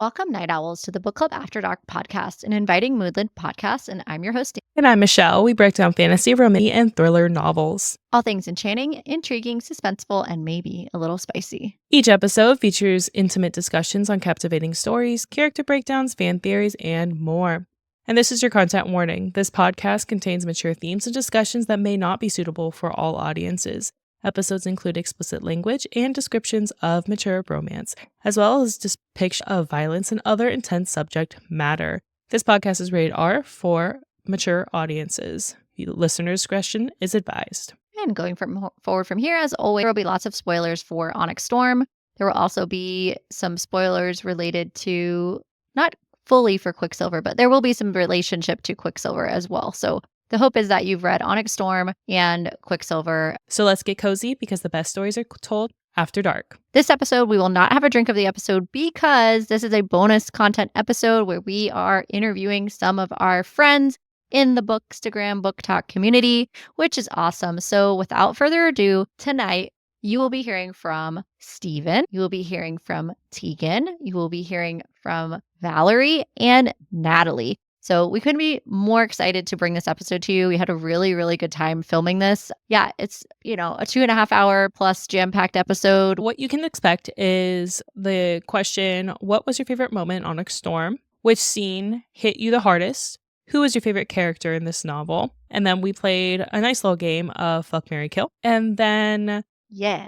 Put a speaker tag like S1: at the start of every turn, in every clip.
S1: Welcome, Night Owls, to the Book Club After Dark podcast, an inviting moodland podcast, and I'm your host,
S2: And I'm Michelle. We break down fantasy, romance, and thriller novels.
S1: all things enchanting, intriguing, suspenseful, and maybe a little spicy.
S2: Each episode features intimate discussions on captivating stories, character breakdowns, fan theories, and more. And this is your content warning. This podcast contains mature themes and discussions that may not be suitable for all audiences. Episodes include explicit language and descriptions of mature romance, as well as depiction of violence and other intense subject matter. This podcast is rated R for mature audiences. Listener discretion is advised.
S1: And going forward from here, as always, there will be lots of spoilers for Onyx Storm. There will also be some spoilers related to, not fully for Quicksilver, but there will be some relationship to Quicksilver as well. So the hope is that you've read Onyx Storm and Quicksilver.
S2: So let's get cozy because the best stories are told after dark.
S1: This episode, we will not have a drink of the episode because this is a bonus content episode where we are interviewing some of our friends in the bookstagram book talk community, which is awesome. So without further ado, tonight you will be hearing from Steven, you will be hearing from Tegan, you will be hearing from Valerie and Natalie. So we couldn't be more excited to bring this episode to you. We had a really, really good time filming this. Yeah, it's, a 2.5 hour plus jam-packed episode.
S2: What you can expect is the question, what was your favorite moment on Onyx Storm? Which scene hit you the hardest? Who was your favorite character in this novel? And then we played a nice little game of Fuck, Marry, Kill. And then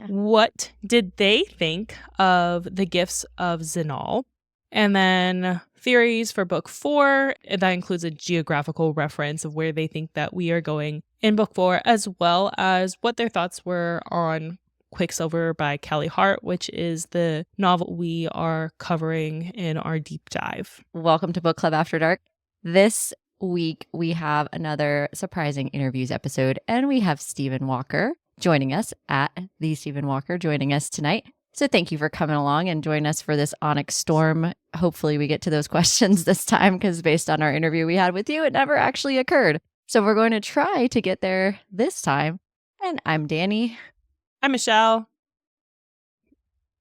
S2: what did they think of the gifts of Zinal? And then theories for book 4. That includes a geographical reference of where they think that we are going in book 4, as well as what their thoughts were on Quicksilver by Callie Hart, which is the novel we are covering in our deep dive.
S1: Welcome to Book Club After Dark. This week we have another surprising interviews episode, and we have Stephen Walker joining us at the Stephen Walker joining us tonight. So thank you for coming along and joining us for this Onyx Storm. Hopefully we get to those questions this time because based on our interview we had with you, it never actually occurred. So we're going to try to get there this time. And I'm Danny.
S2: I'm Michelle.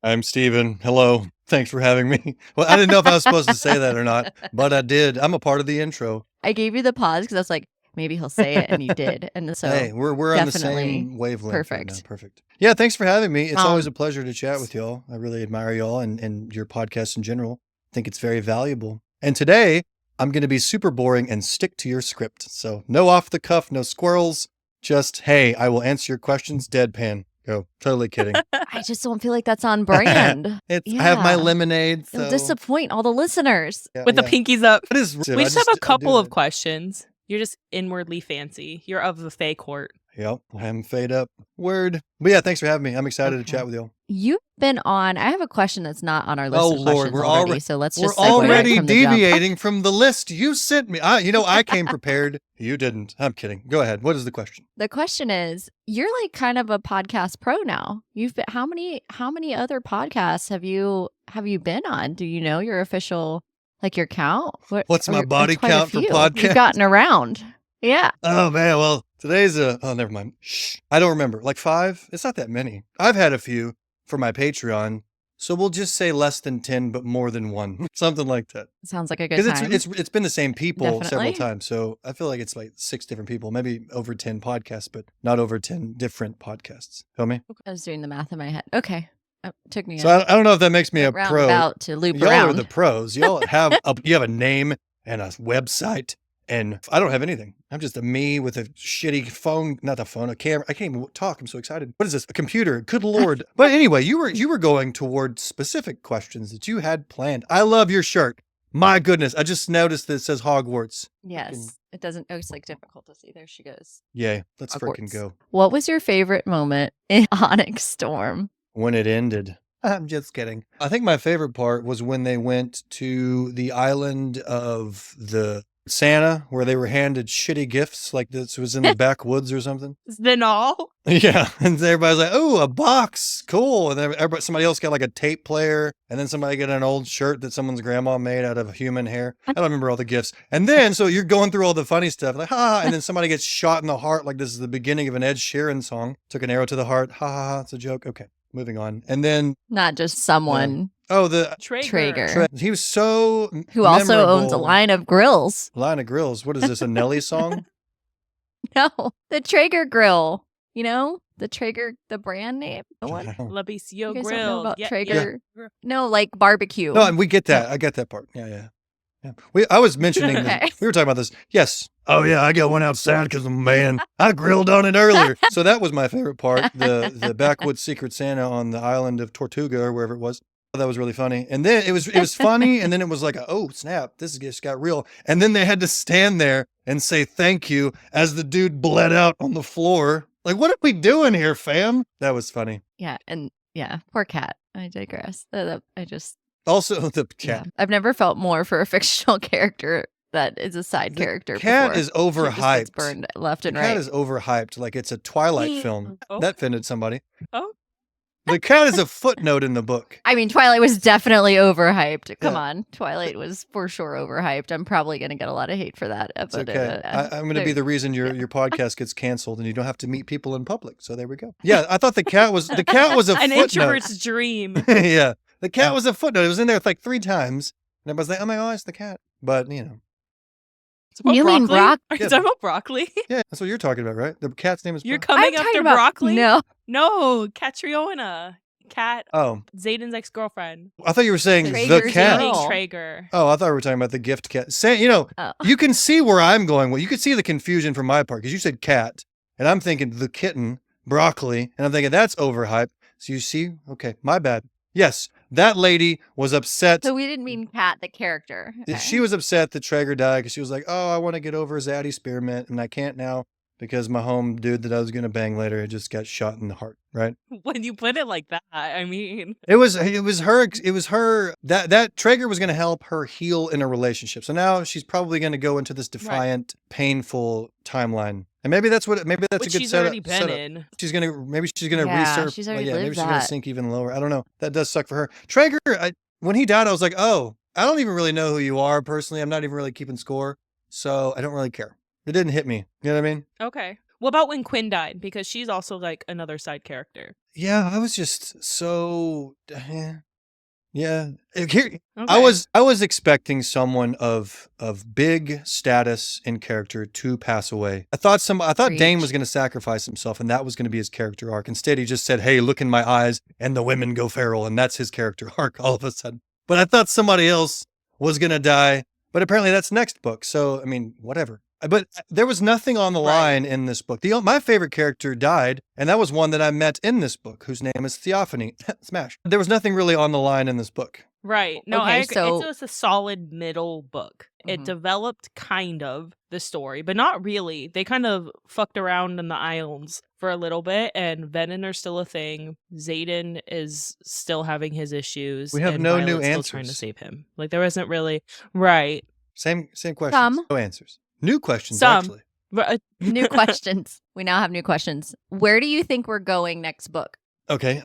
S3: I'm Steven. Hello. Thanks for having me. Well, I didn't know if I was supposed to say that or not, but I did. I'm a part of the intro.
S1: I gave you the pause because I was like, maybe he'll say it, and you did. And so
S3: hey, we're on the same wavelength.
S1: Perfect.
S3: Right now. Perfect. Yeah, thanks for having me. It's always a pleasure to chat with y'all. I really admire y'all and your podcast in general. I think it's very valuable. And today, I'm going to be super boring and stick to your script. So no off the cuff, no squirrels. Just, hey, I will answer your questions deadpan. Go. Totally kidding.
S1: I just don't feel like that's on brand.
S3: I have my lemonade. So.
S1: It'll disappoint all the listeners.
S2: With the pinkies up.
S3: We
S2: just have a couple of questions. You're just inwardly fancy. You're of the Fae court.
S3: Yep. I'm fade up. Word. But yeah, thanks for having me. I'm excited to chat with y'all.
S1: You've been on, I have a question that's not on our list of questions
S3: we're
S1: already. So let's just
S3: we're already deviating from the list you sent me. I came prepared. You didn't. I'm kidding. Go ahead. What is the question?
S1: The question is, you're like kind of a podcast pro now. You've been, how many other podcasts have you been on? Do you know your official, like your count?
S3: What's my body count for podcasts?
S1: You've gotten around. Yeah.
S3: Oh man. Well, today's never mind. Shh. I don't remember. Like 5? It's not that many. I've had a few for my Patreon. So we'll just say less than 10, but more than 1. Something like that.
S1: Sounds like a good time.
S3: Because it's been the same people
S1: Definitely.
S3: several times. So I feel like it's like 6 different people, maybe over 10 podcasts, but not over 10 different podcasts. Feel me?
S1: I was doing the math in my head. Okay. It took me
S3: I don't know if that makes me a pro.
S1: About to loop
S3: Y'all
S1: around.
S3: are the pros. Y'all have you have a name and a website. And I don't have anything. I'm just a me with a shitty phone, not a phone, a camera. I can't even talk. I'm so excited. What is this? A computer. Good Lord. But anyway, you were going toward specific questions that you had planned. I love your shirt. My goodness. I just noticed that it says Hogwarts.
S1: Yes. It doesn't, it's like difficult to see. There she goes.
S3: Yay. Let's
S1: Hogwarts.
S3: freaking go.
S1: What was your favorite moment in Onyx Storm?
S3: When it ended. I'm just kidding. I think my favorite part was when they went to the island of the Santa, where they were handed shitty gifts, like this was in the backwoods or something.
S2: Zinal?
S3: Yeah, and everybody's like, "Oh, a box, cool!" And then somebody else got like a tape player, and then somebody got an old shirt that someone's grandma made out of human hair. I don't remember all the gifts. And then, so you're going through all the funny stuff, like ha, and then somebody gets shot in the heart, like this is the beginning of an Ed Sheeran song. Took an arrow to the heart, ha ha ha. It's a joke. Okay, moving on. And then
S1: not just someone
S3: Oh, the
S2: Traeger.
S3: he was so
S1: Who also owns a
S3: memorable.
S1: line of grills.
S3: Line of grills. What is this? A Nelly song?
S1: No, the Traeger grill. You know, the Traeger, the brand name. The one.
S2: Labicio
S1: You guys don't know
S2: Grill.
S1: about
S2: Yeah,
S1: Traeger?
S2: yeah.
S1: No, like barbecue.
S3: No, and we get that. I get that part. Yeah. I was mentioning
S1: Okay.
S3: this. We were talking about this. Yes. Oh yeah, I got one outside because I'm a man. I grilled on it earlier. So that was my favorite part. The backwoods Secret Santa on the island of Tortuga or wherever it was. That was really funny. And then it was funny, and then it was like, oh snap, this just got real. And then they had to stand there and say thank you as the dude bled out on the floor. Like, what are we doing here, fam? That was funny.
S1: Yeah, and poor cat. I digress. I just
S3: Also, the cat.
S1: I've never felt more for a fictional character that is a side character.
S3: Cat
S1: before.
S3: is
S1: She just gets
S3: overhyped.
S1: burned left and
S3: The cat
S1: right.
S3: is overhyped, like it's a Twilight film.
S2: Oh.
S3: That offended somebody.
S2: Oh.
S3: The cat is a footnote in the book.
S1: I mean, Twilight was definitely overhyped. Come
S3: Yeah.
S1: on, Twilight was for sure overhyped. I'm probably going to get a lot of hate for that.
S3: It's okay. I'm going to be the reason your podcast gets canceled and you don't have to meet people in public. So there we go. Yeah, I thought the cat was a
S2: An
S3: footnote.
S2: introvert's dream.
S3: Yeah, the cat was a footnote. It was in there like 3 times, and everybody's like, "Oh my god, it's the cat." But
S2: It's about
S1: You mean
S2: broccoli? Are
S3: Yeah.
S2: you talking about broccoli?
S3: yeah, that's what you're talking about, right? The cat's name is.
S2: You're
S3: Bro-
S2: coming
S1: I'm
S2: after
S1: talking about
S2: broccoli?
S1: No,
S2: No, Catriona. Cat.
S3: Oh,
S2: Zayden's ex-girlfriend.
S3: I thought you were saying the
S1: Traeger's
S3: cat.
S1: girl.
S2: Dating Traeger.
S3: Oh, I thought we were talking about the gift cat. Say,
S1: Oh.
S3: you can see where I'm going. Well, you can see the confusion from my part because you said cat, and I'm thinking the kitten, broccoli, and I'm thinking that's overhyped. So you see, okay, my bad. Yes, that lady was upset.
S1: so we didn't mean Cat, the character. Okay.
S3: She was upset that Traeger died because she was like, "Oh, I want to get over Zaddy Spearmint, and I can't now because my home dude that I was gonna bang later just got shot in the heart." Right?
S2: When you put it like that, I mean,
S3: It was her that Traeger was gonna help her heal in a relationship. So now she's probably gonna go into this defiant, painful timeline, and maybe that's
S2: which
S3: a good
S2: she's
S3: setup.
S2: already been in.
S3: She's gonna
S1: Yeah,
S3: resurf.
S1: she's already
S3: maybe
S1: lived
S3: she's gonna
S1: that.
S3: sink even lower. I don't know. That does suck for her. Traeger, when he died, I was like, oh, I don't even really know who you are personally. I'm not even really keeping score, so I don't really care. It didn't hit me. You know what I mean?
S2: Okay. What about when Quinn died? Because she's also like another side character.
S3: Yeah, I was just so. Yeah. Here,
S2: Okay.
S3: I was expecting someone of big status and character to pass away. I thought Dane
S1: Preach.
S3: was going to sacrifice himself and that was going to be his character arc. Instead, he just said, "Hey, look in my eyes," and the women go feral, and that's his character arc all of a sudden. But I thought somebody else was going to die, but apparently that's next book. So, I mean, whatever. But there was nothing on the
S2: Right.
S3: line in this book. My favorite character died, and that was one that I met in this book, whose name is Theophany. Smash. There was nothing really on the line in this book.
S2: Right. No,
S1: Okay,
S2: I agree.
S1: so-
S2: It was a solid middle book. It
S1: Mhm.
S2: developed kind of the story, but not really. They kind of fucked around in the islands for a little bit, and Venom are still a thing. Zayden is still having his issues.
S3: We have
S2: and
S3: no new
S2: Violet's still trying to
S3: answers.
S2: save him. Like there wasn't really right.
S3: Same questions.
S1: Some.
S3: No answers. New questions,
S2: Some.
S3: actually.
S2: But,
S1: New questions. We now have new questions. Where do you think we're going next book?
S3: Okay.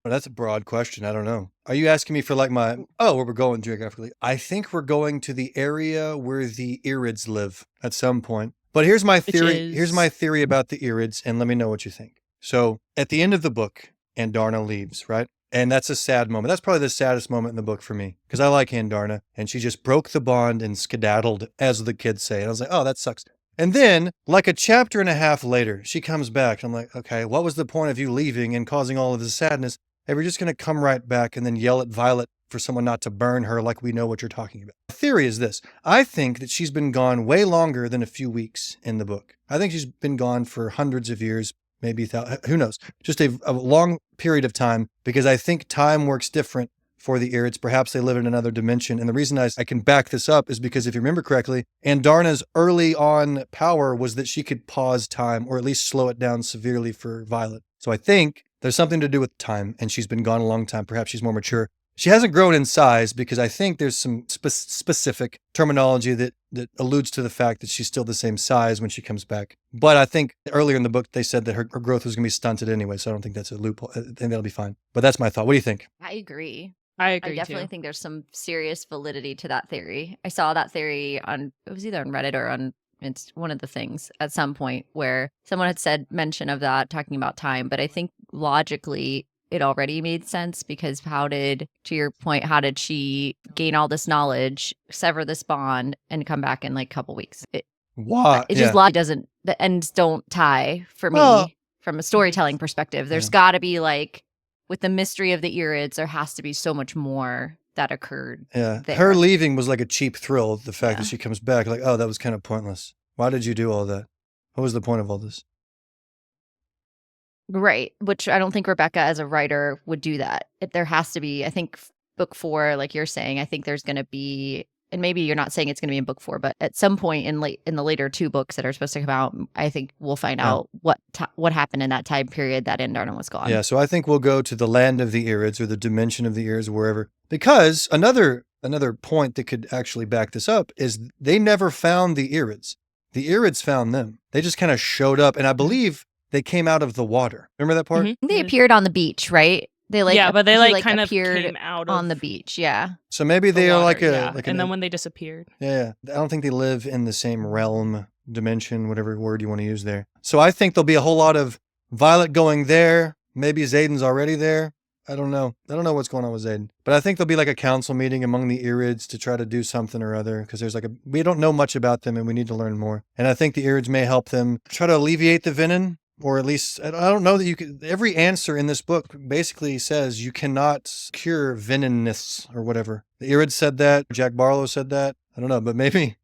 S3: Well, that's a broad question. I don't know. Are you asking me for like where we're going geographically? I think we're going to the area where the Irids live at some point. But here's my
S2: Which
S3: theory.
S2: is-
S3: Here's my theory about the Irids, and let me know what you think. So at the end of the book, Andarna leaves, right? And that's a sad moment. That's probably the saddest moment in the book for me because I like Andarna, and she just broke the bond and skedaddled, as the kids say. And I was like, oh, that sucks. And then, like a chapter and a half later, she comes back. And I'm like, okay, what was the point of you leaving and causing all of this sadness? If you're just going to come right back and then yell at Violet for someone not to burn her like we know what you're talking about. The theory is this. I think that she's been gone way longer than a few weeks in the book. I think she's been gone for hundreds of years, maybe who knows? Just a long period of time because I think time works different for the Irids. Perhaps they live in another dimension. And the reason I can back this up is because if you remember correctly, Andarna's early on power was that she could pause time or at least slow it down severely for Violet. So I think there's something to do with time and she's been gone a long time. Perhaps she's more mature. She hasn't grown in size because I think there's some specific terminology that alludes to the fact that she's still the same size when she comes back. But I think earlier in the book, they said that her growth was going to be stunted anyway. So I don't think that's a loophole. I think that'll be fine. But that's my thought. What do you think?
S1: I agree.
S2: I
S1: I
S2: agree
S1: definitely
S2: too.
S1: think there's some serious validity to that theory. I saw that theory it was either on Reddit or on it's one of the things at some point where someone had mention of that talking about time. But I think logically it already made sense, because to your point, how did she gain all this knowledge, sever this bond, and come back in like a couple weeks?
S3: Why?
S1: It just doesn't, the ends don't tie for
S3: Well-
S1: me from a storytelling perspective. There's got to be like, with the mystery of the Irids, there has to be so much more that occurred.
S3: Yeah.
S1: there.
S3: Her leaving was like a cheap thrill. The fact
S1: Yeah.
S3: that she comes back, like, oh, that was kind of pointless. Why did you do all that? What was the point of all this?
S1: Right, which I don't think Rebecca as a writer would do that. There has to be, I think, book 4, like you're saying, I think there's going to be, and maybe you're not saying it's going to be in book 4, but at some point in the later 2 books that are supposed to come out, I think we'll find out what happened in that time period that Indarna was gone.
S3: Yeah, so I think we'll go to the land of the Irids or the dimension of the Irids, wherever. Because another point that could actually back this up is they never found the Irids. The Irids found them. They just kind of showed up, and I believe they came out of the water. Remember that part?
S1: They appeared on the beach, right? They
S2: but they
S1: he,
S2: kind of
S1: appeared
S2: came out
S1: on the
S2: of
S1: beach. Yeah.
S3: So maybe they are like a...
S2: and then when they disappeared.
S3: Yeah, I don't think they live in the same realm, dimension, whatever word you want to use there. So I think there'll be a whole lot of Violet going there. Maybe Xaden's already there. I don't know. I don't know what's going on with Xaden. But I think there'll be like a council meeting among the Irids to try to do something or other, because there's we don't know much about them and we need to learn more. And I think the Irids may help them try to alleviate the venom, or at least, I don't know that you could, every answer in this book basically says you cannot cure venomness or whatever. The Irids said that. Jack Barlow said that. I don't know, but maybe.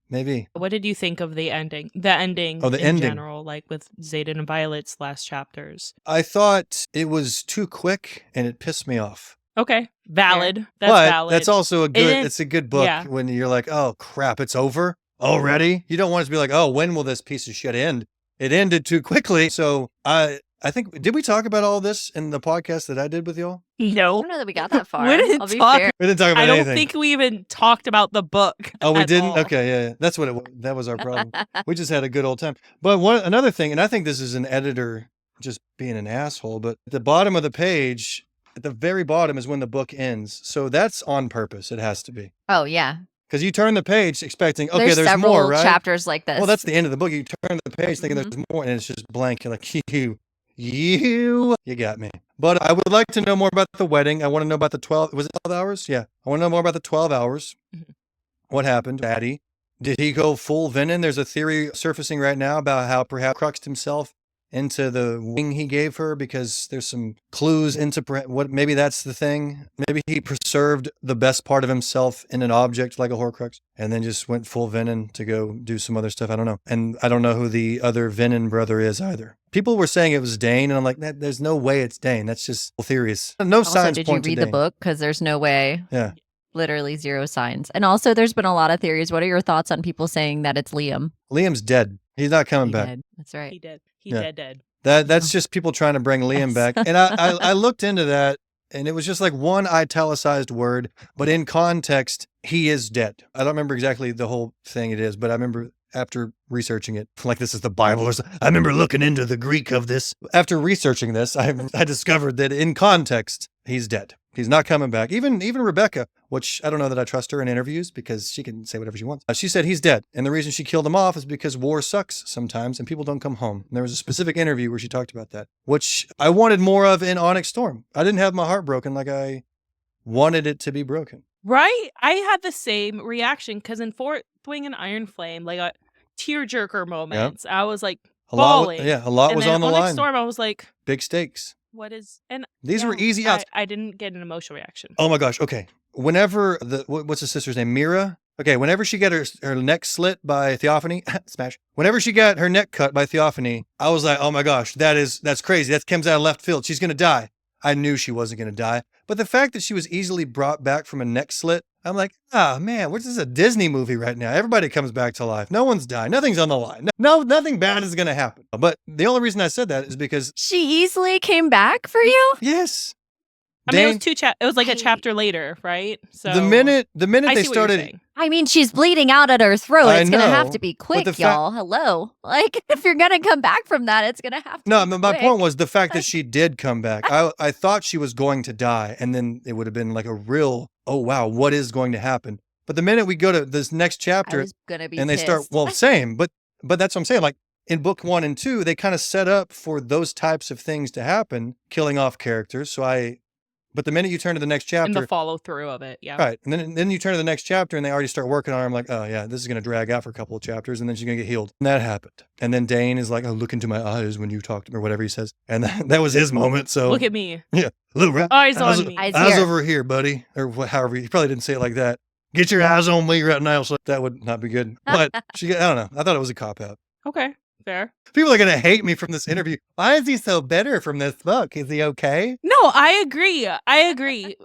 S2: What did you think of the ending? The ending in general, like with Xaden and Violet's last chapters.
S3: I thought it was too quick and it pissed me off.
S2: Okay. Valid.
S1: Yeah.
S2: That's
S3: but
S2: valid.
S3: That's also it's a good book when you're like, oh crap, it's over already. You don't want it to be like, oh, when will this piece of shit end? It ended too quickly. So I think, did we talk about all this in the podcast that I did with y'all?
S1: I
S2: No.
S1: don't know that we got that far.
S2: We didn't
S1: I'll be
S2: talk-
S1: fair.
S3: We didn't talk about
S2: I don't
S3: anything.
S2: think we even talked about the book.
S3: Oh, we
S2: at
S3: didn't?
S2: all.
S3: Okay, yeah. That's what that was our problem. We just had a good old time. But another thing, and I think this is an editor just being an asshole, but at the bottom of the page, at the very bottom is when the book ends. So that's on purpose. It has to be.
S1: Oh, yeah.
S3: Because you turn the page expecting, okay, there's
S1: several
S3: more, right?
S1: chapters like this.
S3: Well, that's the end of the book. You turn the page thinking there's more, and it's just blank. You're like, you got me. But I would like to know more about the wedding. I want to know about the 12, was it 12 hours? Yeah. I want to know more about the 12 hours. What happened? Daddy, did he go full venom? There's a theory surfacing right now about how perhaps cruxed himself into the wing he gave her, because there's some clues into what, maybe that's the thing. Maybe he preserved the best part of himself in an object like a Horcrux and then just went full venom to go do some other stuff. I don't know. And I don't know who the other venom brother is either. People were saying it was Dane, and I'm like, there's no way it's Dane. That's just theories. No
S1: also,
S3: signs
S1: did you
S3: point to
S1: read the
S3: Dane.
S1: book? Because there's no way.
S3: Yeah.
S1: Literally 0 signs. And also, there's been a lot of theories. What are your thoughts on people saying that it's Liam?
S3: Liam's dead. He's not coming back.
S1: Dead. That's right.
S2: He did. Dead.
S3: That's just people trying to bring Liam back. And I looked into that, and it was just like one italicized word, but in context, he is dead. I don't remember exactly the whole thing it is, but I remember after researching it, like this is the Bible or something. I remember looking into the Greek of this. After researching this, I discovered that in context, he's dead. He's not coming back. Even Rebecca, which I don't know that I trust her in interviews because she can say whatever she wants. She said he's dead. And the reason she killed him off is because war sucks sometimes and people don't come home. And there was a specific interview where she talked about that, which I wanted more of in Onyx Storm. I didn't have my heart broken like I wanted it to be broken.
S2: Right? I had the same reaction because in Fourth Wing and Iron Flame, like a tearjerker moments, I was like bawling.
S3: A lot was on the
S2: Onyx
S3: line.
S2: Storm, I was like,
S3: big stakes.
S2: what is, and
S3: These were easy outs.
S2: I didn't get an emotional reaction.
S3: Oh my gosh. Okay. Whenever what's the sister's name? Mira. Okay. Whenever she got her neck slit by Theophany, smash. Whenever she got her neck cut by Theophany, I was like, oh my gosh, that's crazy. That comes out of left field. She's going to die. I knew she wasn't going to die. But the fact that she was easily brought back from a neck slit, I'm like, man, this is a Disney movie right now. Everybody comes back to life. No one's dying. Nothing's on the line. No, nothing bad is going to happen. But the only reason I said that is because
S1: She easily came back for you?
S3: yes.
S2: I mean, it
S3: Dane-
S2: was it was like a chapter later, right? So
S3: the minute
S2: I
S3: they
S2: see what you're
S3: started,
S2: saying.
S1: I mean, she's bleeding out at her throat.
S3: I
S1: It's going to have
S3: know,
S1: to be
S3: but
S1: quick,
S3: the fact-
S1: y'all. Hello. Like, if you're going to come back from that, it's going to have to
S3: no,
S1: be
S3: my
S1: quick.
S3: point was the fact that she did come back. I thought she was going to die, and then it would have been like a real, oh wow, what is going to happen? But the minute we go to this next
S1: I
S3: chapter
S1: was going to be
S3: and they start,
S1: pissed.
S3: well, same, but that's what I'm saying. Like in book 1 and 2, they kind of set up for those types of things to happen, killing off characters. But the minute you turn to the next chapter,
S2: And the follow through of it, yeah.
S3: right, and then you turn to the next chapter and they already start working on her. I'm like, oh yeah, this is going to drag out for a couple of chapters, and then she's going to get healed. And that happened. And then Dane is like, oh, look into my eyes when you talk to me, or whatever he says. And that was his moment. So
S2: Look at me.
S3: yeah, little rat.
S2: Eyes on me.
S1: Eyes
S3: Eyes
S1: here.
S3: over here, buddy. Or however, he probably didn't say it like that. Get your eyes on me right now. So that would not be good. But I don't know. I thought it was a cop out.
S2: Okay, fair.
S3: People are going to hate me from this interview. Why is he so bitter from this book? Is he okay?
S2: No, I agree.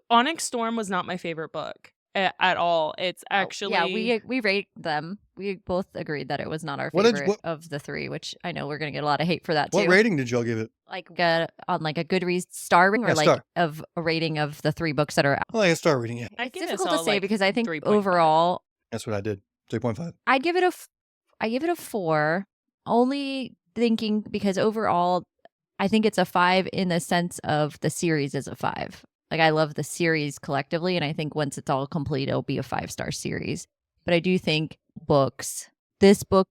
S2: Onyx Storm was not my favorite book at all. It's actually
S1: Yeah, we rate them. We both agreed that it was not our
S3: What did-
S1: favorite of the three, which I know we're gonna get a lot of hate for that
S3: What
S1: too.
S3: rating did y'all give it?
S1: Like on like a Goodreads star rating, or
S3: Yeah,
S1: like
S3: star.
S1: of a rating of the 3 books that are out.
S3: Well, I can start reading it.
S2: I
S1: It's
S2: give this
S1: difficult to
S2: all,
S1: say
S2: like,
S1: because I think
S2: 3.5.
S1: overall
S3: That's what I did. 3.5.
S1: I give it a 4, only thinking because overall I think it's a 5 in the sense of the series is a 5. Like I love the series collectively, and I think once it's all complete it'll be a 5-star series. But I do think this book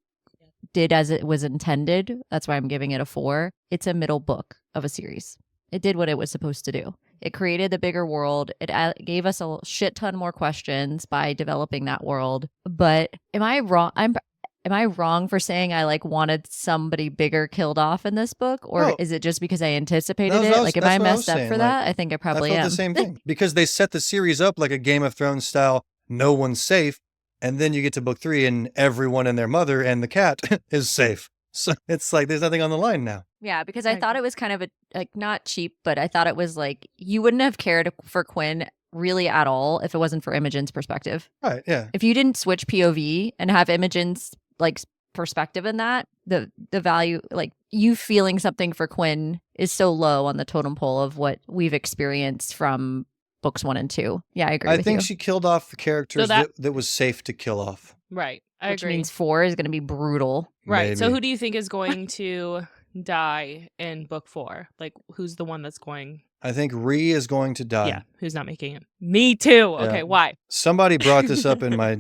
S1: did as it was intended. That's why I'm giving it a 4. It's a middle book of a series. It did what it was supposed to do. It created the bigger world. It gave us a shit ton more questions by developing that world. But am I wrong? Am I wrong for saying I like wanted somebody bigger killed off in this book, or
S3: No.
S1: is it just because I anticipated
S3: That's what
S1: it?
S3: I was-
S1: Like, am
S3: that's
S1: I
S3: what I was
S1: messed up
S3: saying,
S1: for
S3: like,
S1: that? I think I probably
S3: I felt
S1: am.
S3: the same thing because they set the series up like a Game of Thrones style. No one's safe, and then you get to book 3, and everyone and their mother and the cat is safe. So it's like there's nothing on the line now.
S1: Yeah, because
S2: I
S1: I thought
S2: agree.
S1: it was kind of not cheap, but I thought it was like you wouldn't have cared for Quinn really at all if it wasn't for Imogen's perspective.
S3: Right? Yeah.
S1: If you didn't switch POV and have Imogen's like perspective in that, the value, like you feeling something for Quinn is so low on the totem pole of what we've experienced from books 1 and 2. Yeah, I agree
S3: I
S1: with
S3: think
S1: you.
S3: she killed off the characters
S2: that-
S3: that was safe to kill off.
S2: Right. I
S1: Which
S2: agree.
S1: means 4 is going to be brutal.
S2: Right. So
S3: Maybe.
S2: who do you think is going to die in book 4? Like who's the one that's going?
S3: I think Ree is going to die.
S2: Yeah, who's not making it? Me too.
S3: Yeah.
S2: Okay, why?
S3: Somebody brought this up in my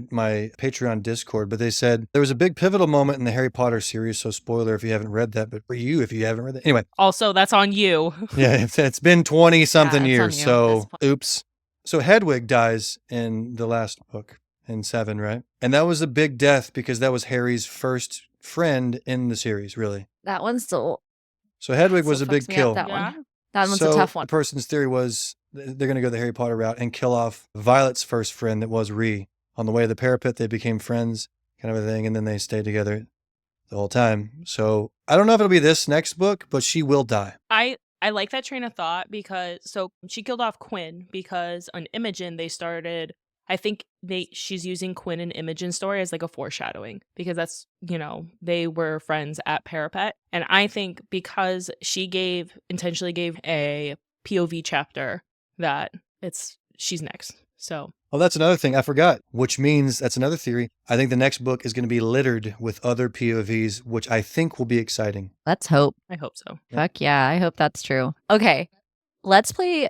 S3: Patreon Discord, but they said there was a big pivotal moment in the Harry Potter series. So spoiler if you haven't read that, but for you if you haven't read that. Anyway,
S2: Also, that's on you.
S3: yeah, it's been 20 something
S1: Yeah, it's on
S3: years.
S1: you at
S3: So
S1: this point.
S3: oops. So Hedwig dies in the last book in 7, right? And that was a big death because that was Harry's first friend in the series, really.
S1: That one's still
S3: So Hedwig
S1: still
S3: was a
S1: fucks
S3: big
S1: me up,
S3: kill.
S1: that
S2: Yeah.
S1: one. That one's
S3: So
S1: a tough one.
S3: The person's theory was they're going to go the Harry Potter route and kill off Violet's first friend that was Ree. On the way to the parapet, they became friends, kind of a thing, and then they stayed together the whole time. So I don't know if it'll be this next book, but she will die.
S2: I like that train of thought because so she killed off Quinn because on Imogen they started. I think she's using Quinn and Imogen's story as like a foreshadowing because that's they were friends at Parapet, and I think because she intentionally gave a POV chapter that she's next. So
S3: Well, that's another thing I forgot, which means that's another theory. I think the next book is going to be littered with other POVs, which I think will be exciting.
S1: Let's hope.
S2: I hope so.
S1: Fuck yeah, I hope that's true. Okay, let's play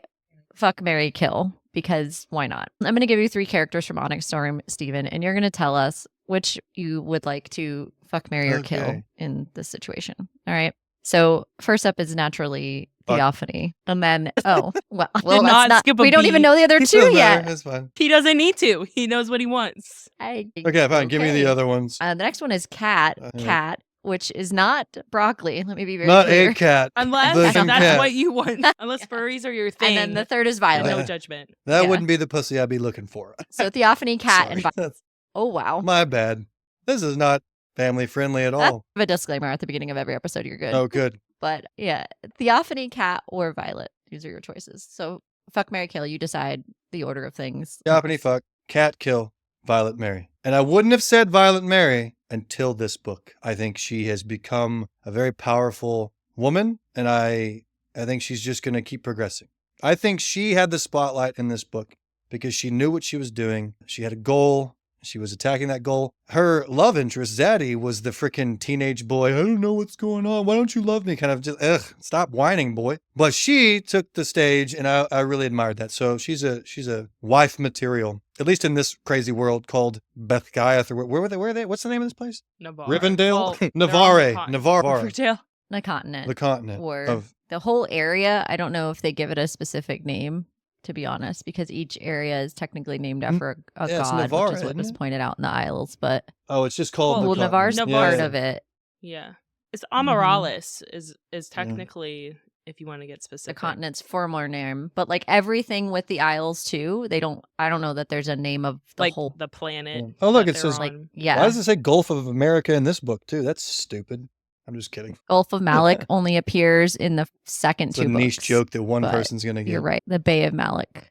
S1: Fuck, Marry, Kill, because why not? I'm going to give you 3 characters from Onyx Storm, Steven, and you're going to tell us which you would like to fuck, marry, or kill
S3: Okay.
S1: in this situation. All right. So first up is naturally
S3: Fuck.
S1: Theophany. And then, well,
S2: not
S1: that's not,
S2: skip a
S1: we don't even
S2: beat.
S1: know the other
S3: He's
S1: 2
S3: still there.
S1: yet.
S3: That's fine.
S2: He doesn't need to. He knows what he wants.
S3: Okay, fine. Give me the other ones.
S1: The next one is Cat,
S3: Yeah.
S1: which is not broccoli. Let me be very
S3: Not
S1: clear.
S3: a cat.
S2: Unless
S3: The
S2: that's
S3: cat.
S2: what you want. Unless furries are your thing.
S1: And then the third is Violet.
S2: no judgment.
S3: That
S1: Yeah.
S3: wouldn't be the pussy I'd be looking for.
S1: So Theophany, Cat, and
S3: Sorry.
S1: Violet.
S3: That's
S1: Oh, wow.
S3: my bad. This is not family friendly at
S1: I
S3: all.
S1: have a disclaimer at the beginning of every episode. You're good.
S3: Oh, good.
S1: But yeah, Theophany, Cat, or Violet. These are your choices. So fuck, marry, kill. You decide the order of things.
S3: Theophany, fuck. Cat, kill. Violet, marry. And I wouldn't have said Violet, marry until this book. I think she has become a very powerful woman, and I think she's just going to keep progressing. I think she had the spotlight in this book because she knew what she was doing. She had a goal, She was attacking that goal. Her love interest, Zaddy, was the freaking teenage boy. I don't know what's going on. Why don't you love me? Kind of just, stop whining, boy. But she took the stage, and I really admired that. So she's a wife material, at least in this crazy world called Bethgaiath. Or where were they? What's the name of this place?
S2: Navarre.
S3: Rivendell?
S2: Well,
S3: Navarre. Navarre.
S2: Riverdale.
S1: The continent.
S3: The continent.
S1: Or
S3: of
S1: the whole area. I don't know if they give it a specific name, to be honest, because each area is technically named after a
S3: Yeah, it's
S1: god,
S3: Navarre,
S1: which is what
S3: isn't
S1: was
S3: it?
S1: pointed out in the Isles. But
S3: Oh, it's just called
S1: well,
S3: the
S1: Navarre's
S3: continent.
S1: part
S3: Yeah.
S1: of it.
S2: Yeah. It's Amaralis is technically, if you want to get
S1: The
S2: specific.
S1: continent's former name, but like everything with the Isles too, they don't. I don't know that there's a name of the
S2: like
S1: whole.
S2: the planet.
S3: Yeah. Oh, look,
S2: that
S3: it says,
S2: they're
S1: Like
S2: on.
S1: yeah,
S3: Why does it say Gulf of America in this book, too? That's stupid. I'm just kidding.
S1: Gulf of Malik only appears in the second
S3: It's
S1: two
S3: a niche
S1: books.
S3: joke that one
S1: but
S3: person's going to get.
S1: You're right. The Bay of Malik.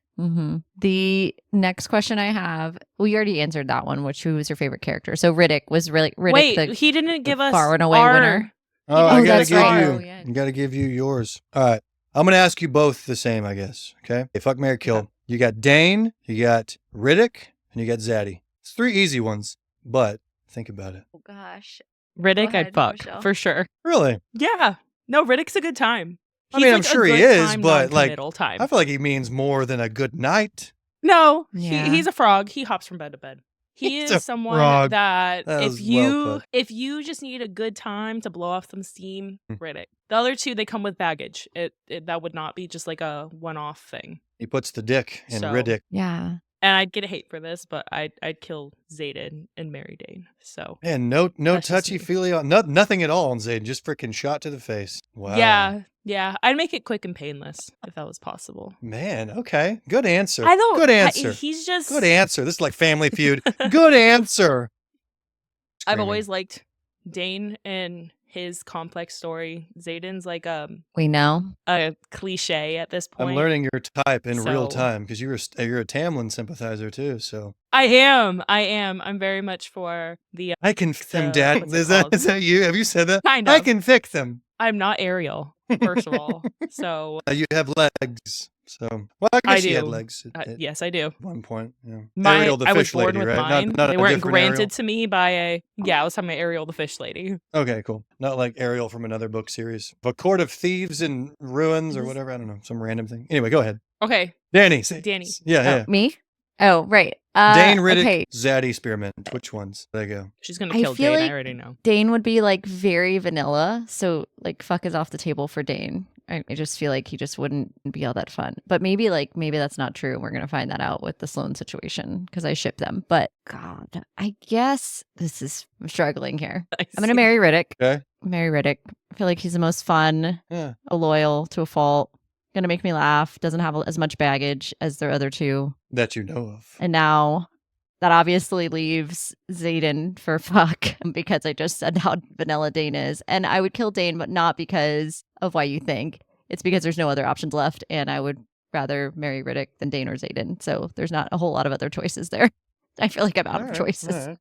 S1: The next question I have, we already answered that one. Who was your favorite character? So Riddick was really Riddick.
S2: Wait, he didn't give us
S1: far and away
S2: our...
S1: winner.
S3: Oh, I
S2: Oh,
S3: gotta
S1: that's
S3: give
S1: right.
S3: you.
S1: Oh, yeah.
S3: I gotta give you yours. All right, I'm gonna ask you both the same, I guess. Okay. Hey, fuck, marry, kill.
S2: Okay.
S3: You got Dane, you got Riddick, and you got Zaddy. It's 3 easy ones, but think about it.
S1: Oh gosh.
S2: Riddick,
S1: Go ahead,
S2: I'd fuck
S1: Michelle.
S2: for sure.
S3: Really?
S2: Yeah. No, Riddick's a good time.
S3: I mean, I'm
S2: like, a
S3: sure he
S2: good
S3: is,
S2: time,
S3: but like,
S2: non-committal time.
S3: I feel like he means more than a good night.
S2: No,
S1: Yeah.
S2: he's a frog. He hops from bed to bed. He
S3: He's a
S2: is someone
S3: frog.
S2: that
S3: That
S2: if
S3: was well
S2: you
S3: put.
S2: if you just need a good time to blow off some steam,
S3: Hmm.
S2: Riddick. The other two, they come with baggage. It that would not be just like a one-off thing.
S3: He puts the dick in
S2: So-
S3: Riddick.
S1: Yeah.
S2: And I'd get a hate for this, but I'd kill Zayden and marry Dane. So
S3: And no
S2: That's just
S3: touchy
S2: me.
S3: feely on nothing at all on Zayden. Just freaking shot to the face. Wow.
S2: yeah, I'd make it quick and painless if that was possible.
S3: Man. Okay. Good answer.
S2: I don't.
S3: Good answer.
S2: He's just.
S3: Good answer. This is like Family Feud. Good answer.
S2: I've
S3: Screaming.
S2: always liked Dane and his complex story. Zayden's like
S1: We know.
S2: a cliche at this point.
S3: I'm learning your type in real
S2: So-
S3: time because you're a Tamlin sympathizer too. So
S2: I am. I'm very much for the.
S3: I can fix them,
S2: So,
S3: Dad.
S2: what's it
S3: Is that
S2: called?
S3: is that you? Have you said that?
S2: Kind
S3: I
S2: of.
S3: can fix them.
S2: I'm not Ariel, first of all. So
S3: You have legs. So well, I guess
S2: I
S3: she had
S2: do.
S3: legs at
S2: yes, I do.
S3: one point. Yeah.
S2: My
S3: Ariel the
S2: I was
S3: fish
S2: born
S3: lady,
S2: with
S3: right?
S2: mine.
S3: Not
S2: they
S3: a
S2: weren't
S3: different
S2: granted
S3: Ariel.
S2: to me by a. Yeah, I was talking about Ariel the fish lady.
S3: Okay, cool. Not like Ariel from another book series. A court of thieves and ruins or whatever. I don't know. Some random thing. Anyway, go ahead.
S2: Okay,
S3: Danny. Say,
S2: Danny.
S3: Yeah,
S1: Oh,
S3: yeah.
S1: me? Oh, right.
S3: Dane, Riddick,
S1: Okay.
S3: Zaddy, Spearmint. Which ones? There you go.
S2: she's gonna
S1: I
S2: kill
S1: feel
S2: Dane.
S1: like-
S2: I already know.
S1: Dane would be like very vanilla. So like fuck is off the table for Dane. I just feel like he just wouldn't be all that fun. But maybe that's not true. And we're going to find that out with the Sloan situation because I ship them. But God, I guess I'm struggling here. I'm going to marry Riddick.
S3: Okay.
S1: Marry Riddick. I feel like he's the most fun,
S3: Yeah.
S1: loyal to a fault. Going to make me laugh. Doesn't have as much baggage as their other two.
S3: That you know of.
S1: And now that obviously leaves Zayden for fuck because I just said how vanilla Dane is. And I would kill Dane, but not because of why you think. It's because there's no other options left. And I would rather marry Riddick than Dane or Zayden. So there's not a whole lot of other choices there. I feel like I'm out
S3: All
S1: of
S3: right,
S1: choices.
S3: all right.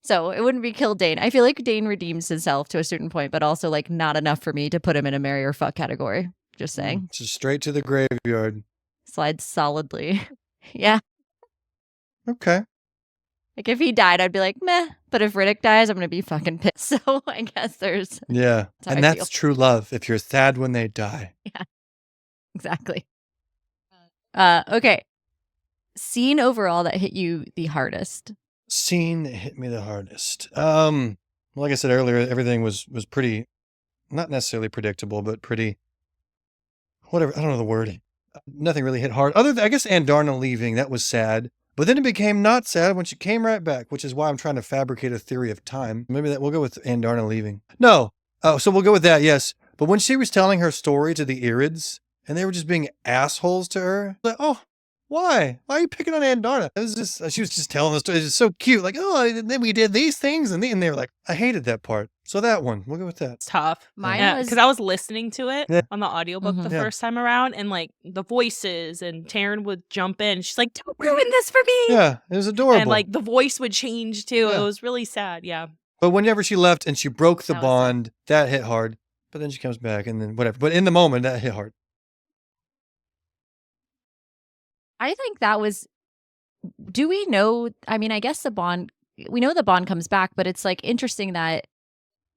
S1: So it wouldn't be kill Dane. I feel like Dane redeems himself to a certain point, but also like not enough for me to put him in a marry or fuck category. Just saying.
S3: Just straight to the graveyard.
S1: Slides solidly. Yeah.
S3: Okay.
S1: Like if he died, I'd be like, meh. But if Riddick dies, I'm gonna be fucking pissed. So I guess there's
S3: Yeah.
S1: That's how
S3: And
S1: I
S3: that's
S1: feel.
S3: true love. If you're sad when they die.
S1: exactly. Okay. Scene overall that hit you the hardest.
S3: Scene that hit me the hardest. Like I said earlier, everything was pretty, not necessarily predictable, but pretty, whatever. I don't know the word. Nothing really hit hard. Other than, I guess, Andarna leaving, that was sad. But then it became not sad when she came right back, which is why I'm trying to fabricate a theory of time. Maybe we'll go with Andarna leaving. No. Oh, so we'll go with that, yes. But when she was telling her story to the Irids, and they were just being assholes to her, like, oh, why? Why are you picking on Andarna? It was just, she was just telling the story. It was so cute. Like, oh, and then we did these things. And they were like, I hated that part. So that one, we'll go with that.
S2: It's tough.
S1: Mine was
S2: because I was listening to it
S3: Yeah.
S2: on the audiobook
S1: Mhm.
S2: the
S3: Yeah.
S2: first time around, and like the voices, and Taryn would jump in. She's like, "Don't ruin this for me."
S3: Yeah, it was adorable.
S2: And like the voice would change too.
S3: Yeah.
S2: It was really sad. Yeah.
S3: But whenever she left and she broke the
S1: That was sad.
S3: bond, that hit hard. But then she comes back and then whatever. But in the moment, that hit hard.
S1: I think that was do we know, I mean, I guess we know the bond comes back, but it's like interesting that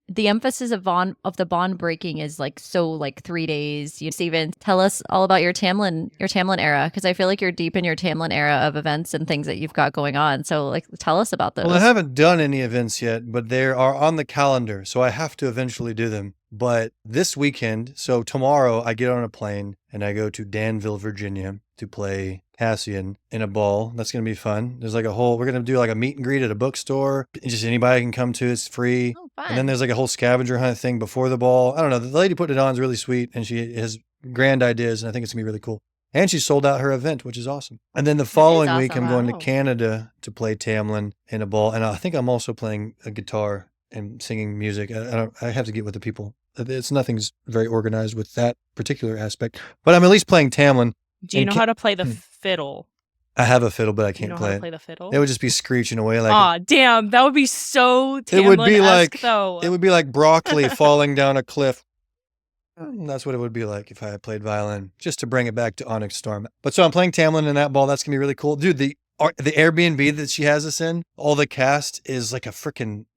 S1: the emphasis of the bond breaking is like so like 3 days. Steven, tell us all about your Tamlin era, because I feel like you're deep in your Tamlin era of events and things that you've got going on. So like, tell us about those.
S3: Well, I haven't done any events yet, but they are on the calendar, so I have to eventually do them. But this weekend, so tomorrow, I get on a plane and I go to Danville, Virginia to play Cassian in a ball. That's going to be fun. There's like we're going to do like a meet and greet at a bookstore. Just anybody can come to. It's free.
S1: Oh, fun.
S3: And then there's like a whole scavenger hunt thing before the ball. I don't know. The lady putting it on is really sweet and she has grand ideas and I think it's going to be really cool. And she sold out her event, which is awesome. And then the following week,
S1: awesome.
S3: I'm going to
S2: Wow.
S3: Canada to play Tamlin in a ball. And I think I'm also playing a guitar and singing music. I have to get with the people. Nothing's very organized with that particular aspect. But I'm at least playing Tamlin.
S2: Do you
S3: And
S2: know how to play the fiddle?
S3: I have a fiddle, but I
S2: Do you
S3: can't
S2: know
S3: play
S2: how to
S3: it.
S2: play the fiddle?
S3: It would just be screeching away like
S2: Aw, damn, that would be so
S3: it would be
S2: Tamlin-esque,
S3: like
S2: though.
S3: it would be like broccoli falling down a cliff. That's what it would be like if I had played violin, just to bring it back to Onyx Storm. But so I'm playing Tamlin in that ball. That's going to be really cool. Dude, the Airbnb that she has us in, all the cast is like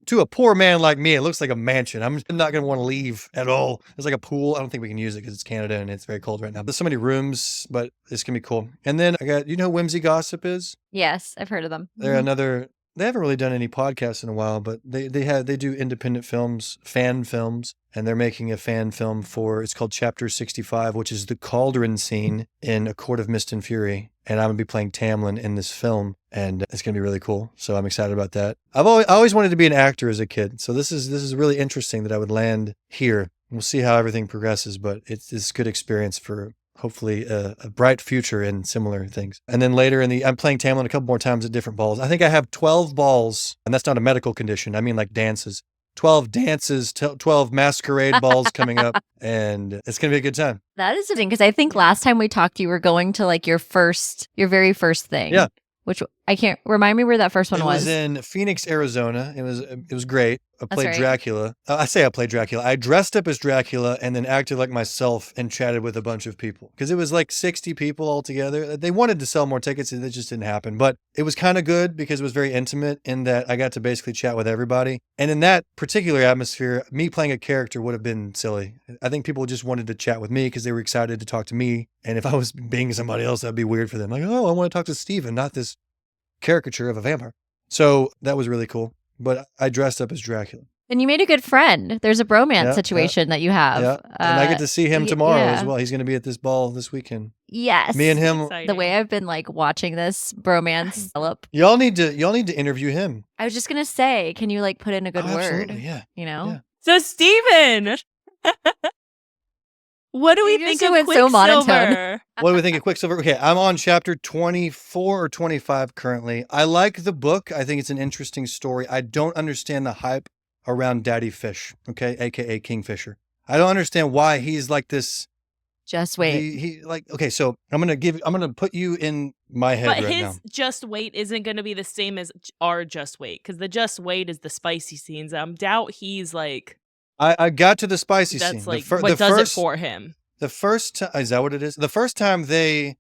S3: to a poor man like me, it looks like a mansion. I'm not going to want to leave at all. It's like a pool. I don't think we can use it because it's Canada and it's very cold right now. There's so many rooms, but it's going to be cool. And then you know who Whimsy Gossip is?
S1: Yes, I've heard of them.
S3: They're they haven't really done any podcasts in a while, but they do independent films, fan films, and they're making a fan film it's called Chapter 65, which is the cauldron scene in A Court of Mist and Fury. And I'm going to be playing Tamlin in this film, and it's going to be really cool. So I'm excited about that. I always wanted to be an actor as a kid. So this is really interesting that I would land here. We'll see how everything progresses, but it's a good experience for hopefully a bright future in similar things. And then later I'm playing Tamlin a couple more times at different balls. I think I have 12 balls, and that's not a medical condition. I mean like dances. 12 dances, 12 masquerade balls coming up, and it's going to be a good time.
S1: That is interesting, because I think last time we talked, you were going to like your very first thing.
S3: Yeah.
S1: Which I can't remind me where that first one
S3: It was in Phoenix, Arizona. It was great. I played
S1: right.
S3: Dracula. I played Dracula. I dressed up as Dracula and then acted like myself and chatted with a bunch of people because it was like 60 people all together. They wanted to sell more tickets and it just didn't happen. But it was kind of good because it was very intimate in that I got to basically chat with everybody. And in that particular atmosphere, me playing a character would have been silly. I think people just wanted to chat with me because they were excited to talk to me. And if I was being somebody else, that'd be weird for them. Like, oh, I want to talk to Steven, not this caricature of a vampire. So that was really cool. But I dressed up as Dracula.
S1: And you made a good friend. There's a bromance situation that you have.
S3: Yeah. And I get to see him tomorrow
S1: yeah.
S3: as well. He's going to be at this ball this weekend.
S1: Yes.
S3: Me and him.
S1: The way I've been like watching this bromance develop.
S3: Y'all need to interview him.
S1: I was just going to say, can you like put in a good word?
S3: Absolutely, yeah.
S1: You know?
S3: Yeah.
S2: So, Steven, what do we
S1: You
S2: think
S1: just
S2: of
S1: went so monotone.
S2: Quicksilver?
S3: What do we think of Quicksilver? Okay, I'm on chapter 24 or 25 currently. I like the book. I think it's an interesting story. I don't understand the hype around Daddy Fish, okay, aka Kingfisher. I don't understand why he's like this.
S1: Just wait.
S3: He okay. So I'm gonna put you in my head
S2: But
S3: right
S2: his
S3: now.
S2: just wait isn't going to be the same as our just wait, because the just wait is the spicy scenes. I doubt he's like.
S3: I got to the spicy
S2: That's
S3: scene.
S2: like
S3: the
S2: what does
S3: first,
S2: it for him.
S3: The first time, is that what it is? The first time they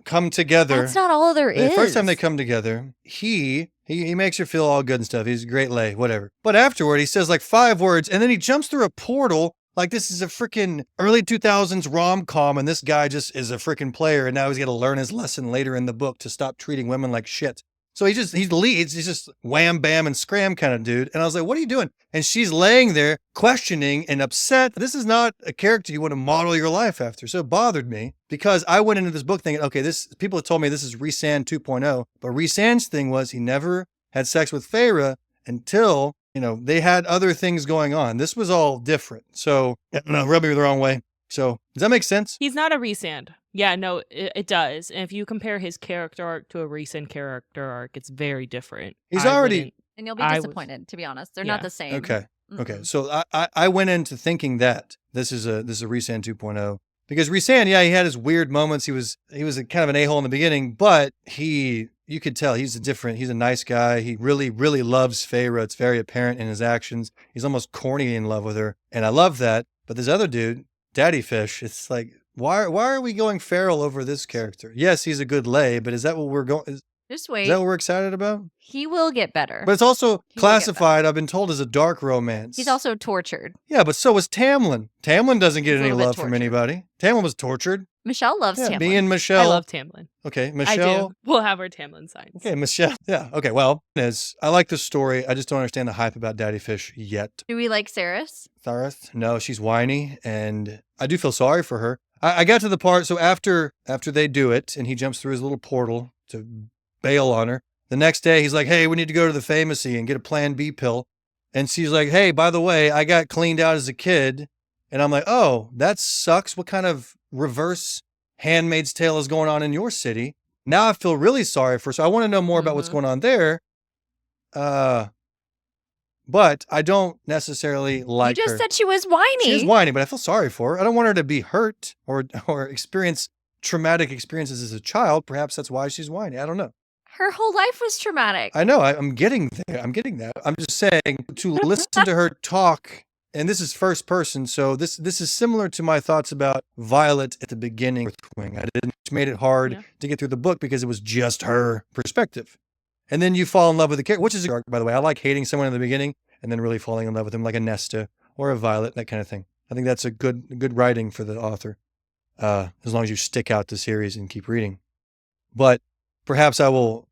S3: come together.
S1: That's not all there is.
S3: The first time they come together, he makes her feel all good and stuff. He's a great lay, whatever. But afterward, he says like 5 words, and then he jumps through a portal like this is a freaking early 2000s rom-com, and this guy just is a freaking player, and now he's got to learn his lesson later in the book to stop treating women like shit. So he leads, he's just wham, bam, and scram kind of dude. And I was like, what are you doing? And she's laying there questioning and upset. This is not a character you want to model your life after. So it bothered me because I went into this book thinking, okay, people have told me this is Rhysand 2.0, but Rhysand's thing was he never had sex with Feyre until, they had other things going on. This was all different. So, rub me the wrong way. So does that make sense?
S2: He's not a Rhysand. Yeah, no, it does. And if you compare his character arc to a recent character arc, it's very different.
S3: He's already...
S1: And you'll be disappointed, to be honest. They're not the same.
S3: Okay. Okay. So I went into thinking that this is a Rhysand 2.0. Because Rhysand, yeah, he had his weird moments. He was a kind of an a-hole in the beginning, but you could tell he's a nice guy. He really, really loves Feyre. It's very apparent in his actions. He's almost corny in love with her. And I love that. But this other dude, Daddy Fish, it's like, Why are we going feral over this character? Yes, he's a good lay, but is that what we're going? Is
S1: Just
S3: that
S1: wait.
S3: what we're excited about?
S1: He will get better.
S3: But it's also
S1: He will get
S3: classified, I've been told, as a dark romance.
S1: He's also tortured.
S3: Yeah, but so was Tamlin. Tamlin doesn't get
S1: He's a
S3: any
S1: little bit
S3: love from
S1: tortured.
S3: anybody. Tamlin was tortured.
S1: Michelle loves
S3: Yeah,
S1: Tamlin.
S3: me and Michelle.
S2: I love Tamlin.
S3: Okay,
S2: I
S3: Michelle.
S2: do. We'll have our Tamlin signs.
S3: Okay, Michelle. Yeah. Okay. Well, I like the story. I just don't understand the hype about Daddy Fish yet.
S1: Do we like Saris?
S3: Thareth? No, she's whiny, and I do feel sorry for her. I got to the part, so after they do it, and he jumps through his little portal to bail on her, the next day he's like, hey, we need to go to the pharmacy and get a Plan B pill. And she's like, hey, by the way, I got cleaned out as a kid. And I'm like, oh, that sucks. What kind of reverse Handmaid's Tale is going on in your city? Now I feel really sorry for her. So I want to know more about what's going on there. But I don't necessarily like her.
S1: You just said she was whiny.
S3: She is whiny, but I feel sorry for her. I don't want her to be hurt or experience traumatic experiences as a child. Perhaps that's why she's whiny. I don't know.
S1: Her whole life was traumatic.
S3: I know. I'm getting there. I'm getting that. I'm just saying to listen to her talk, and this is first person, so this is similar to my thoughts about Violet at the beginning of Earthwing. It made it hard to get through the book because it was just her perspective. And then you fall in love with the character, which is, by the way, I like hating someone in the beginning and then really falling in love with them, like a Nesta or a Violet, that kind of thing. I think that's a good writing for the author, as long as you stick out the series and keep reading. But perhaps I will,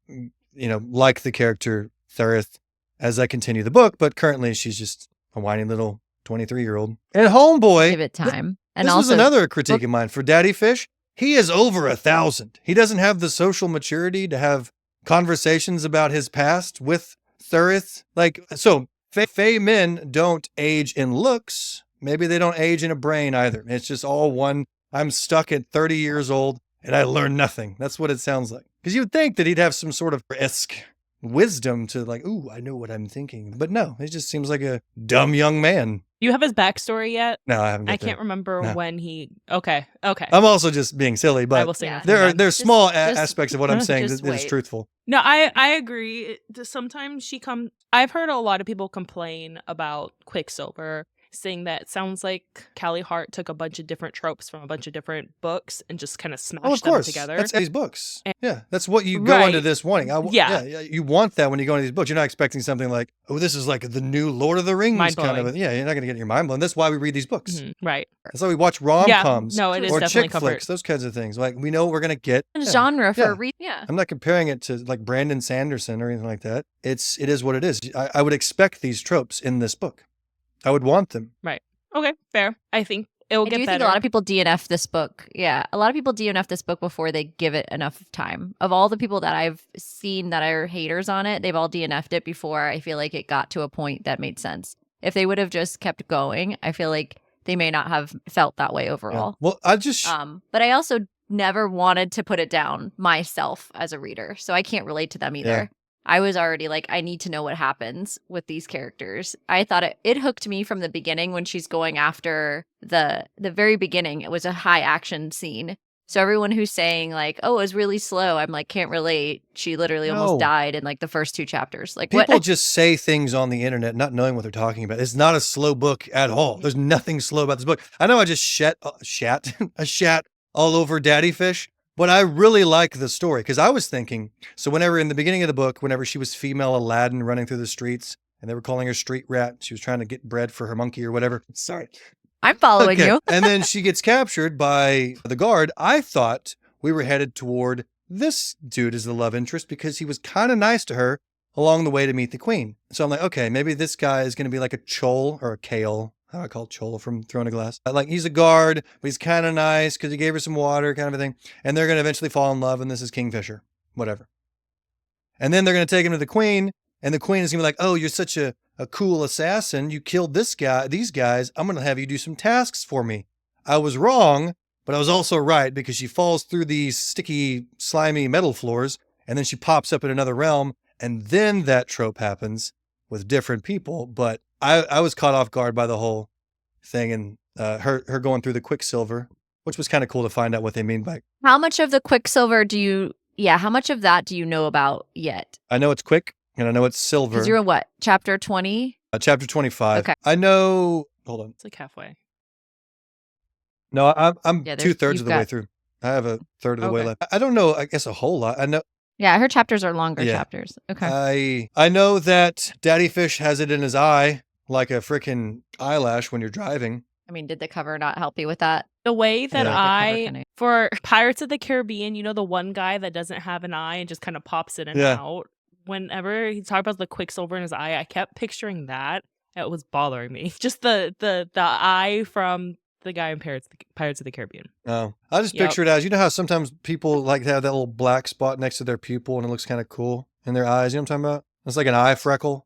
S3: like the character Thareth as I continue the book, but currently she's just a whiny little 23-year-old. And Homeboy,
S1: Give it time. And
S3: this
S1: also,
S3: was another critique of mine for Daddy Fish. He is over 1,000. He doesn't have the social maturity to have conversations about his past with Thareth. So Fae men don't age in looks. Maybe they don't age in a brain either. It's just all one. I'm stuck at 30 years old and I learned nothing. That's what it sounds like. Because you'd think that he'd have some sort of esque wisdom to ooh, I know what I'm thinking. But no, he just seems like a dumb young man.
S2: Do you have his backstory yet?
S3: No, I haven't.
S2: I can't remember when he. Okay.
S3: I'm also just being silly, but
S2: I will say nothing
S3: there's
S2: then.
S3: small aspects of what I'm saying
S1: just
S3: that is
S1: wait.
S3: truthful.
S2: No, I agree. Sometimes she comes. I've heard a lot of people complain about Quicksilver, saying that it sounds like Callie Hart took a bunch of different tropes from a bunch of different books and just kind of smashed them together.
S3: That's these books. Yeah, that's what you go
S2: Right.
S3: into this wanting. Yeah, you want that when you go into these books. You're not expecting something like, oh, this is like the new Lord of the Rings kind of. You're not going to get your mind blown. That's why we read these books.
S2: Mm-hmm. Right.
S3: That's why we watch rom-coms
S2: No, it is
S3: or
S2: definitely
S3: chick
S2: comfort.
S3: flicks, those kinds of things. Like, we know what we're going to get.
S1: Genre for
S3: Yeah. I'm not comparing it to like Brandon Sanderson or anything like that. It is what it is. I would expect these tropes in this book. I would want them.
S2: Right. Okay, fair. I think it'll get better.
S1: I do think a lot of people DNF this book. Yeah, a lot of people DNF this book before they give it enough time. Of all the people that I've seen that are haters on it, they've all DNF'd it before I feel like it got to a point that made sense. If they would have just kept going, I feel like they may not have felt that way overall.
S3: Yeah. Well, I just...
S1: but I also never wanted to put it down myself as a reader, so I can't relate to them either.
S3: Yeah.
S1: I was already like, I need to know what happens with these characters. I thought it hooked me from the beginning when she's going after the very beginning. It was a high action scene. So everyone who's saying like, oh, it was really slow, I'm like, can't relate. She literally almost died in like the first 2 chapters. Like,
S3: people
S1: what?
S3: just say things on the internet not knowing what they're talking about. It's not a slow book at all. There's nothing slow about this book. I know I just shat all over Daddy Fish. But I really like the story because I was thinking, so whenever in the beginning of the book, whenever she was female Aladdin running through the streets and they were calling her street rat, she was trying to get bread for her monkey or whatever. Sorry.
S1: I'm following you.
S3: And then she gets captured by the guard. I thought we were headed toward this dude as the love interest because he was kind of nice to her along the way to meet the queen. So I'm like, okay, maybe this guy is going to be like a Chol or a Kale. How I call Chol from Throne of Glass. Like, he's a guard, but he's kind of nice because he gave her some water, kind of a thing. And they're going to eventually fall in love, and this is Kingfisher. Whatever. And then they're going to take him to the queen, and the queen is going to be like, oh, you're such a cool assassin. You killed these guys. I'm going to have you do some tasks for me. I was wrong, but I was also right because she falls through these sticky, slimy metal floors, and then she pops up in another realm, and then that trope happens with different people. But I was caught off guard by the whole thing and her going through the Quicksilver, which was kind of cool to find out what they mean by.
S1: How much of the Quicksilver how much of that do you know about yet?
S3: I know it's quick and I know it's silver.
S1: Because you're in what, chapter 20?
S3: Chapter 25.
S1: Okay.
S3: I know, hold on.
S2: It's like halfway.
S3: No, I'm
S1: Yeah,
S3: 2/3
S1: you've
S3: of the way
S1: got-
S3: through. I have a third of the way
S2: Okay.
S3: left. I don't know, I guess a whole lot. I know
S1: Yeah, her chapters are longer
S3: Yeah.
S1: chapters. Okay.
S3: I know that Daddy Fish has it in his eye like a freaking eyelash when you're driving.
S1: I mean, did the cover not help you with that?
S2: The way that
S3: Yeah.
S1: The cover kinda-
S2: for Pirates of the Caribbean, you know, the one guy that doesn't have an eye and just kind of pops it in and
S3: Yeah.
S2: out. Whenever he talked about the Quicksilver in his eye, I kept picturing that. It was bothering me. Just the eye from the guy in Pirates of the Caribbean.
S3: Oh, I just
S2: Yep.
S3: picture it as, you know how sometimes people like to have that little black spot next to their pupil and it looks kind of cool in their eyes. You know what I'm talking about? It's like an eye freckle.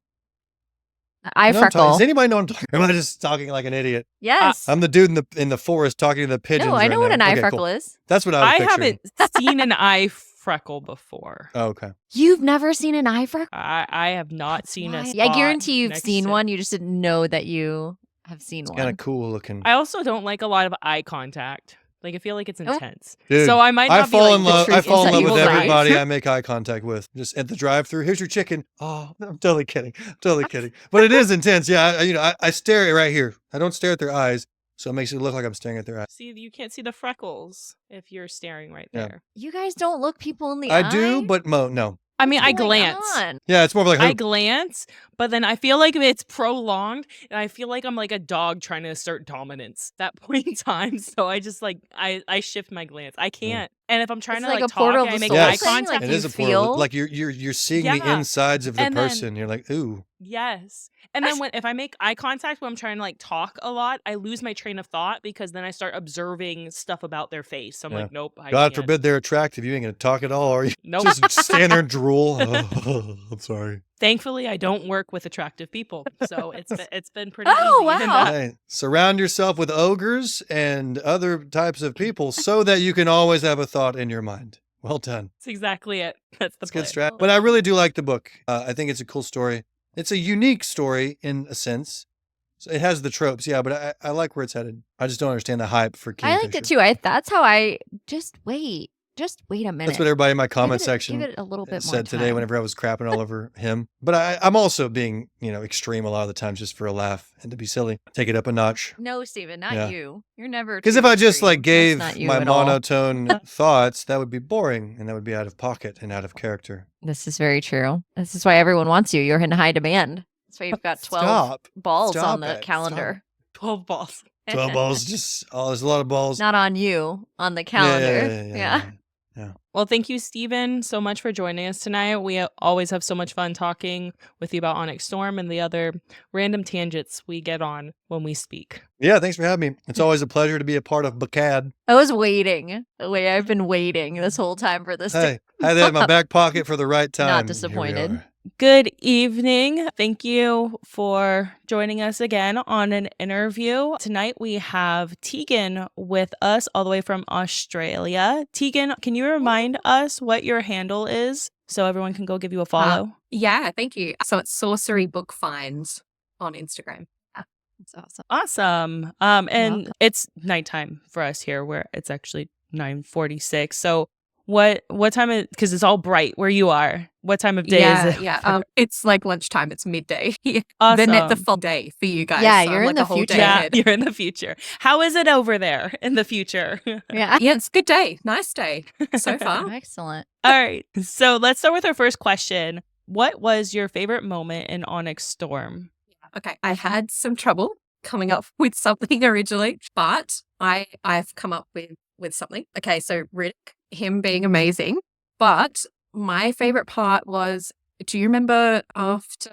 S1: Eye
S3: You know what I'm talking-
S1: freckle.
S3: Does anybody know what I'm talking? Am I just talking like an idiot?
S1: Yes.
S3: I'm the dude in the forest talking to the pigeons.
S1: No, I know
S3: right
S1: what an
S3: now.
S1: eye
S3: Okay,
S1: freckle
S3: cool.
S1: is.
S3: That's what I was
S2: I
S3: picturing.
S2: haven't seen an eye freckle before.
S3: Oh, okay.
S1: You've never seen an eye freckle?
S2: I have not seen a
S1: Why?
S2: spot
S1: I guarantee you've
S2: next
S1: seen
S2: to-
S1: one. You just didn't know that you have seen
S3: It's
S1: one.
S3: kind of cool looking.
S2: I also don't like a lot of eye contact. Like, I feel like it's
S1: Oh.
S2: intense.
S3: Dude,
S2: So I might not
S3: I
S2: be
S3: fall
S2: like
S3: in
S2: the
S3: love.
S2: truth
S3: I fall in
S1: inside
S3: love with
S1: evil eyes.
S3: everybody I make eye contact with. Just at the drive-through. Here's your chicken. Oh, I'm totally kidding. Totally kidding. But it is intense. Yeah, I stare right here. I don't stare at their eyes, so it makes it look like I'm staring at their eyes.
S2: See, you can't see the freckles if you're staring right
S3: Yeah.
S2: there.
S1: You guys don't look people in the eye?
S3: I do, but no.
S2: I mean, I
S1: What's going
S2: glance.
S1: on?
S3: Yeah, it's more of like
S2: I glance, but then I feel like it's prolonged, and I feel like I'm like a dog trying to assert dominance at that point in time. So I just like I shift my glance. I can't. And if I'm trying
S1: It's
S2: to
S1: like
S2: like
S1: a portal
S2: talk,
S1: of
S2: and I
S1: the
S2: make
S3: soul
S2: eye
S3: thing,
S2: contact.
S1: like
S3: it is
S1: you
S3: a portal.
S1: feel-
S3: Like you're seeing the
S2: Yeah.
S3: insides of the
S2: And then-
S3: person. You're like, ooh.
S2: Yes. And then if I make eye contact when I'm trying to like talk a lot, I lose my train of thought because then I start observing stuff about their face. So I'm
S3: Yeah.
S2: like, nope. I
S3: God
S2: can't.
S3: forbid they're attractive. You ain't gonna talk at all, are you?
S2: Nope.
S3: Just stand there and drool. Oh, I'm sorry.
S2: Thankfully, I don't work with attractive people, so it's been pretty
S1: Oh,
S2: easy. And,
S1: wow.
S3: Hey, surround yourself with ogres and other types of people so that you can always have a thought in your mind. Well done.
S2: that's exactly it. That's the
S3: That's good
S2: plan.
S3: strat. But I really do like the book. I think it's a cool story. It's a unique story in a sense. So it has the tropes, yeah, but I like where it's headed. I just don't understand the hype for Kingfisher.
S1: I liked it too. That's how I just wait. Just wait a minute.
S3: That's what everybody in my comment
S1: Give
S3: section
S1: it a little bit more
S3: said today
S1: time.
S3: whenever I was crapping all over him. But I'm also being, extreme a lot of the times just for a laugh and to be silly. Take it up a notch.
S1: No, Steven, not
S3: Yeah.
S1: you. You're never.
S3: Because
S1: too
S3: if I just
S1: extreme.
S3: like gave
S1: That's not you
S3: my
S1: at all.
S3: monotone thoughts, that would be boring and that would be out of pocket and out of character.
S1: This is very true. This is why everyone wants you. You're in high demand. That's why you've got 12
S3: Stop.
S1: balls
S3: Stop
S1: on the
S3: it.
S1: calendar.
S2: 12 balls.
S3: 12 balls, there's a lot of balls.
S1: Not on you, on the calendar. Yeah.
S2: Well, thank you, Steven, so much for joining us tonight. We always have so much fun talking with you about Onyx Storm and the other random tangents we get on when we speak.
S3: Yeah, thanks for having me. It's always a pleasure to be a part of Bacad.
S1: I was waiting. The way I've been waiting this whole time for this.
S3: Hey, I had that in my back pocket for the right time.
S1: Not
S3: Here we
S1: disappointed.
S3: are.
S2: Good evening. Thank you for joining us again on an interview. Tonight we have Tegan with us all the way from Australia. Tegan, can you remind us what your handle is so everyone can go give you a follow?
S4: Yeah, thank you. So it's Sorcery Book Finds on Instagram.
S1: That's awesome.
S2: Awesome. And it's nighttime for us here where it's actually 9:46. So what time is, because it's all bright where you are. What time of day is it?
S4: Yeah. It's like lunchtime. It's midday.
S2: Awesome.
S4: The full day for you guys.
S1: Yeah,
S4: so
S1: you're
S4: I'm
S1: in
S4: like
S1: the
S4: a whole
S1: future.
S4: day
S2: Yeah,
S4: ahead.
S2: you're in the future. How is it over there in the future?
S1: Yeah.
S4: Yeah, it's a good day. Nice day so far.
S1: Excellent.
S2: All right. So let's start with our first question. What was your favorite moment in Onyx Storm?
S4: Okay, I had some trouble coming up with something originally, but I've come up with something. Okay, so Riddick, him being amazing, but my favorite part was, do you remember after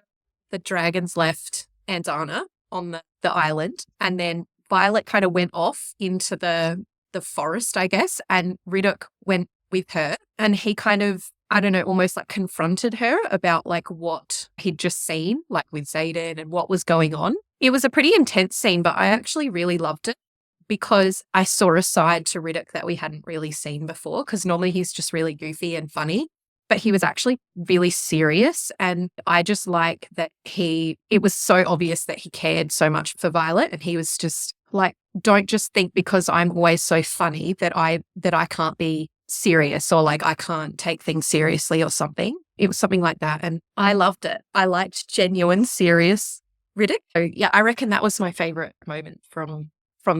S4: the dragons left Andana on the island, and then Violet kind of went off into the forest, I guess, and Riddick went with her, and he kind of, I don't know, almost like confronted her about like what he'd just seen, like with Xaden and what was going on. It was a pretty intense scene, but I actually really loved it because I saw a side to Riddick that we hadn't really seen before, because normally he's just really goofy and funny, but he was actually really serious. And I just like that it was so obvious that he cared so much for Violet, and he was just like, don't just think because I'm always so funny that I can't be serious, or like I can't take things seriously or something. It was something like that. And I loved it. I liked genuine, serious Riddick. So yeah, I reckon that was my favorite moment from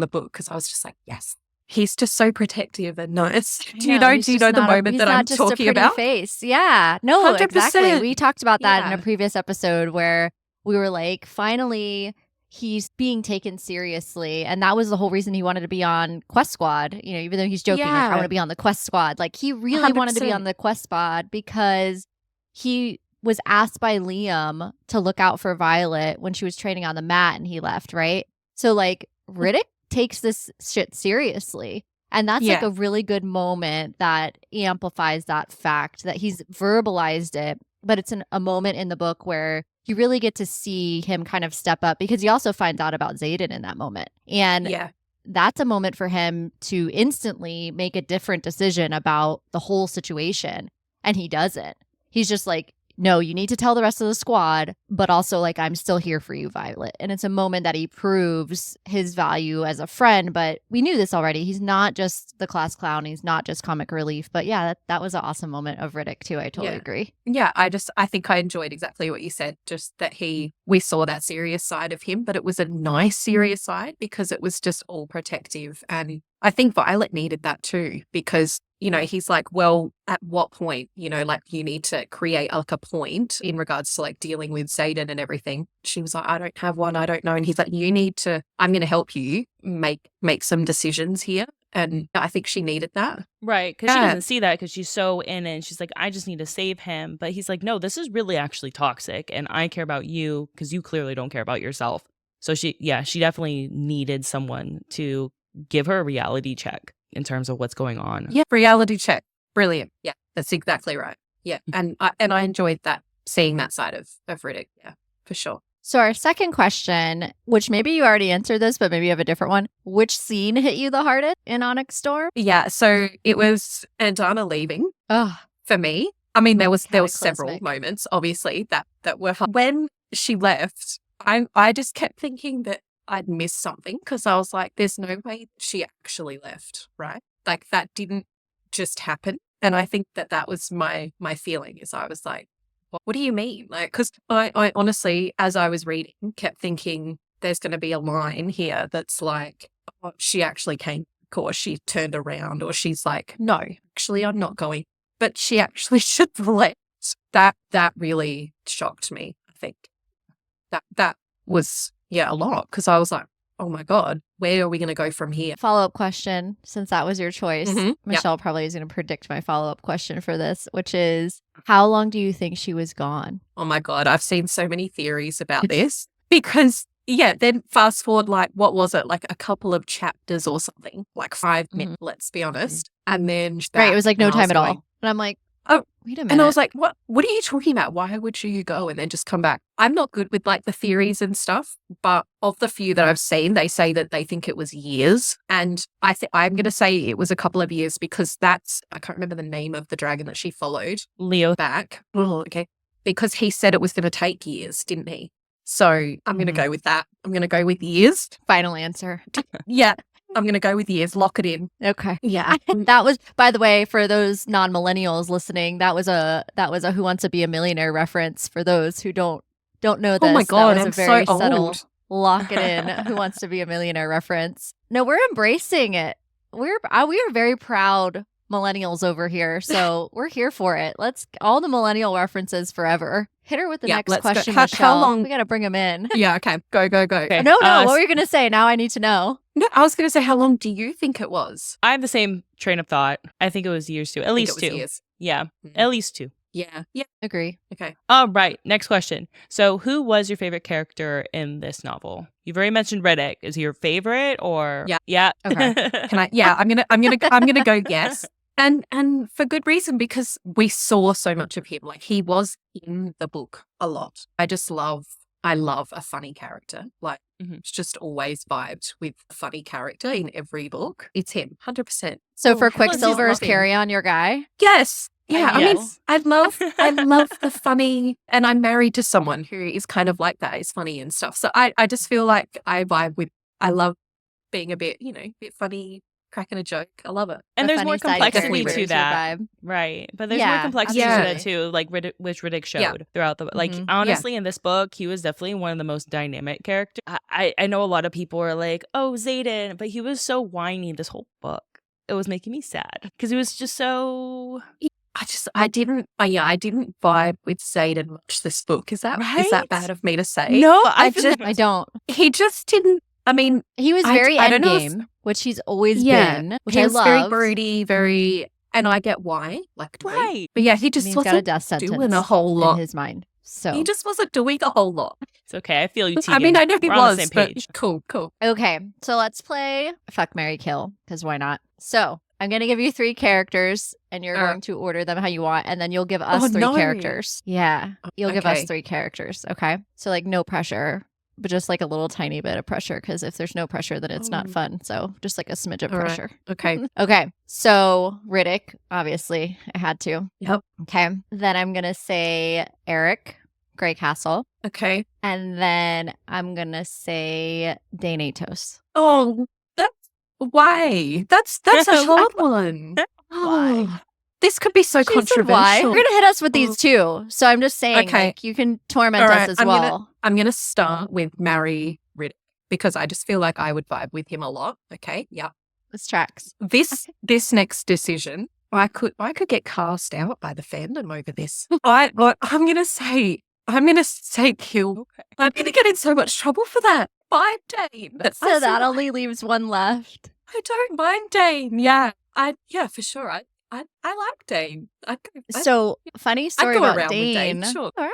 S4: the book, because I was just like, yes, he's just so protective and nice. Do you
S1: know,
S4: know?
S1: he's
S4: Do you
S1: just
S4: know the
S1: not a
S4: moment
S1: he's
S4: that I'm
S1: not just a
S4: talking
S1: pretty
S4: about?
S1: face. Yeah. No, exactly.
S4: 100%.
S1: We talked about that in a
S4: Yeah.
S1: previous episode where we were like, finally, he's being taken seriously. And that was the whole reason he wanted to be on Quest Squad. You know, even though he's joking, like, I want
S4: Yeah.
S1: to be on the Quest Squad. Like, he really wanted to be
S4: 100%.
S1: on the Quest Squad because he was asked by Liam to look out for Violet when she was training on the mat and he left, right? So, like, Riddick takes this shit seriously. And that's like
S4: Yeah.
S1: a really good moment that amplifies that fact that he's verbalized it. But it's a moment in the book where you really get to see him kind of step up because he also finds out about Xaden in that moment. And
S4: Yeah.
S1: that's a moment for him to instantly make a different decision about the whole situation. And he doesn't. He's just like, no, you need to tell the rest of the squad, but also like, I'm still here for you, Violet. And it's a moment that he proves his value as a friend, but we knew this already. He's not just the class clown. He's not just comic relief, but yeah, that was an awesome moment of Riddick too. I totally
S4: Yeah.
S1: agree.
S4: Yeah, I think I enjoyed exactly what you said, just that we saw that serious side of him, but it was a nice serious side because it was just all protective. And I think Violet needed that too, because, you know, he's like, well, at what point, you know, like you need to create like a point in regards to like dealing with Xaden and everything. She was like, I don't have one, I don't know. And he's like, you need to, I'm going to help you make some decisions here. And I think she needed that.
S2: Right, because she
S4: Yeah.
S2: doesn't see that because she's so in it. And she's like, I just need to save him. But he's like, no, this is really actually toxic. And I care about you because you clearly don't care about yourself. So she definitely needed someone to give her a reality check in terms of what's going on.
S4: Yeah, reality check. Brilliant. Yeah, that's exactly right. Yeah, and I enjoyed that, seeing that side of Riddick. Yeah, for sure.
S1: So our second question, which maybe you already answered this, but maybe you have a different one. Which scene hit you the hardest in Onyx Storm?
S4: Yeah, so it was Andana leaving
S1: Oh,
S4: for me. I mean, there was several
S1: cataclysmic.
S4: moments, obviously, that were fun. When she left, I just kept thinking that I'd missed something because I was like, there's no way she actually left, right? Like that didn't just happen. And I think that was my feeling is I was like, what do you mean? Like, because I honestly, as I was reading, kept thinking there's going to be a line here that's like, oh, she actually came back, or she turned around, or she's like, no, actually, I'm not going. But she actually should have left. That really shocked me, I think. That was, yeah, a lot, because I was like, oh my God, where are we going to go from here?
S1: Follow-up question, since that was your choice.
S4: Mhm, yeah.
S1: Michelle probably is going to predict my follow-up question for this, which is, how long do you think she was gone?
S4: Oh my God, I've seen so many theories about this because, yeah, then fast forward, like, what was it? Like a couple of chapters or something, like 5 minutes, let's be honest. And then
S1: Right, it was like no
S4: and I
S1: time at all.
S4: going,
S1: And I'm like,
S4: oh,
S1: wait a minute.
S4: and I was like, what are you talking about? Why would you go and then just come back? I'm not good with like the theories and stuff, but of the few that I've seen, they say that they think it was years. And I'm going to say it was a couple of years because I can't remember the name of the dragon that she followed
S2: Leo.
S4: back. Oh, okay. Because he said it was going to take years, didn't he? So I'm going to go with that. I'm going to go with years.
S1: Final answer.
S4: Yeah. I'm going to go with years. Lock it in.
S1: Okay.
S4: Yeah.
S1: That was, by the way, for those non-millennials listening, that was a Who Wants to Be a Millionaire reference for those who don't know this.
S4: Oh my God,
S1: that was
S4: I'm
S1: a very
S4: so
S1: subtle
S4: old.
S1: lock it in Who Wants to Be a Millionaire reference. No, we're embracing it. We are very proud millennials over here, so we're here for it. Let's all the millennial references forever. Hit her with the
S4: Yeah,
S1: next
S4: let's go.
S1: question,
S4: How
S1: Michelle.
S4: long-
S1: We got to bring them in.
S4: Yeah. Okay. Go.
S2: Okay.
S1: No,
S2: Uh,
S1: what were you going to say? Now I need to know.
S4: No, I was going to say, how long do you think it was?
S2: I have the same train of thought. I think it was years too. At
S4: I think
S2: least
S4: it was
S2: two.
S4: years.
S2: Yeah,
S4: Mhm.
S2: at least two.
S4: Yeah. Yeah.
S1: Agree.
S4: Okay.
S2: All right, next question. So, who was your favorite character in this novel? You've already mentioned Riddick. Is he your favorite or?
S4: Yeah.
S2: Yeah.
S1: Okay.
S4: Can I? Yeah. I'm gonna go yes. And for good reason, because we saw so much of him. Like he was in the book a lot. I love a funny character. Like it's just always vibed with a funny character in every book. It's him, 100%.
S1: So for
S4: Oh, plus he's
S1: Quicksilver, is
S4: loving.
S1: Carry On your guy?
S4: Yes. Yeah. I mean,
S2: Yes.
S4: I love the funny, and I'm married to someone who is kind of like that, is funny and stuff. So I just feel like I love being a bit, bit funny, cracking a joke. I love it.
S2: And
S1: The
S2: there's more
S1: funny side
S2: complexity
S1: characters,
S2: to
S1: your
S2: that.
S1: vibe.
S2: Right. But there's more
S1: Yeah,
S2: complexity to
S4: absolutely.
S2: that too, like which Riddick showed
S4: Yeah.
S2: throughout the like
S1: Mhm.
S2: honestly in this book, he was definitely one of the most dynamic characters. I know a lot of people are like, oh, Xaden, but he was so whiny this whole book. It was making me sad because he was just so
S4: I didn't vibe with Xaden much this book. Is that
S2: Right?
S4: bad of me to say?
S2: No,
S4: I
S2: feel
S4: just-
S2: like-
S1: I don't.
S4: He just didn't. I mean,
S1: He was
S4: I
S1: very
S4: don't know if-
S1: endgame, which he's always
S4: Yeah,
S1: been, which
S4: he
S1: I
S4: was
S1: love.
S4: very broody, very, and I get why, like,
S2: Right.
S4: But yeah, he
S1: I
S4: just
S1: mean, he's got a
S4: wasn't
S1: death sentence
S4: doing a whole lot.
S1: in his mind. So
S4: He just wasn't doing a whole lot.
S2: It's okay. I feel you, Tegan.
S4: I mean, I know he
S2: We're on
S4: was,
S2: the same
S4: but
S2: page.
S4: cool.
S1: okay, so let's play Fuck, Marry, Kill, because why not? So I'm gonna give you 3 characters, and you're going to order them how you want, and then you'll give us
S4: Oh,
S1: 3
S4: no.
S1: characters. Yeah, you'll give us
S4: Okay.
S1: 3 characters. Okay, so like no pressure, but just like a little tiny bit of pressure, because if there's no pressure, then it's not
S4: Oh.
S1: fun. So just like a smidge of
S4: All right.
S1: pressure.
S4: Okay.
S1: Okay, so Riddick, obviously, I had to.
S4: Yep.
S1: Okay, then I'm gonna say Eric Grey Castle,
S4: Okay.
S1: and then I'm gonna say Daenatos.
S4: Oh, that's why. That's a hard one.
S2: Why?
S4: Oh, this could be so
S1: She said
S4: controversial.
S1: why? You're gonna hit us with these too, so I'm just saying,
S4: Okay.
S1: like, you can torment
S4: All
S1: us
S4: right,
S1: as
S4: I'm gonna-
S1: well.
S4: I'm gonna start with Marry Riddick because I just feel like I would vibe with him a lot. Okay. Yeah.
S1: This tracks.
S4: This next decision, I could get cast out by the fandom over this. I'm gonna say kill.
S2: Okay.
S4: I'm gonna get in so much trouble for that. Fine, Dane.
S1: So that only leaves one left.
S4: I don't mind Dane. Yeah, for sure. I like Dane.
S1: So funny story
S4: go
S1: about
S4: around with Dane,
S1: Dane.
S4: sure.
S1: All right.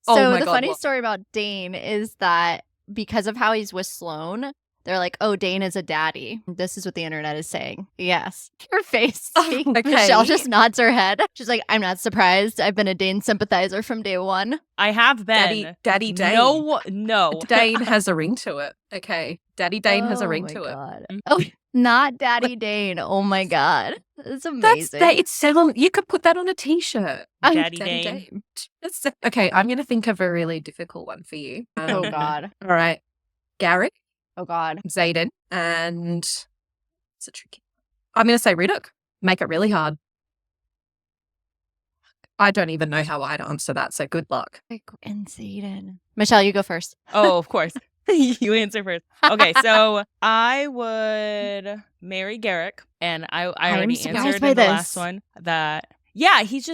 S4: Oh
S1: So
S4: my
S1: the
S4: God,
S1: funny
S4: what?
S1: story about Dane is that because of how he's with Sloane, they're like, "Oh, Dane is a daddy." This is what the internet is saying. Yes, your face.
S4: Oh, okay.
S1: Michelle just nods her head. She's like, "I'm not surprised. I've been a Dane sympathizer from day one."
S2: I have been.
S4: Daddy Dane.
S2: No.
S4: Dane has a ring to it. Okay, Daddy Dane has a ring
S1: my
S4: to it.
S1: God.
S2: Mm.
S1: Oh, not Daddy Dane. Oh my God, that's amazing.
S4: You could put that on a t-shirt.
S2: Daddy Dane.
S4: Okay, I'm gonna think of a really difficult one for you.
S1: Oh God.
S4: All right, Garrick,
S1: Oh God.
S4: Xaden, and it's a tricky. I'm gonna say Riddick. Make it really hard. I don't even know how I'd answer that, so good luck.
S1: And Xaden. Michelle, you go first.
S2: Oh, of course. You answer first. Okay, so I would marry Garrick, and I already
S1: surprised
S2: answered
S1: by
S2: in the
S1: this.
S2: last one that he's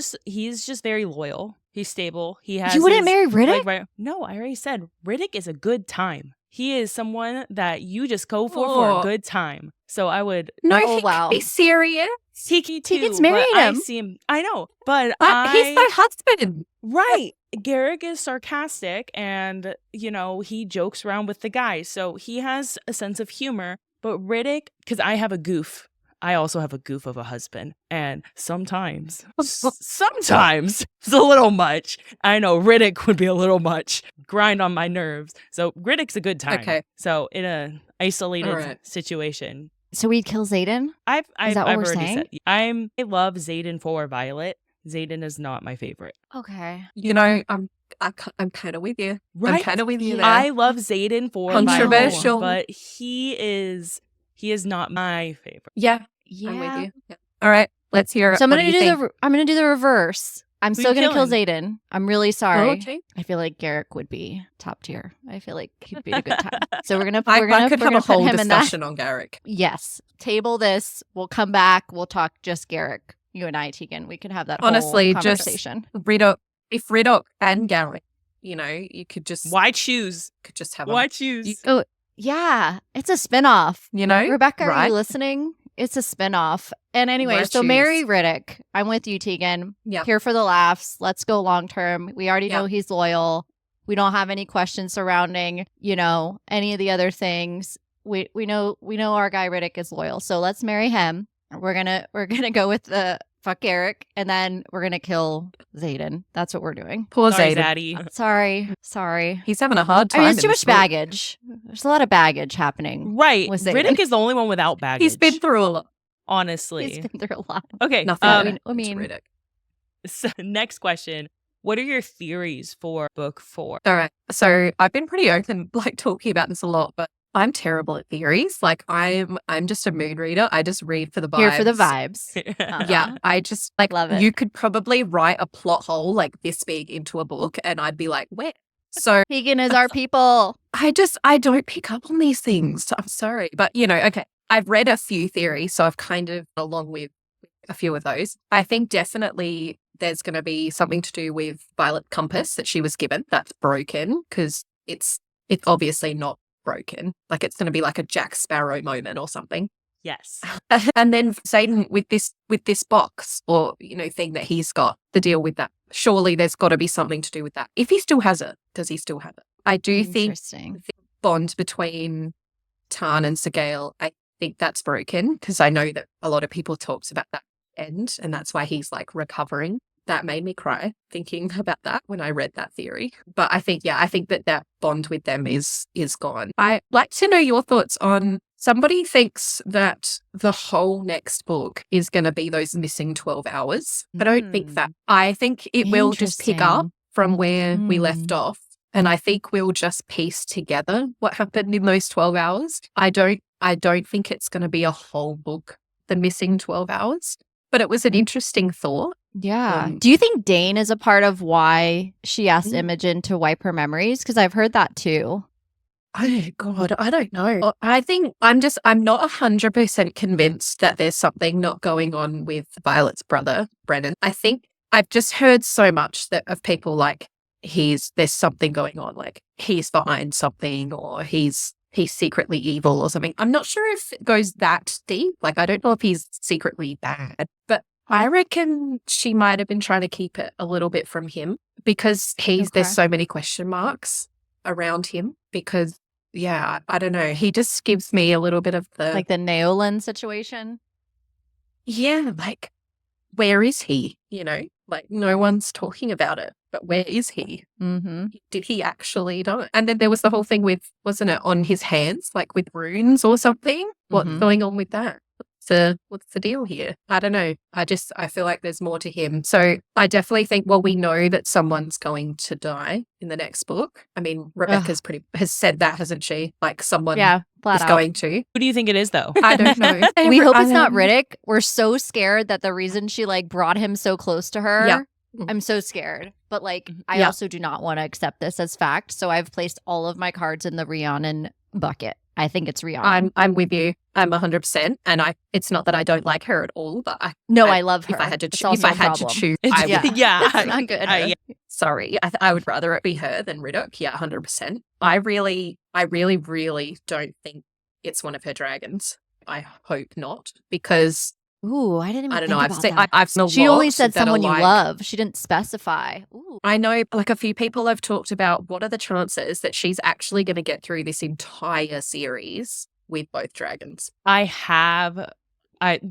S2: just very loyal. He's stable. He has
S1: You wouldn't
S2: his,
S1: marry Riddick?
S2: like, no, I already said Riddick is a good time. He is someone that you just go for a
S4: Oh.
S2: good time. So I would
S4: No,
S1: Oh,
S4: he
S1: wow.
S4: could be serious.
S2: Tiki too.
S1: Tegan's married
S2: but I
S1: him.
S2: see him. I know, but
S4: He's my husband.
S2: Right. Garrick is sarcastic and, he jokes around with the guys. So he has a sense of humor. But Riddick, because I have a goof. I also have a goof of a husband. And sometimes it's a little much. I know Riddick would be a little much. Grind on my nerves. So Riddick's a good time.
S4: Okay.
S2: So in a isolated
S4: All right.
S1: So
S2: situation.
S1: we'd kill Xaden?
S2: I've
S1: that what
S2: I've
S1: we're
S2: already
S1: saying?
S2: said I love Xaden for Violet. Xaden is not my favorite.
S1: Okay.
S4: You know, I'm kind of with you. I'm
S2: Right?
S4: kind of with you
S1: Yeah.
S4: there.
S2: I love Xaden for
S4: Controversial.
S2: Violet, but he is not my favorite.
S4: yeah,
S1: Yeah.
S4: I'm with you. Yeah. All right, let's hear it.
S1: So I'm
S4: What
S1: gonna
S4: do you think?
S1: I'm gonna do the reverse. I'm
S2: Who
S1: still
S2: you
S1: gonna kill
S2: killing?
S1: Xaden. I'm really sorry.
S4: Oh, okay.
S1: I feel like Garrick would be top tier. I feel like he'd be a good time. So we're gonna
S4: I
S1: we're gonna
S4: could
S1: we're
S4: have
S1: gonna
S4: a
S1: put
S4: whole
S1: him in that.
S4: discussion on Garrick.
S1: Yes. Table this. We'll come back. We'll talk just Garrick. You and I, Tegan. We can have that
S4: Honestly,
S1: whole
S4: just-
S1: conversation.
S4: If Riddick and Garrick, you could just
S2: Why choose?
S4: have
S2: Why
S4: them.
S2: choose?
S1: Oh yeah, it's a spinoff.
S4: You know,
S1: Rebecca, are
S4: right?
S1: you listening? It's a spinoff. And anyway,
S4: Let's
S1: so
S4: choose.
S1: Mary Riddick. I'm with you, Tegan.
S4: Yeah.
S1: Here for the laughs. Let's go long term. We already
S4: Yeah.
S1: know he's loyal. We don't have any questions surrounding, any of the other things. We know our guy Riddick is loyal. So let's marry him. We're gonna go with the fuck Eric, and then we're gonna kill Xaden. That's what we're doing.
S4: Poor
S2: Sorry,
S4: Xaden.
S2: Zaddy.
S1: Sorry.
S4: He's having a hard
S1: I
S4: time.
S1: mean, it's
S4: in
S1: too
S4: this
S1: much
S4: book.
S1: baggage. There's a lot of baggage happening.
S2: Right.
S1: with Xaden.
S2: Riddick is the only one without baggage.
S4: He's been through a lot.
S2: honestly.
S1: He's been through a lot.
S2: Okay.
S4: Nothing.
S1: I mean-
S4: Riddick.
S2: So next question. What are your theories for book 4?
S4: All right. So I've been pretty open, talking about this a lot, but I'm terrible at theories. Like I'm just a mood reader. I just read for the vibes.
S1: Here for the vibes.
S4: Yeah, I just like
S1: Love it.
S4: you could probably write a plot hole like this big into a book and I'd be like, where? So
S1: Tegan is our people.
S4: I don't pick up on these things. I'm sorry. But okay. I've read a few theories, so I've kind of along with a few of those. I think definitely there's going to be something to do with Violet Compass that she was given that's broken because it's obviously not broken. Like it's going to be like a Jack Sparrow moment or something.
S2: Yes.
S4: And then Satan with this box or thing that he's got to deal with that. Surely there's got to be something to do with that. If he still has it, does he still have it? I do think
S1: Interesting.
S4: the bond between Tarn and Segale, I think that's broken because I know that a lot of people talks about that end and that's why he's like recovering. That made me cry thinking about that when I read that theory. But I think that bond with them is gone. I'd like to know your thoughts on somebody thinks that the whole next book is going to be those missing 12 hours. I don't think that. I think it will just pick up from where we left off. And I think we'll just piece together what happened in those 12 hours. I don't think it's going to be a whole book, the missing 12 hours. But it was an interesting thought.
S1: Yeah. Do you think Dane is a part of why she asked Imogen to wipe her memories? Because I've heard that too.
S4: Oh, God, I don't know. I think I'm not 100% convinced that there's something not going on with Violet's brother, Brennan. I think I've just heard so much of people like there's something going on, like he's behind something or he's secretly evil or something. I'm not sure if it goes that deep. Like, I don't know if he's secretly bad, but I reckon she might have been trying to keep it a little bit from him because there's so many question marks around him because, yeah, I don't know. He just gives me a little bit of
S1: like the Neolin situation.
S4: Yeah. Like, where is he? Like no one's talking about it, but where is he?
S1: Mm-hmm.
S4: Did he actually die? And then there was the whole thing with, wasn't it on his hands, like with runes or something? What's going on with that? What's the deal here? I don't know. I feel like there's more to him. So I definitely think, well, we know that someone's going to die in the next book. I mean, Rebecca's has said that, hasn't she? Like someone is going to.
S2: Who do you think it is, though?
S4: I don't know.
S1: We hope it's not Riddick. We're so scared that the reason she like brought him so close to her.
S4: Yeah.
S1: I'm so scared. But like, I also do not want to accept this as fact. So I've placed all of my cards in the Rhiannon bucket. I think it's Rhiannon.
S4: I'm with you. I'm 100%. And it's not that I don't like her at all, but I love her. If I had to choose,
S1: it's not good.
S4: Sorry, I would rather it be her than Riddick. Yeah, 100%. I really, really don't think it's one of her dragons. I hope not because.
S1: Ooh, I didn't even think
S4: know.
S1: About that.
S4: I've seen a lot.
S1: She only said someone you love. She didn't specify. Ooh.
S4: I know, like a few people have talked about what are the chances that she's actually going to get through this entire series with both dragons.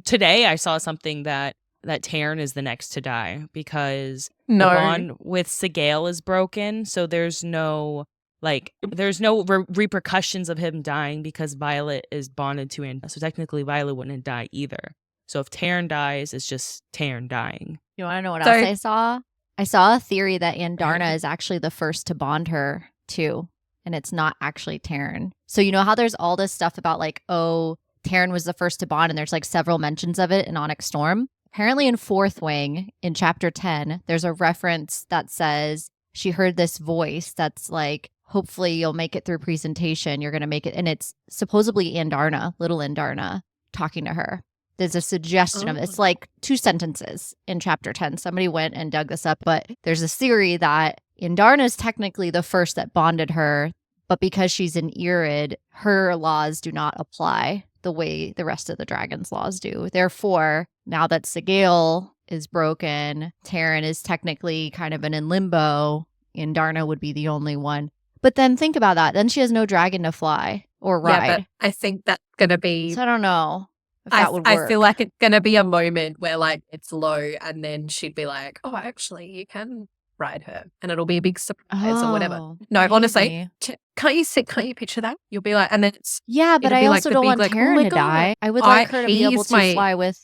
S2: Today I saw something that Taryn is the next to die because the bond with Segale is broken. So there's no repercussions of him dying because Violet is bonded to him. So technically Violet wouldn't die either. So if Taryn dies, it's just Taryn dying.
S1: You want to know what else I saw? I saw a theory that Andarna is actually the first to bond her too, and it's not actually Taryn. So you know how there's all this stuff about like, oh, Taryn was the first to bond, and there's like several mentions of it in Onyx Storm. Apparently in Fourth Wing, in chapter 10, there's a reference that says she heard this voice that's like, hopefully you'll make it through presentation. You're going to make it. And it's supposedly Andarna, little Andarna, talking to her. There's a suggestion of it's like 2 sentences in chapter 10. Somebody went and dug this up, but there's a theory that Andarna is technically the first that bonded her, but because she's an Irid, her laws do not apply the way the rest of the dragon's laws do. Therefore, now that Segale is broken, Taryn is technically kind of in limbo. Andarna would be the only one. But then think about that. Then she has no dragon to fly or ride.
S4: Yeah, but I think that's going to be...
S1: So I don't know. That would work.
S4: I feel like it's going to be a moment where like it's low and then she'd be like, oh, actually you can ride her and it'll be a big surprise or whatever. No,
S1: maybe.
S4: Honestly, can't you picture that? You'll be like, and then it's...
S1: Yeah, but I also don't want Taryn to die. I would like her to be able to fly with...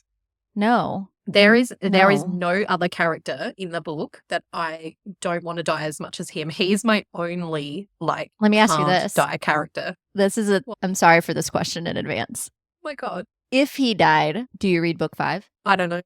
S1: No.
S4: There is
S1: No.
S4: no other character in the book that I don't want to die as much as him. He's my only like
S1: Let me ask you
S4: can't
S1: this.
S4: die character.
S1: I'm sorry for this question in advance.
S4: Oh my God.
S1: If he died, do you read book 5?
S4: I don't know.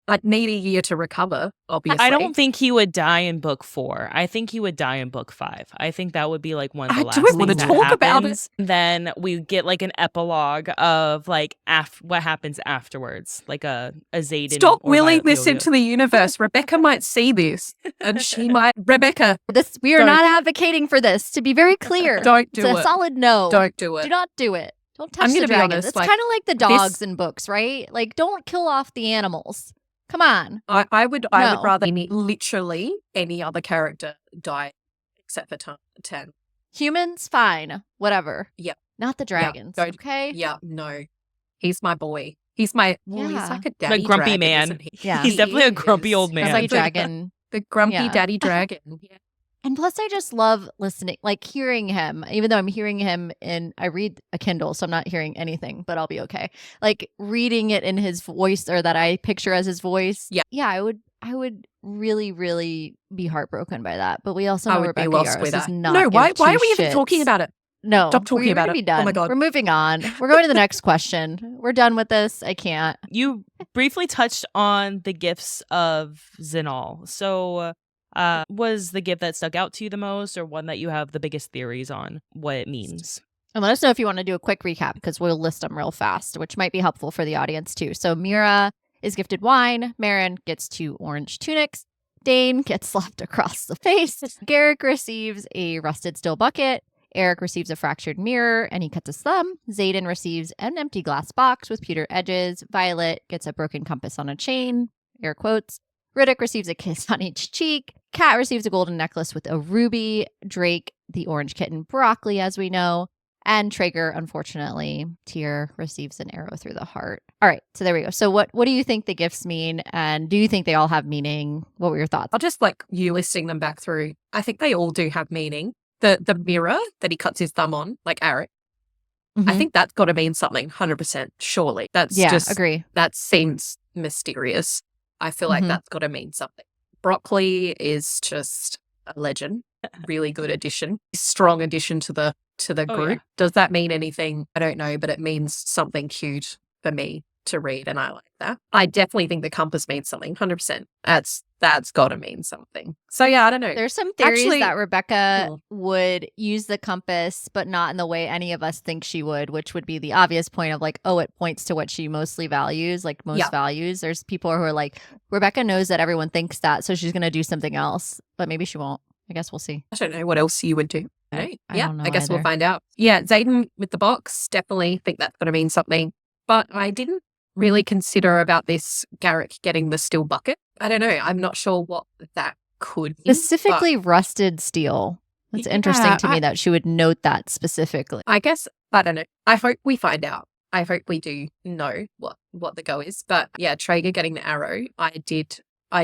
S4: I'd need a year to recover, obviously.
S2: I don't think he would die in book 4. I think he would die in book 5. I think that would be like one of the
S4: I
S2: last
S4: don't
S2: things
S4: wanna
S2: that
S4: talk about it.
S2: happens. Then we get like an epilogue of like what happens afterwards, like a Xaden.
S4: Stop
S2: or
S4: willing
S2: Violet
S4: this
S2: Yo-Yo.
S4: into the universe. Rebecca might see this and she might. Rebecca,
S1: We are
S4: Don't.
S1: not advocating for this, to be very clear.
S4: don't do
S1: It's a
S4: it.
S1: solid no.
S4: Don't do it.
S1: Do not do it. Don't touch
S4: I'm
S1: the
S4: gonna be
S1: dragon.
S4: honest,
S1: It's
S4: like,
S1: kind of like the
S4: this-
S1: dogs in books, right? Like, don't kill off the animals. Come on.
S4: I would
S1: No.
S4: rather literally any other character die except for Tan.
S1: Humans, fine. Whatever.
S4: Yeah.
S1: Not the dragons,
S4: don't-
S1: okay?
S4: Yeah, no. He's my boy. He's my he's
S1: Yeah.
S4: like a daddy
S2: grumpy
S4: dragon,
S2: man.
S4: isn't he?
S1: Yeah.
S2: He's definitely a
S4: He
S2: grumpy
S4: is.
S2: old
S4: He's
S2: man.
S1: Grumpy
S4: like
S1: dragon.
S4: the grumpy
S1: Yeah.
S4: daddy dragon. Yeah.
S1: And plus, I just love listening, like hearing him, even though I'm hearing him I read a Kindle, so I'm not hearing anything, but I'll be okay. Like reading it in his voice or that I picture as his voice.
S4: Yeah.
S1: Yeah, I would really, really be heartbroken by that. But we also
S4: I
S1: know
S4: would be
S1: Rebecca
S4: lost
S1: Yarros
S4: with
S1: does
S4: that.
S1: not
S4: No,
S1: give
S4: why
S1: two
S4: are we even
S1: shits.
S4: talking about it?
S1: No.
S4: Stop talking
S1: we're
S4: about
S1: gonna
S4: it.
S1: be done.
S4: Oh my God.
S1: We're moving on. We're going to the next question. We're done with this. I can't.
S2: You briefly touched on the gifts of Zinal. So, was the gift that stuck out to you the most, or one that you have the biggest theories on what it means?
S1: And let us know if you want to do a quick recap because we'll list them real fast, which might be helpful for the audience too. So Mira is gifted wine. Marin gets 2 orange tunics. Dane gets slapped across the face. Garrick receives a rusted steel bucket. Eric receives a fractured mirror and he cuts his thumb. Xaden receives an empty glass box with pewter edges. Violet gets a broken compass on a chain. Air quotes. Riddick receives a kiss on each cheek. Kat receives a golden necklace with a ruby. Drake, the orange kitten, broccoli, as we know. And Traeger, unfortunately, Tyr receives an arrow through the heart. All right, so there we go. So what do you think the gifts mean? And do you think they all have meaning? What were your thoughts?
S4: I'll just like you listing them back through. I think they all do have meaning. The mirror that he cuts his thumb on, like Eric, I think that's got to mean something, 100%, surely. That's just,
S1: agree.
S4: that seems mysterious. I feel like
S1: Mhm.
S4: that's got to mean something. Broccoli is just a legend. Really good addition. Strong addition to the
S2: Oh,
S4: group.
S2: yeah.
S4: Does that mean anything? I don't know, but it means something cute for me to read, and I like that. I definitely think the compass means something, 100%. That's got to mean something. So yeah, I don't know.
S1: There's some theories
S4: Actually-
S1: that Rebecca
S4: Cool.
S1: would use the compass, but not in the way any of us think she would, which would be the obvious point of like, oh, it points to what she mostly values, like most
S4: Yeah.
S1: values. There's people who are like, Rebecca knows that everyone thinks that, so she's going to do something else, but maybe she won't. I guess we'll see.
S4: I don't know what else you would do.
S1: I
S4: Yeah,
S1: don't know
S4: I guess we'll
S1: either.
S4: find out. Yeah, Xaden with the box, definitely think that's going to mean something. But I didn't really consider about this Garrick getting the steel bucket. I don't know. I'm not sure what that could be.
S1: Specifically rusted steel. It's interesting to me
S4: I-
S1: that she would note that specifically.
S4: I guess, I don't know. I hope we find out. I hope we do know what the go is. But yeah, Traeger getting the arrow, I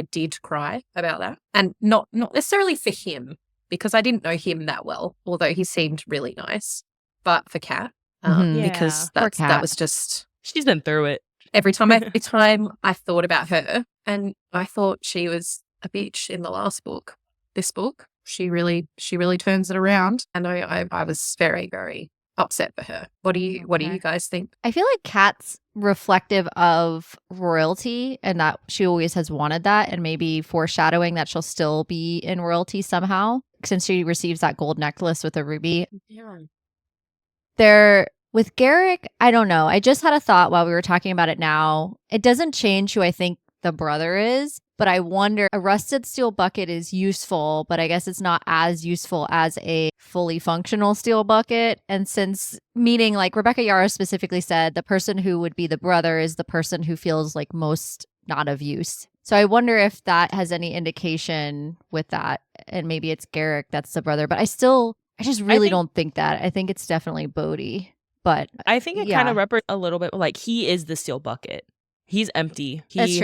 S4: did cry about that. And not necessarily for him, because I didn't know him that well, although he seemed really nice. But for Kat,
S1: Mhm.
S4: because
S1: Poor
S4: that
S1: Kat.
S4: was just
S2: She's been through it.
S4: every time I thought about her, and I thought she was a bitch in the last book. This book, she really turns it around, and I was very, very upset for her. What do you
S1: Okay.
S4: guys think?
S1: I feel like Kat's reflective of royalty and that she always has wanted that, and maybe foreshadowing that she'll still be in royalty somehow since she receives that gold necklace with a ruby.
S4: Yeah.
S1: There with Garrick, I don't know. I just had a thought while we were talking about it now. It doesn't change who I think the brother is, but I wonder a rusted steel bucket is useful, but I guess it's not as useful as a fully functional steel bucket. And since meaning like Rebecca Yarros specifically said, the person who would be the brother is the person who feels like most not of use. So I wonder if that has any indication with that. And maybe it's Garrick that's the brother, but I just really
S2: think-
S1: don't think that. I think it's definitely Bodhi. But
S2: I think it kind of represents a little bit like he is the steel bucket. He's empty.
S1: That's
S2: He's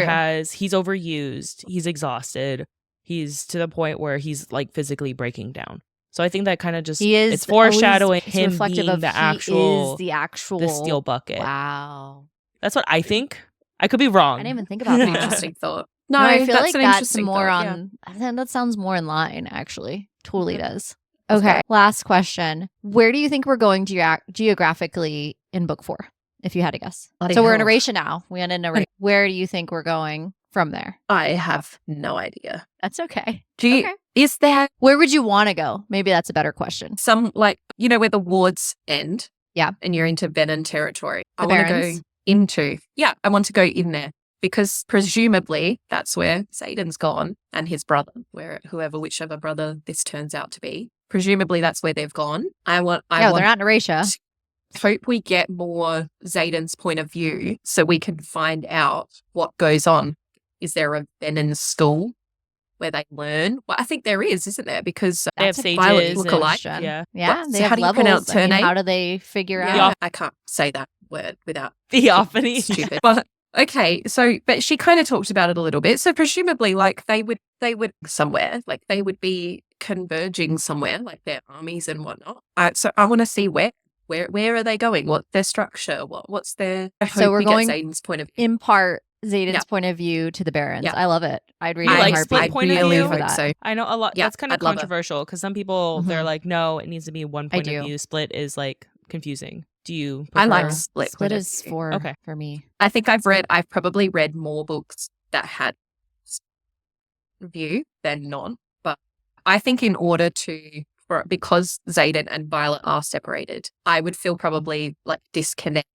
S1: true.
S2: overused. He's exhausted. He's to the point where he's like physically breaking down. So I think that kind of just
S1: he is
S2: it's foreshadowing
S1: it's
S2: him
S1: reflective
S2: being
S1: of
S2: the
S1: he
S2: actual
S1: is the actual
S2: the steel bucket.
S1: Wow.
S2: That's what I think. I could be
S1: I
S2: wrong.
S1: didn't even think about
S4: An
S1: that.
S4: interesting thought.
S1: No,
S4: No,
S1: I feel
S4: that's
S1: like
S4: an
S1: that's
S4: interesting
S1: more
S4: thought, yeah.
S1: on. I think that sounds more in line, actually. Totally
S4: Mhm.
S1: does.
S4: That's
S1: Okay,
S4: fair.
S1: last question. Where do you think we're going geographically in book 4, if you had to guess?
S4: Bloody
S1: So we're in
S4: hell.
S1: Erasure now. We end in Erasure. Where do you think we're going from there?
S4: I have no idea.
S1: That's okay.
S4: Do you?
S1: Okay.
S4: Is there
S1: Where would you want to go? Maybe that's a better question.
S4: some, like, you know, where the wards end?
S1: Yeah.
S4: And you're into Venom territory.
S1: The
S4: I want to go
S1: Barrens?
S4: into, I want to go in there because presumably that's where Zayden's gone and his brother, whichever brother this turns out to be. Presumably that's where they've gone. I want
S1: They're not in Erasure.
S4: hope we get more Zayden's point of view so we can find out what goes on. Is there a Venom school where they learn? Well, I think there is, isn't there? Because
S2: They have
S1: That's a
S2: sages.
S4: Violet
S2: and-
S4: look-alike.
S2: Yeah.
S1: Yeah,
S4: What?
S1: they
S4: So
S1: have
S4: how do you
S1: levels.
S4: pronounce her name?
S1: How do they figure
S4: Yeah,
S1: out?
S4: I can't say that word without
S2: Theophany.
S4: stupid. But okay, so but she kind of talked about it a little bit. So presumably, like they would somewhere, like they would be converging somewhere, like their armies and whatnot. So I want to see where are they going? What's their structure? What's their? I
S1: So
S4: hope
S1: we're
S4: we
S1: going-
S4: get Zayden's point of view.
S1: Impart Zayden's
S4: Yeah.
S1: point of view to the Barrens.
S4: Yeah.
S1: I love it. I'd read
S2: You
S1: it in
S2: like
S1: a
S2: split
S1: heartbeat.
S2: point of
S4: really
S2: view?
S1: for
S4: hope
S1: that.
S4: so.
S2: I know a lot.
S4: Yeah,
S2: That's kind of
S4: I'd love it.
S2: controversial because some people they're
S1: Mhm.
S2: like, no, it needs to be one
S1: I
S2: point of
S1: do.
S2: view. Split is like confusing. Do you?
S4: I like
S2: prefer-
S4: split.
S1: Split
S4: point of
S1: is
S4: view.
S1: 4
S2: Okay.
S1: for me.
S4: I think I've probably read more books that had view than none. But I think in order because Zayden and Violet are separated, I would feel probably like disconnect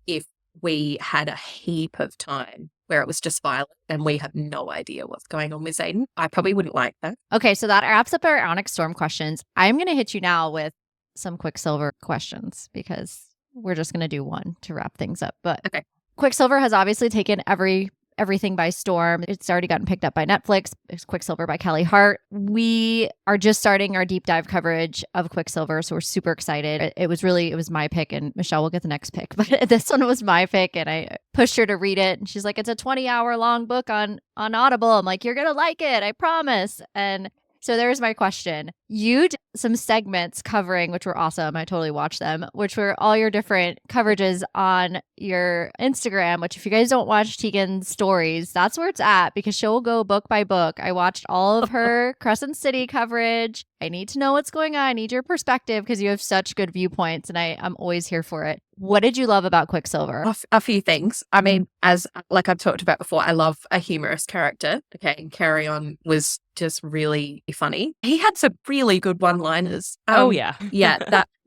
S4: if we had a heap of time where it was just Violet and we have no idea what's going on with Zayden. I probably wouldn't like that.
S1: Okay, so that wraps up our Onyx Storm questions. I'm going to hit you now with some Quicksilver questions because we're just going to do one to wrap things up. But
S4: Okay.
S1: Quicksilver has obviously taken everything by storm. It's already gotten picked up by Netflix. It's Quicksilver by Callie Hart. We are just starting our deep dive coverage of Quicksilver, so we're super excited. It was my pick, and Michelle will get the next pick. But this one was my pick, and I pushed her to read it. And she's like, "It's a 20-hour long book on Audible." I'm like, "You're gonna like it, I promise." And so there's my question. You did some segments covering, which were awesome. I totally watched them, which were all your different coverages on your Instagram, which if you guys don't watch Tegan's stories, that's where it's at because she'll go book by book. I watched all of her Crescent City coverage. I need to know what's going on. I need your perspective because you have such good viewpoints and I'm always here for it. What did you love about Quicksilver?
S4: A few things. I mean, as like I've talked about before, I love a humorous character. Okay, and Carry On was just really funny. He had some really good one-liners.
S2: Oh yeah.
S4: Yeah,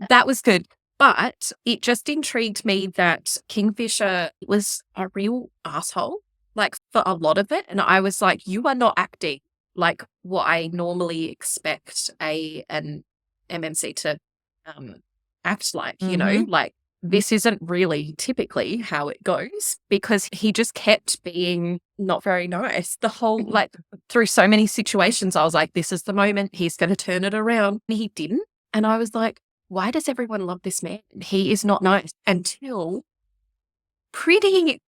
S4: that was good. But it just intrigued me that Kingfisher was a real asshole, like for a lot of it. And I was like, you are not acting like what I normally expect an MMC to act like, you know, like this isn't really typically how it goes because he just kept being not very nice. The whole, like, through so many situations, I was like, this is the moment he's going to turn it around. And he didn't. And I was like, why does everyone love this man? He is not nice until pretty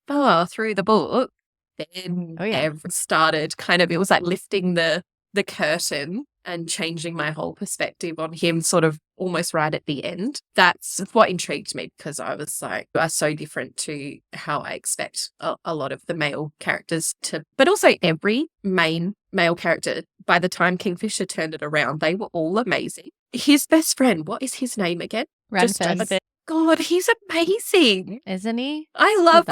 S4: far through the book. Then everyone started kind of, it was like lifting the curtain and changing my whole perspective on him sort of almost right at the end. That's what intrigued me because I was like, are so different to how I expect a lot of the male characters to, but also every main male character. By the time Kingfisher turned it around, they were all amazing. His best friend, what is his name again?
S1: Renfist.
S4: God, he's amazing.
S1: Isn't he?
S4: I love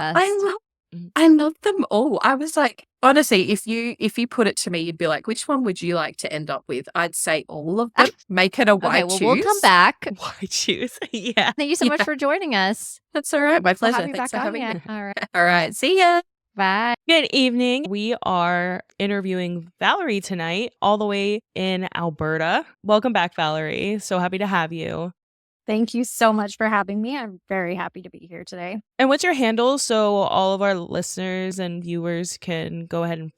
S4: them all. I was like, honestly, if you put it to me, you'd be like, which one would you like to end up with? I'd say all of them. Make it a why choose.
S1: We'll come back.
S2: Why choose? Yeah.
S1: Thank you so much for joining us.
S4: That's all right. My
S1: We'll
S4: pleasure.
S1: have you
S4: Thanks for
S1: back on
S4: having me.
S1: yet. All right.
S4: All right. See ya.
S1: Bye.
S2: Good evening. We are interviewing Valerie tonight, all the way in Alberta. Welcome back, Valerie. So happy to have you.
S5: Thank you so much for having me. I'm very happy to be here today.
S2: And what's your handle so all of our listeners and viewers can go ahead and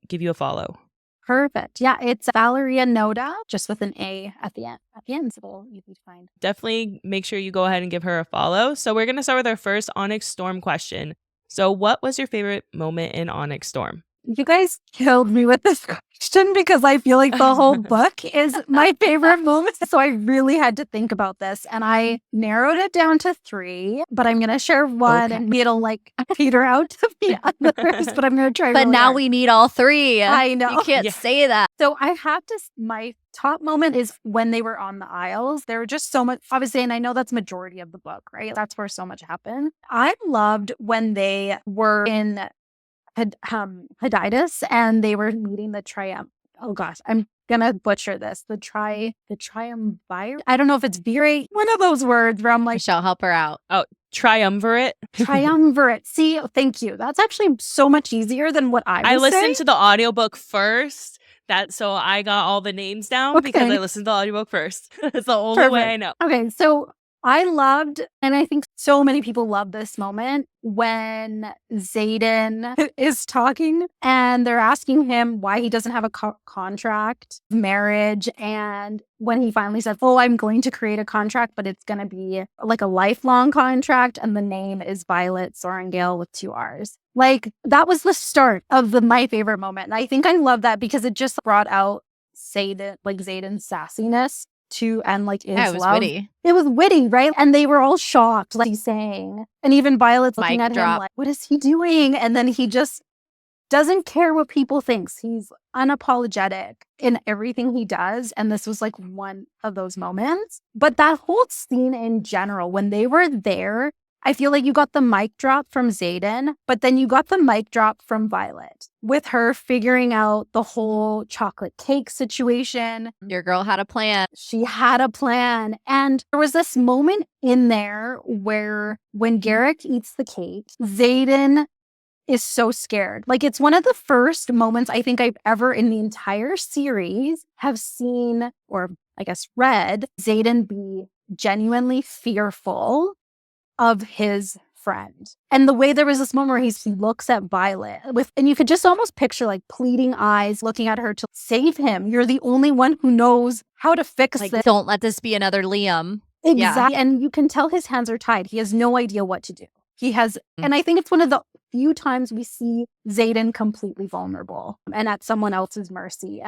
S2: give you a follow?
S5: Perfect. Yeah, it's Valerie and Natalie, just with an A at the end, so they'll easy to find.
S2: Definitely make sure you go ahead and give her a follow. So we're going to start with our first Onyx Storm question. So what was your favorite moment in Onyx Storm?
S5: You guys killed me with this question. because I feel like the whole book is my favorite moment. So I really had to think about this and I narrowed it down to 3, but I'm going to share one
S1: Okay.
S5: and it'll like peter out to the others, but I'm going to try
S1: But
S5: really
S1: now
S5: hard.
S1: we need all 3.
S5: I know.
S1: You can't
S2: Yeah.
S1: say that.
S5: So I have to, my top moment is when they were on the Isles. There were just so much, obviously, and I know that's majority of the book, right? That's where so much happened. I loved when they were in Hadidas and they were meeting the triumph. Oh gosh, I'm gonna butcher this. The triumvirate. I don't know if it's virate. One of those words where I'm like
S1: Michelle, help her out.
S2: Triumvirate.
S5: triumvirate. See, thank you. That's actually so much easier than what I
S2: I
S5: was
S2: listened
S5: saying.
S2: to the audiobook first. So I got all the names down because I listened to the audiobook first. It's the only way I know.
S5: Okay, so I loved, and I think so many people love this moment when Xaden is talking and they're asking him why he doesn't have a contract, marriage. And when he finally said, oh, I'm going to create a contract, but it's going to be like a lifelong contract. And the name is Violet Sorengale with 2 R's. Like that was the start of my favorite moment. And I think I love that because it just brought out Xaden's sassiness and like his
S1: It was
S5: love.
S1: witty.
S5: It was witty, right? And they were all shocked, like he's saying. And even Violet's looking
S1: Mic
S5: at him
S1: drop.
S5: like, what is he doing? And then he just doesn't care what people think. He's unapologetic in everything he does. And this was like one of those moments. But that whole scene in general, when they were there, I feel like you got the mic drop from Xaden, but then you got the mic drop from Violet with her figuring out the whole chocolate cake situation.
S1: Your girl had a plan.
S5: She had a plan. And there was this moment in there where when Garrick eats the cake, Xaden is so scared. Like it's one of the first moments I think I've ever in the entire series have seen, or I guess read, Xaden be genuinely fearful of his friend. And the way there was this moment where he looks at Violet and you could just almost picture like pleading eyes looking at her to save him. You're the only one who knows how to fix
S1: Like,
S5: this.
S1: don't let this be another Liam.
S5: Exactly. And you can tell his hands are tied. He has no idea what to do. He has, and I think it's one of the few times we see Xaden completely vulnerable and at someone else's mercy.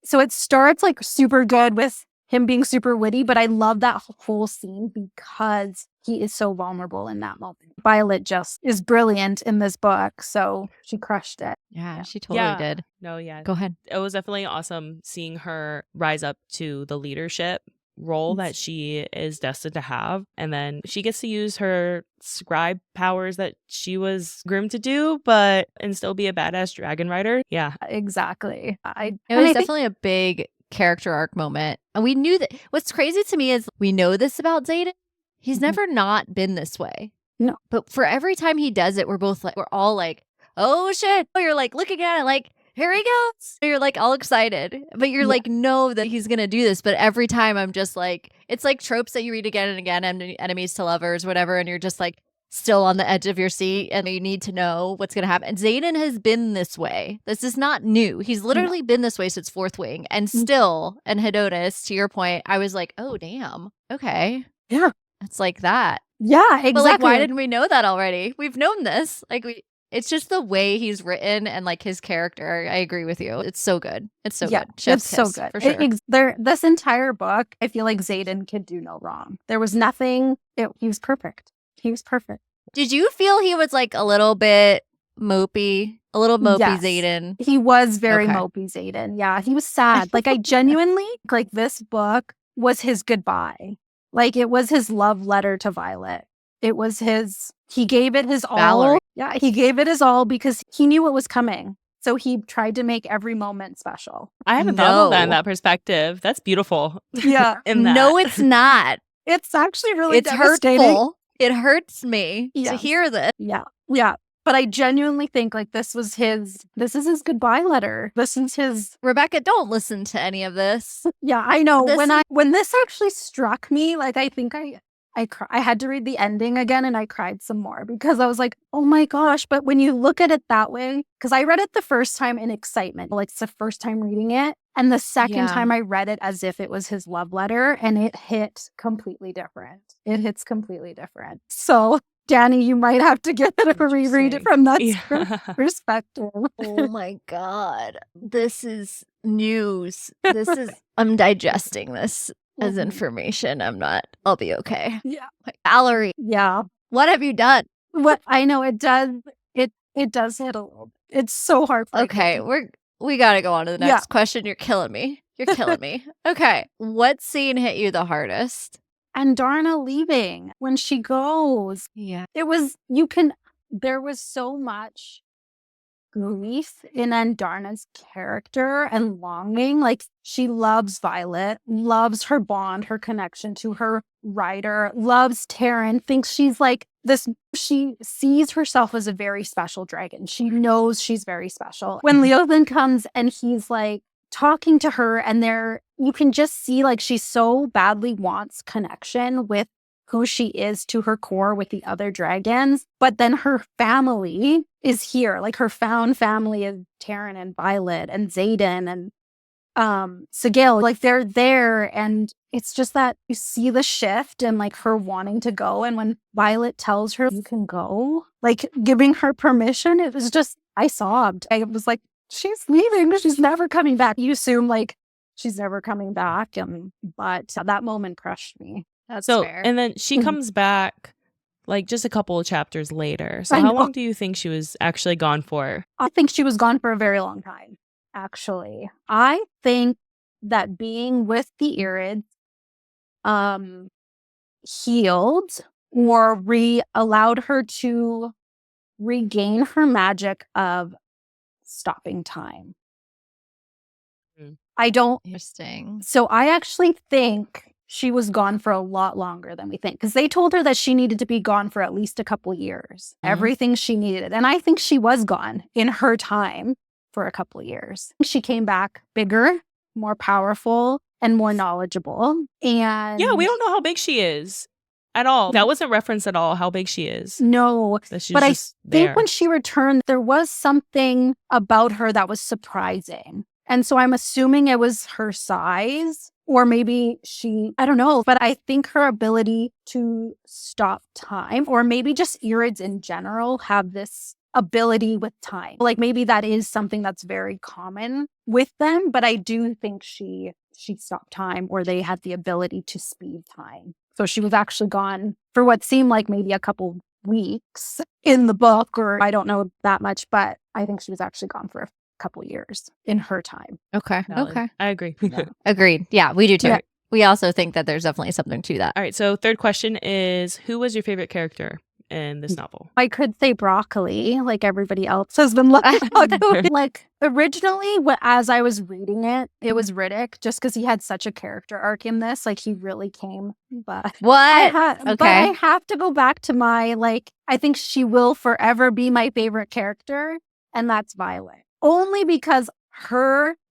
S5: So it starts like super good with him being super witty, but I love that whole scene because he is so vulnerable in that moment. Violet just is brilliant in this book, so she crushed it.
S1: Yeah, she totally did.
S2: No, yeah.
S1: Go ahead.
S2: It was definitely awesome seeing her rise up to the leadership role that she is destined to have. And then she gets to use her scribe powers that she was groomed to do, and still be a badass dragon rider. Yeah.
S5: Exactly.
S1: It was definitely a big character arc moment. And we knew that. What's crazy to me is we know this about Xaden. He's never not been this way.
S5: No.
S1: But for every time he does it, we're all like, oh shit. You're like looking at it like, here he goes. You're like all excited. But you're like, know that he's going to do this. But every time I'm just like, it's like tropes that you read again and again, enemies to lovers, whatever. And you're just like still on the edge of your seat and you need to know what's going to happen. And Xaden has been this way. This is not new. He's literally been this way since Fourth Wing. And still, and Hedonis, to your point, I was like, oh, damn. Okay.
S5: Yeah.
S1: It's like that.
S5: Yeah, exactly.
S1: But like, why didn't we know that already? We've known this. It's just the way he's written and like his character. I agree with you. It's so good. It's so good. Chef's
S5: it's
S1: kiss,
S5: so good.
S1: For sure.
S5: This entire book, I feel like Xaden could do no wrong. There was nothing. He was perfect. He was perfect.
S1: Did you feel he was like a little bit mopey? A little mopey
S5: Yes.
S1: Xaden?
S5: He was very
S1: Okay.
S5: mopey Xaden. Yeah, he was sad. Like I genuinely, like this book was his goodbye. Like it was his love letter to Violet. It was he gave it his all.
S1: Valerie.
S5: Yeah, he gave it his all because he knew what was coming. So he tried to make every moment special.
S2: I haven't thought of that in
S1: No.
S2: that perspective. That's beautiful.
S5: Yeah.
S2: in that.
S1: No, it's not.
S5: It's actually really
S1: It's
S5: devastating.
S1: hurtful. It hurts me to
S5: Yes.
S1: hear this.
S5: Yeah. Yeah. But I genuinely think like this is his goodbye letter. This is his.
S1: Rebecca, don't listen to any of this.
S5: Yeah, I know.
S1: This
S5: When this actually struck me, like I think I had to read the ending again and I cried some more because I was like, oh my gosh. But when you look at it that way, because I read it the first time in excitement, like it's the first time reading it. And the second
S1: Yeah.
S5: time I read it as if it was his love letter and it hit completely different. It hits completely different. So Danni, you might have to get it or reread it from that
S2: Yeah.
S5: perspective.
S1: Oh my God. This is news. I'm digesting this as
S5: Mhm.
S1: information. I'll be okay.
S5: Yeah.
S1: Valerie,
S5: Yeah.
S1: what have you done?
S5: What I know it does it does hit a little bit. It's so heartbreaking.
S1: Okay, we gotta go on to the
S5: Yeah.
S1: next question. You're killing me. You're killing me. Okay. What scene hit you the hardest?
S5: And Darna leaving when she goes.
S1: Yeah.
S5: There was so much grief in Andarna's character and longing. Like, she loves Violet, loves her bond, her connection to her rider, loves Taryn, thinks she's like this. She sees herself as a very special dragon. She knows she's very special. When Leothin comes and he's like talking to her, and you can just see like she so badly wants connection with who she is to her core with the other dragons. But then her family is here. Like, her found family of Taryn and Violet and Xaden and Sigil. Like, they're there. And it's just that you see the shift and like her wanting to go. And when Violet tells her you can go, like giving her permission, it was just, I sobbed. I was like, she's leaving. She's never coming back. You assume like she's never coming back. But that moment crushed me.
S1: That's
S2: So,
S1: fair.
S2: and then she comes back like just a couple of chapters later. So
S5: I
S2: how
S5: know.
S2: long do you think she was actually gone for?
S5: I think she was gone for a very long time, actually. I think that being with the Irids healed or allowed her to regain her magic of stopping time. I don't.
S1: Interesting.
S5: So I actually think she was gone for a lot longer than we think, because they told her that she needed to be gone for at least a couple years, everything she needed. And I think she was gone in her time for a couple years. She came back bigger, more powerful, and more knowledgeable. And
S2: Yeah, we don't know how big she is at all. That wasn't referenced at all, how big she is.
S5: No,
S2: That she's
S5: but I
S2: just
S5: think
S2: there.
S5: when she returned, there was something about her that was surprising. And so I'm assuming it was her size, or maybe I don't know, but I think her ability to stop time, or maybe just Irids in general, have this ability with time. Like, maybe that is something that's very common with them, but I do think she stopped time, or they had the ability to speed time. So she was actually gone for what seemed like maybe a couple weeks in the book, or I don't know that much, but I think she was actually gone for a couple years in her time.
S1: Okay.
S2: Valid.
S1: Okay.
S2: I agree.
S1: Agreed. Yeah, we do too.
S5: Yeah.
S1: We also think that there's definitely something to that.
S2: All right, so third question is, who was your favorite character in this novel?
S5: I could say broccoli, like everybody else has been looking. Like, originally, as I was reading it, it was Riddick, just because he had such a character arc in this. Like, he really came. But
S1: What?
S5: but I have to go back to my, like, I think she will forever be my favorite character, and that's Violet. Only because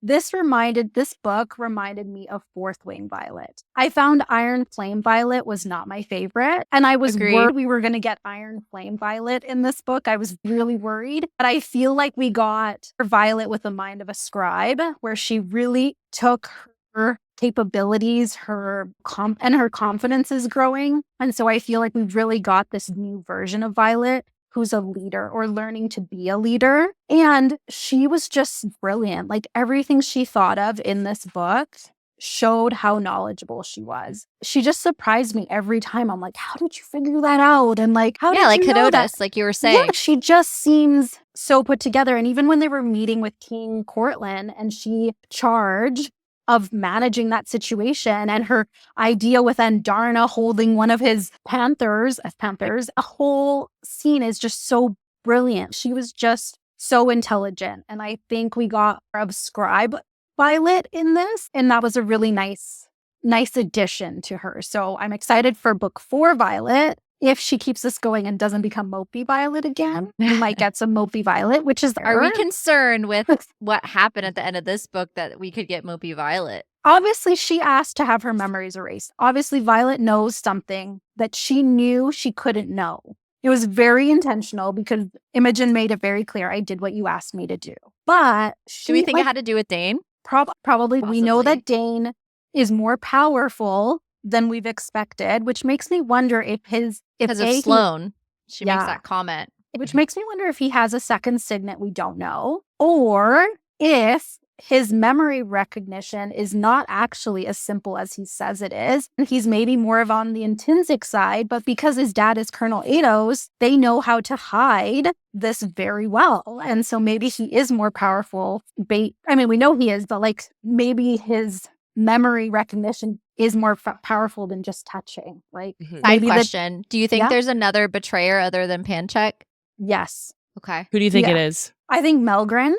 S5: this book reminded me of Fourth Wing Violet. I found Iron Flame Violet was not my favorite, and I was worried we were going to get Iron Flame Violet in this book. I was really worried, but I feel like we got Violet with the mind of a scribe, where she really took her capabilities, her confidence is growing. And so I feel like we really got this new version of Violet, who's a leader or learning to be a leader. And she was just brilliant. Like, everything she thought of in this book showed how knowledgeable she was. She just surprised me every time. I'm like, how did you figure that out? And like, how did
S1: like
S5: you know that?
S1: Cadotus, like you were saying.
S5: Yeah, she just seems so put together. And even when they were meeting with King Cortland and she charged of managing that situation, and her idea with Andarna holding one of his panthers, a whole scene is just so brilliant. She was just so intelligent. And I think we got of Scribe Violet in this, and that was a really nice addition to her. So I'm excited for book 4 Violet. If she keeps this going and doesn't become Mopey Violet again, we might get some Mopey Violet, which is
S1: Are we concerned with what happened at the end of this book that we could get Mopey Violet?
S5: Obviously, she asked to have her memories erased. Obviously, Violet knows something that she knew she couldn't know. It was very intentional because Imogen made it very clear, I did what you asked me to do. But
S1: do we think it had to do with Dane?
S5: Probably. We know
S1: Possibly.
S5: that Dane is more powerful than we've expected, which makes me wonder if
S1: Because of Sloane. she makes
S5: Yeah.
S1: that comment.
S5: Which makes me wonder if he has a second signet we don't know, or if his memory recognition is not actually as simple as he says it is. And he's maybe more of on the intrinsic side, but because his dad is Colonel Ados, they know how to hide this very well. And so maybe he is more powerful. I mean, we know he is, but like maybe his memory recognition is more powerful than just touching. Like,
S2: Mhm.
S1: Side
S5: maybe
S1: question. Do you think
S5: Yeah.
S1: there's another betrayer other than Panchek?
S5: yes.
S1: Okay.
S2: Who do you think
S5: Yeah.
S2: it is?
S5: I think Melgren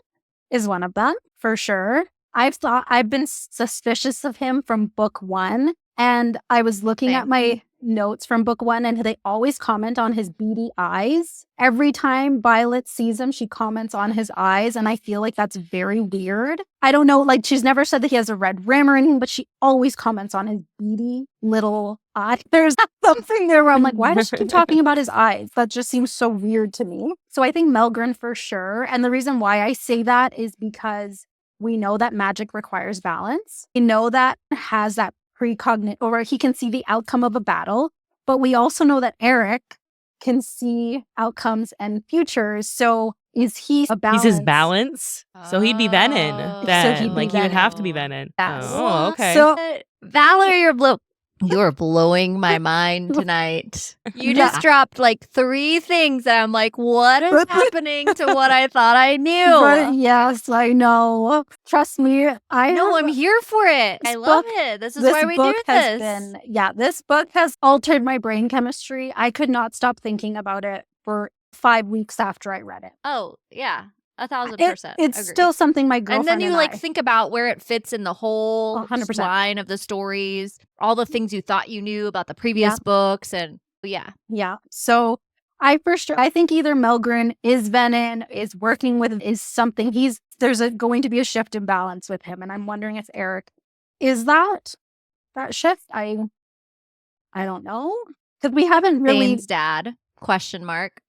S5: is one of them for sure. I've been suspicious of him from book 1, and I was looking
S1: Same.
S5: at my notes from book 1, and they always comment on his beady eyes. Every time Violet sees him, she comments on his eyes, and I feel like that's very weird. I don't know, like she's never said that he has a red rim or anything, but she always comments on his beady little eye. There's something there where I'm like, why does she keep talking about his eyes? That just seems so weird to me. So I think Melgren for sure. And the reason why I say that is because we know that magic requires balance. We know that has that precognitive, or he can see the outcome of a battle. But we also know that Eric can see outcomes and futures. So is he a balance?
S2: He's his balance. So he'd be Venom.
S1: Oh.
S2: Then.
S5: So he'd be
S2: Like he would have to be
S1: Venom.
S2: Venom.
S5: Yes.
S2: Oh, okay.
S5: So-
S1: Valerie, you're blowing my mind tonight. You
S5: Yeah.
S1: just dropped like 3 things that I'm like, what is happening to what I thought I knew?
S5: But yes, I know. Trust me.
S1: I'm here for it.
S5: This
S1: I love
S5: book-
S1: it. This is
S5: this
S1: why we
S5: book
S1: do
S5: has
S1: this.
S5: this book has altered my brain chemistry. I could not stop thinking about it for 5 weeks after I read it.
S1: Oh, yeah. 1,000%.
S5: It's
S1: Agree.
S5: still something my girlfriend
S1: And then you like
S5: I-
S1: think about where it fits in the whole
S5: 100%.
S1: line of the stories, all the things you thought you knew about the previous books, and yeah.
S5: Yeah. So I think either Melgren is Venom, is working with, is something. There's going to be a shift in balance with him. And I'm wondering if Eric is that shift. I don't know. Because we haven't really
S1: Dane's dad? Question mark.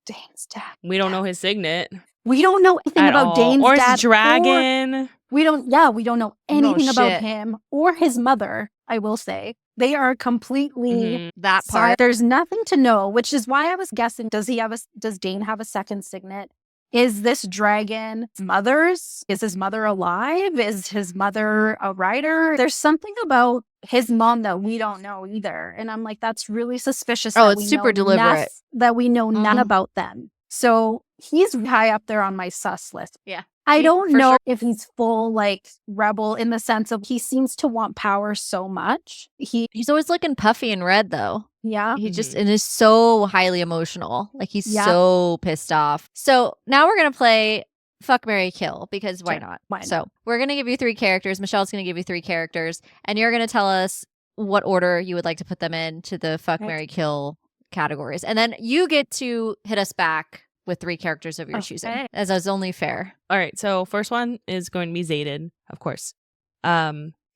S5: Dane's dad.
S2: We don't know his signet
S5: We don't know anything
S2: at
S5: about
S2: all.
S5: Dane's
S2: or
S5: dad.
S2: his dragon.
S5: We don't know
S1: No
S5: anything about
S1: shit.
S5: him or his mother, I will say. They are completely
S2: Mhm.
S1: That part.
S5: There's nothing to know, which is why I was guessing, does Dane have a second signet? Is this dragon mother's? Is his mother alive? Is his mother a rider? There's something about his mom that we don't know either. And I'm like, that's really suspicious.
S1: Oh,
S5: that
S1: it's
S5: we
S1: super
S5: know
S1: deliberate.
S5: that we know none
S1: Mhm.
S5: about them. So he's high up there on my sus list.
S1: Yeah.
S5: I don't
S1: for
S5: know
S1: sure.
S5: if he's full like rebel in the sense of he seems to want power so much.
S1: He's always looking puffy and red, though.
S5: Yeah.
S1: He just
S2: Mhm.
S1: and is so highly emotional. Like he's
S5: Yeah.
S1: so pissed off. So now we're gonna play Fuck, Marry, Kill because why
S5: Sure.
S1: not?
S5: Why not?
S1: So we're gonna give you 3 characters. Michelle's gonna give you 3 characters, and you're gonna tell us what order you would like to put them into the Fuck,
S5: Okay.
S1: Marry, Kill categories, and then you get to hit us back with 3 characters of your choosing,
S5: Okay.
S1: as is only fair.
S2: All right. So first one is going to be Zayden, of course.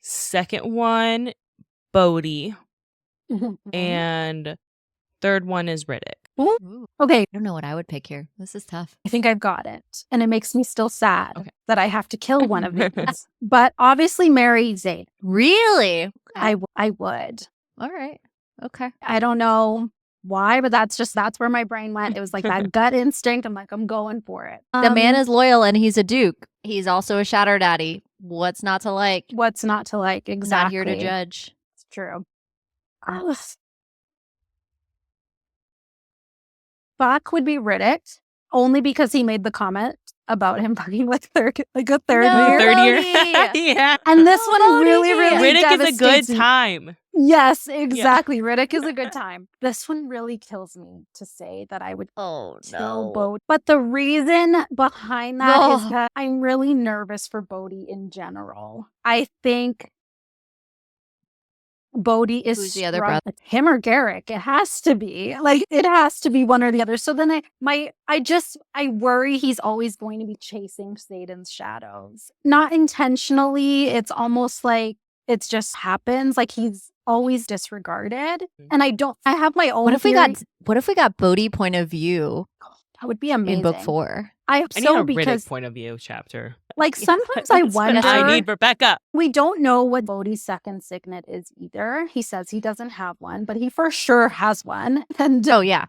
S2: Second one, Bodhi. And third one is Riddick.
S1: Ooh,
S5: Okay,
S1: I don't know what I would pick here. This is tough.
S5: I think I've got it. And it makes me still sad
S2: Okay.
S5: that I have to kill one of these. But obviously marry Zayd.
S1: Really?
S5: I would.
S1: All right. Okay.
S5: I don't know why, but that's where my brain went. It was like that gut instinct. I'm like, I'm going for it.
S1: The man is loyal and he's a duke. He's also a shadow daddy. What's not to like?
S5: What's not to like? Exactly.
S1: Not here to judge.
S5: It's true. Bach would be Riddick, only because he made the comment about him fucking with a third
S1: No.
S5: year.
S2: Third year.
S1: Bodhi!
S2: Yeah.
S5: And this
S1: Oh,
S5: one
S1: Bodhi!
S5: really, really
S2: Riddick is a good
S5: devastates me.
S2: time.
S5: Yes, exactly. Riddick is a good time. This one really kills me to say that I would
S1: Oh
S5: kill
S1: no.
S5: Bodhi. But the reason behind that is
S1: Oh.
S5: that I'm really nervous for Bodhi in general. I think Bodhi is
S1: Who's the other
S5: strong-
S1: brother?
S5: It's him or Garrick. It has to be. Like it has to be one or the other. So then I worry he's always going to be chasing Satan's shadows. Not intentionally. It's almost like it just happens. Like he's always disregarded. And I have my own
S1: What if we
S5: theory.
S1: got Bodhi point of view
S5: That would be amazing.
S1: in book 4?
S5: I hope
S2: I need
S5: so
S2: a
S5: because
S2: Riddick point of view chapter.
S5: like sometimes I
S2: That's what
S5: wonder.
S2: I need Rebecca.
S5: We don't know what Bodhi's second signet is either. He says he doesn't have one, but he for sure has one. And
S1: Oh yeah.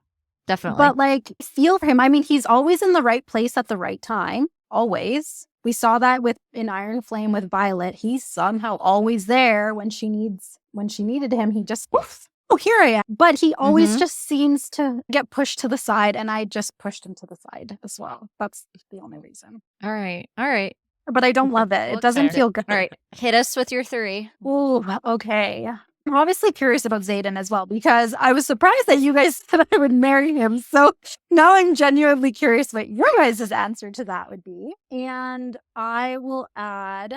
S1: definitely.
S5: But like, feel for him. I mean, he's always in the right place at the right time. Always. We saw that in Iron Flame with Violet. He's somehow always there when she needed him. He just, woof, oh, here I am. But he always just seems to get pushed to the side, and I just pushed him to the side as well. That's the only reason.
S1: All right.
S5: But I don't love it. It doesn't feel good.
S1: All right, hit us with your 3.
S5: Ooh, okay. I'm obviously curious about Xaden as well, because I was surprised that you guys said I would marry him. So now I'm genuinely curious what your guys' answer to that would be. And I will add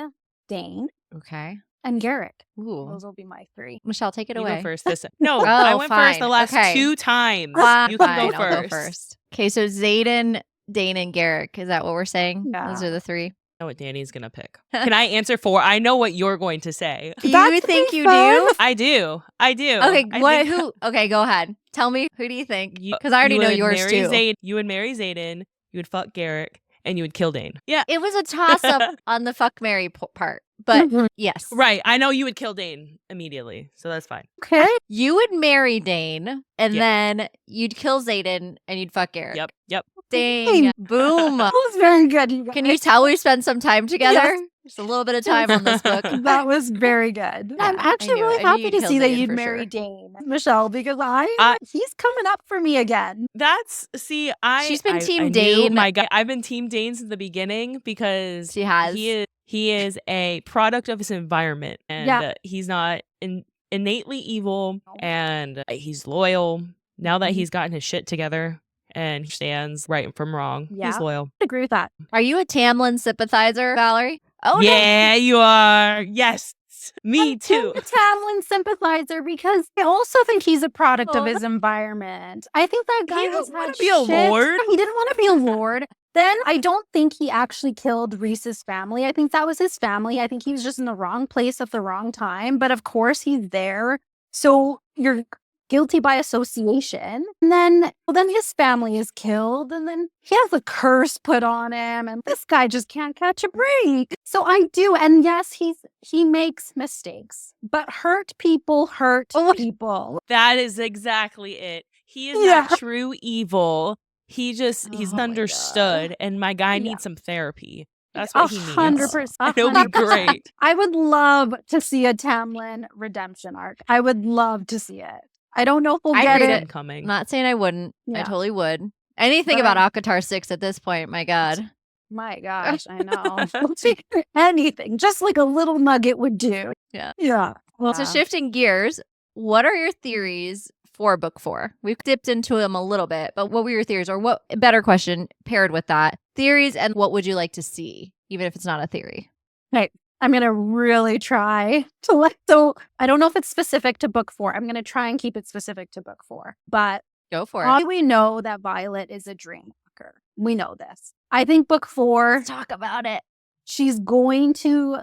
S5: Dane
S1: Okay.
S5: and Garrick.
S1: Ooh.
S5: Those will be my 3.
S1: Michelle, take it
S2: You
S1: away.
S2: go first. No, I went first the
S1: fine.
S2: last
S1: Okay.
S2: 2 times.
S1: Fine,
S2: You can
S1: I'll go first. Okay, so Xaden, Dane, and Garrick. Is that what we're saying?
S5: Yeah.
S1: Those are the 3.
S2: I know what Danny's going to pick. Can I answer 4? I know what you're going to say.
S1: Do
S5: That's
S1: you think you
S5: fun.
S1: do?
S2: I do.
S1: Okay,
S2: I think
S1: who? Okay, go ahead. Tell me, who do you think?
S2: you-
S1: Because I already
S2: you
S1: know
S2: would
S1: yours
S2: marry
S1: too.
S2: You would marry Xaden, you would fuck Garrick, and you would kill Dane. Yeah.
S1: It was a toss up on the fuck Mary part, but
S5: Mhm.
S1: yes,
S2: Right. I know you would kill Dane immediately, so that's fine.
S5: Okay.
S1: you would marry Dane, and
S2: Yeah.
S1: then you'd kill Xaden, and you'd fuck Garrick.
S2: Yep.
S1: Dang, boom.
S5: That was very good, you guys.
S1: Can you tell we spent some time together? Just a little bit of time on this book.
S5: That was very good. I'm
S1: Yeah, I
S5: actually
S1: knew
S5: really
S1: it. I knew
S5: happy
S1: you'd
S5: to
S1: kill
S5: see that
S1: Dane
S5: you'd
S1: for
S5: marry
S1: sure.
S5: Dane, Michelle, because he's coming up for me again.
S1: She's been Team
S2: I knew
S1: Dane.
S2: My guy, I've been Team Dane since the beginning because
S1: She has.
S2: he is a product of his environment, and
S5: Yeah.
S2: he's not innately evil, and he's loyal. Now that he's gotten his shit together and he stands right from wrong,
S5: Yeah.
S2: he's loyal.
S5: I agree with that.
S1: Are you a Tamlin sympathizer, Valerie? Oh,
S2: Yeah, you are. Yes, me too.
S5: I'm a Tamlin sympathizer because I also think he's a product of
S1: Oh.
S5: his environment. I think that guy
S2: He
S5: has
S2: didn't wanna
S5: had
S2: be a
S5: shit.
S2: lord.
S5: He didn't want to be a lord. Then I don't think he actually killed Reese's family. I think that was his family. I think he was just in the wrong place at the wrong time. But of course, he's there. So you're guilty by association. And then, his family is killed. And then he has a curse put on him. And this guy just can't catch a break. So I do. And yes, he makes mistakes. But hurt people hurt people.
S2: That is exactly it. He is
S5: Yeah.
S2: not true evil. He's
S1: Oh my
S2: understood,
S1: God.
S2: and my guy
S5: Yeah.
S2: needs some therapy. That's what he needs.
S5: 100%.
S2: It'll be great.
S5: I would love to see a Tamlin redemption arc. I would love to see it. I don't know if we'll
S1: I
S5: get
S1: read
S5: it.
S1: it.
S2: Coming.
S1: I'm not saying I wouldn't. I
S5: Yeah.
S1: totally would. Anything
S5: But
S1: about Akatar 6 at this point, my God.
S5: My gosh, I know. Anything, just like a little nugget would do.
S1: Yeah.
S5: Yeah. Well,
S1: So shifting gears, what are your theories for book 4? We've dipped into them a little bit, but what were your theories, or what, better question paired with that, theories, and what would you like to see, even if it's not a theory?
S5: I'm going to really try to so I don't know if it's specific to book 4. I'm going to try and keep it specific to book 4. But
S1: Go for
S5: how
S1: it.
S5: do we know that Violet is a dreamwalker? We know this. I think book 4,
S1: Let's talk about it.
S5: she's going to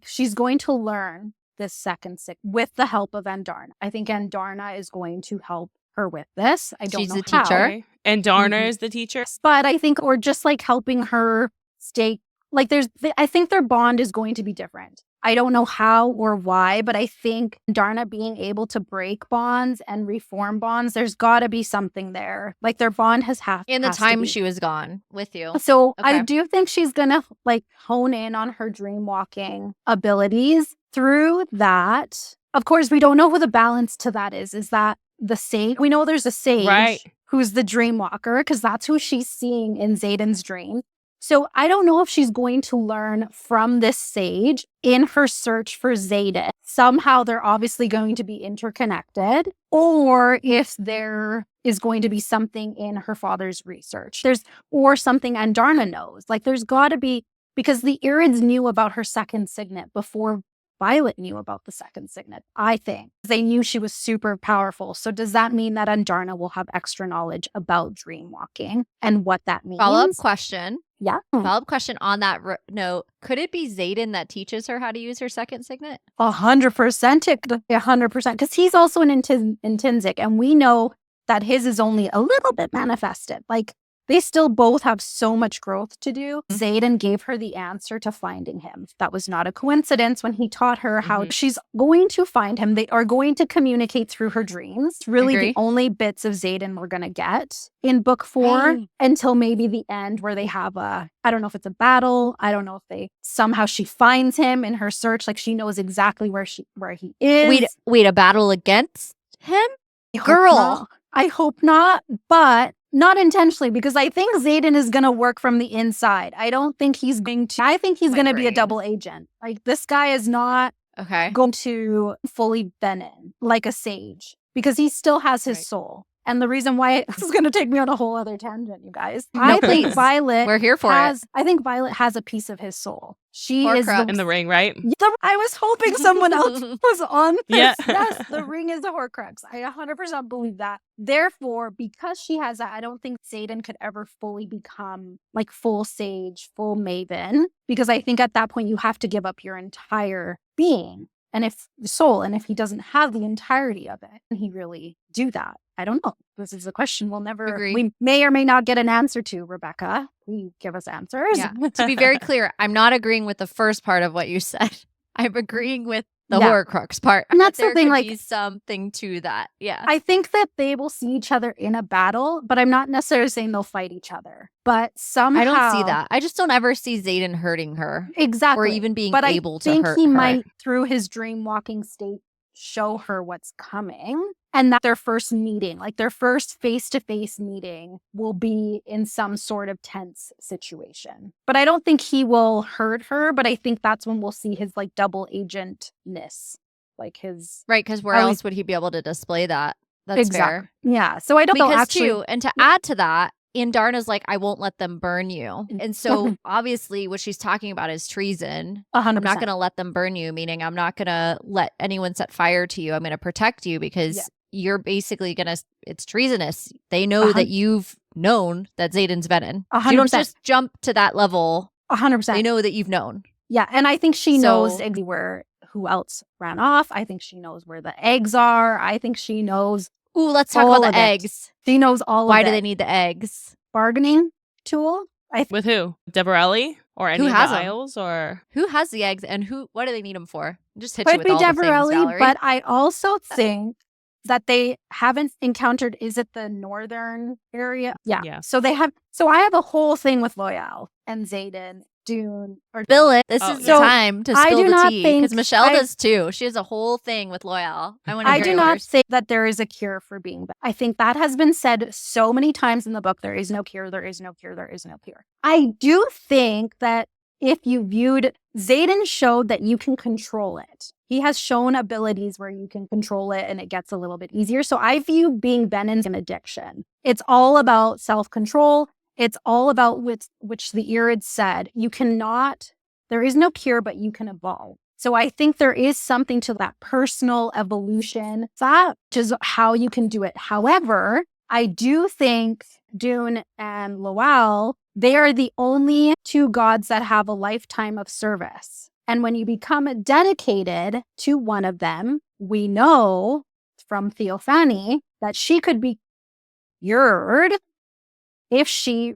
S5: she's going to learn this second sick with the help of Andarna. I think Andarna is going to help her with this. I don't
S1: She's
S5: know
S1: the
S5: how.
S1: teacher.
S2: Okay. And Darna
S5: Mhm.
S2: is the teacher.
S5: But I think, or just like helping her stay, like I think their bond is going to be different. I don't know how or why, but I think Darna being able to break bonds and reform bonds, there's got to be something there. Like their bond has
S1: In the
S5: has to
S1: time
S5: be.
S1: she was gone with you.
S5: So I
S1: Okay.
S5: do think she's gonna like hone in on her dream walking abilities through that. Of course, we don't know who the balance to that is. Is that the sage? We know there's a sage
S2: Right.
S5: who's the dream walker because that's who she's seeing in Xaden's dream. So I don't know if she's going to learn from this sage in her search for Xaden. Somehow they're obviously going to be interconnected, or if there is going to be something in her father's research. Or something Andarna knows. Like there's got to be, because the Irids knew about her second signet before Violet knew about the second signet, I think. They knew she was super powerful. So does that mean that Andarna will have extra knowledge about dream walking and what that means?
S1: Follow-up question.
S5: Yeah.
S1: Follow-up question on that note. Could it be Xaden that teaches her how to use her second signet?
S5: 100%. 100%. Because he's also an intrinsic, and we know that his is only a little bit manifested. Like they still both have so much growth to do. Xaden gave her the answer to finding him. That was not a coincidence when he taught her how she's going to find him. They are going to communicate through her dreams. It's really the only bits of Xaden we're going to get in book 4 until maybe the end where they have I don't know if it's a battle. I don't know if they somehow she finds him in her search. Like she knows exactly where he is.
S1: Wait, a battle against him?
S5: I hope not, but not intentionally, because I think Xaden is going to work from the inside. I don't think he's going to. I think he's going to be a double agent. Like this guy is not going to fully Venom like a sage because he still has his soul. And the reason why this is going to take me on a whole other tangent, you guys. I think Violet.
S1: We're here for it.
S5: I think Violet has a piece of his soul. She is
S2: in the ring, right?
S5: I was hoping someone else was on this.
S2: Yeah.
S5: Yes, the ring is a Horcrux. I 100% believe that. Therefore, because she has that, I don't think Xaden could ever fully become like full sage, full maven. Because I think at that point you have to give up your entire being. And if he doesn't have the entirety of it, can he really do that? I don't know. This is a question we may or may not get an answer to, Rebecca. Please give us answers.
S1: Yeah. To be very clear, I'm not agreeing with the first part of what you said. I'm agreeing with the Horcrux part.
S5: And that's
S1: there
S5: the thing,
S1: could
S5: like
S1: be something to that. Yeah.
S5: I think that they will see each other in a battle, but I'm not necessarily saying they'll fight each other. But somehow
S1: I don't see that. I just don't ever see Xaden hurting her.
S5: Exactly.
S1: Or even being able to hurt her.
S5: I think he might, through his dream walking state, show her what's coming. And that their first meeting, like their first face-to-face meeting, will be in some sort of tense situation. But I don't think he will hurt her, but I think that's when we'll see his like double agentness. Like his...
S1: Right, because where else would he be able to display that? That's fair.
S5: Yeah, so I don't know
S1: actually... and to add to that, Darna's like, I won't let them burn you. And so obviously what she's talking about is treason.
S5: 100%.
S1: I'm not going to let them burn you, meaning I'm not going to let anyone set fire to you. I'm going to protect you because you're basically going to, it's treasonous. They know that you've known that Xaden's Venom. So you don't just jump to that level.
S5: 100%.
S1: They know that you've known.
S5: Yeah, and I think she knows who else ran off. I think she knows where the eggs are. I think she knows.
S1: Ooh, let's talk about the eggs.
S5: She knows all of it.
S1: Why do they need the eggs?
S5: Bargaining tool?
S2: With who? Deborelli? Or any of the Isles? Or
S1: who has the eggs and what do they need them for? Just hit
S5: Could
S1: you with
S5: be
S1: all
S5: Deborelli,
S1: the things, Valerie.
S5: but I also think that they haven't encountered, is it the northern area? Yeah. So I have a whole thing with Loyal and Xaden, Dune, or
S1: spill it. This is the time to spill the tea because Michelle does too. She has a whole thing with Loyal. I
S5: do not think that there is a cure for being bad. I think that has been said so many times in the book. There is no cure. There is no cure. There is no cure. I do think that if you viewed, Xaden showed that you can control it. He has shown abilities where you can control it and it gets a little bit easier. So I view being Venom's an addiction. It's all about self-control. It's all about which the Irids said. You cannot, there is no cure, but you can evolve. So I think there is something to that personal evolution, that is how you can do it. However, I do think Dune and Loal, they are the only two gods that have a lifetime of service. And when you become dedicated to one of them, we know from Theophany that she could be cured if she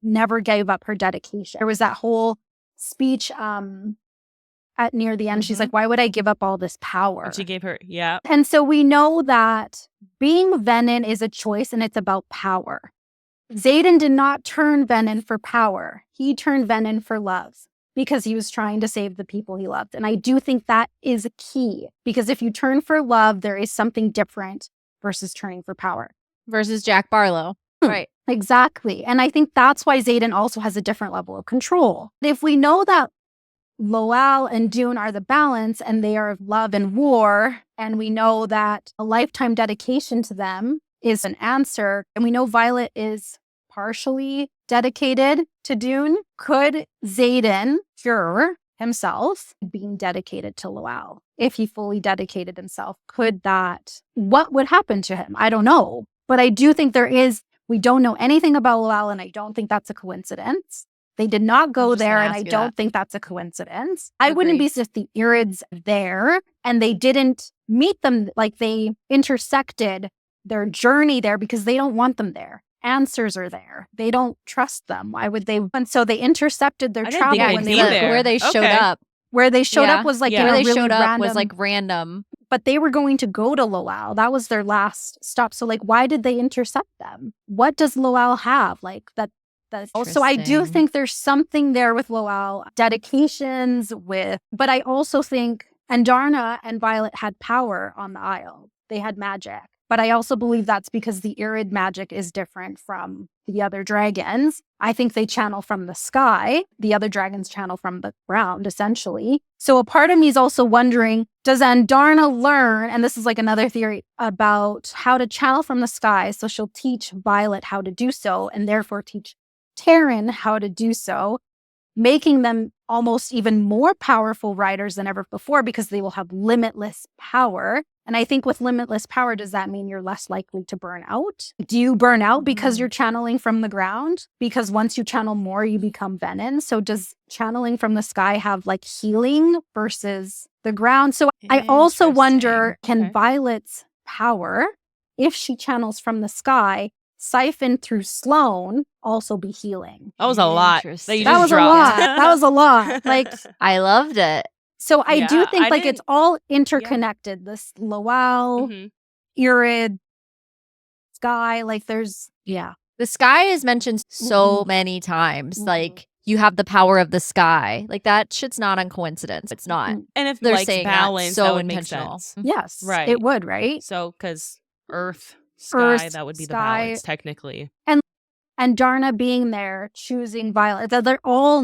S5: never gave up her dedication. There was that whole speech at near the end. She's like, why would I give up all this power?
S2: And she gave her, yeah.
S5: And so we know that being Venom is a choice and it's about power. Xaden did not turn Venom for power. He turned Venom for love because he was trying to save the people he loved. And I do think that is key because if you turn for love, there is something different versus turning for power.
S1: Versus Jack Barlow. Right.
S5: Exactly. And I think that's why Xaden also has a different level of control. If we know that Loal and Dune are the balance and they are love and war, and we know that a lifetime dedication to them is an answer, and we know Violet is partially dedicated to Dune, could Xaden cure himself being dedicated to Loal? If he fully dedicated himself, what would happen to him? I don't know. But I do think we don't know anything about Loal, and I don't think that's a coincidence. They did not go there, and I don't think that's a coincidence. I wouldn't be if the Irids there, and they didn't meet them, like they intersected their journey there because they don't want them there. answers are there. They don't trust them. Why would they? And so they intercepted their
S2: I didn't
S5: travel
S2: think
S5: when
S2: they'd
S5: they
S2: be
S5: were
S2: there.
S1: where they showed
S2: Okay.
S1: up.
S5: where they showed
S1: Yeah.
S5: up was like
S2: Yeah.
S5: in
S1: Where
S5: a
S1: they
S5: really
S1: showed up
S5: random,
S1: was like random.
S5: but they were going to go to Loal. That was their last stop. So like, why did they intercept them? What does Loal have? Like that. So I do
S1: Interesting.
S5: think there's something there with Loal dedications but I also think Andarna and Violet had power on the Isle. They had magic. But I also believe that's because the Irid magic is different from the other dragons. I think they channel from the sky. The other dragons channel from the ground, essentially. So a part of me is also wondering, does Andarna learn, and this is like another theory, about how to channel from the sky, so she'll teach Violet how to do so, and therefore teach Taryn how to do so, making them almost even more powerful riders than ever before because they will have limitless power. And I think with limitless power, does that mean you're less likely to burn out? Do you burn out because you're channeling from the ground? Because once you channel more, you become venom. So does channeling from the sky have like healing versus the ground? So I also wonder, can
S2: Okay.
S5: Violet's power, if she channels from the sky, siphon through Sloane, also be healing?
S2: That was a lot. That
S1: Interesting.
S2: you
S5: That
S2: just
S5: was a
S2: dropped.
S5: lot. That was a lot. Like,
S1: I loved it.
S5: so I do
S2: Yeah,
S5: think
S2: I
S5: like it's
S2: didn't-
S5: all interconnected. This Loal,
S2: Mhm.
S5: Irid, sky, like there's, yeah.
S1: The sky is mentioned so many times.
S5: Mhm.
S1: Like, you have the power of the sky. Like, that shit's not on coincidence. It's not.
S5: Mhm.
S2: And if
S1: They're
S2: likes
S1: saying
S2: balance,
S1: that so
S2: that would
S1: intentional.
S2: make sense.
S5: Yes,
S2: Right.
S5: it would, right?
S2: So, because Earth, sky,
S5: Earth,
S2: that would be the
S5: sky.
S2: balance, technically.
S5: And Darna being there, choosing Violet, they're all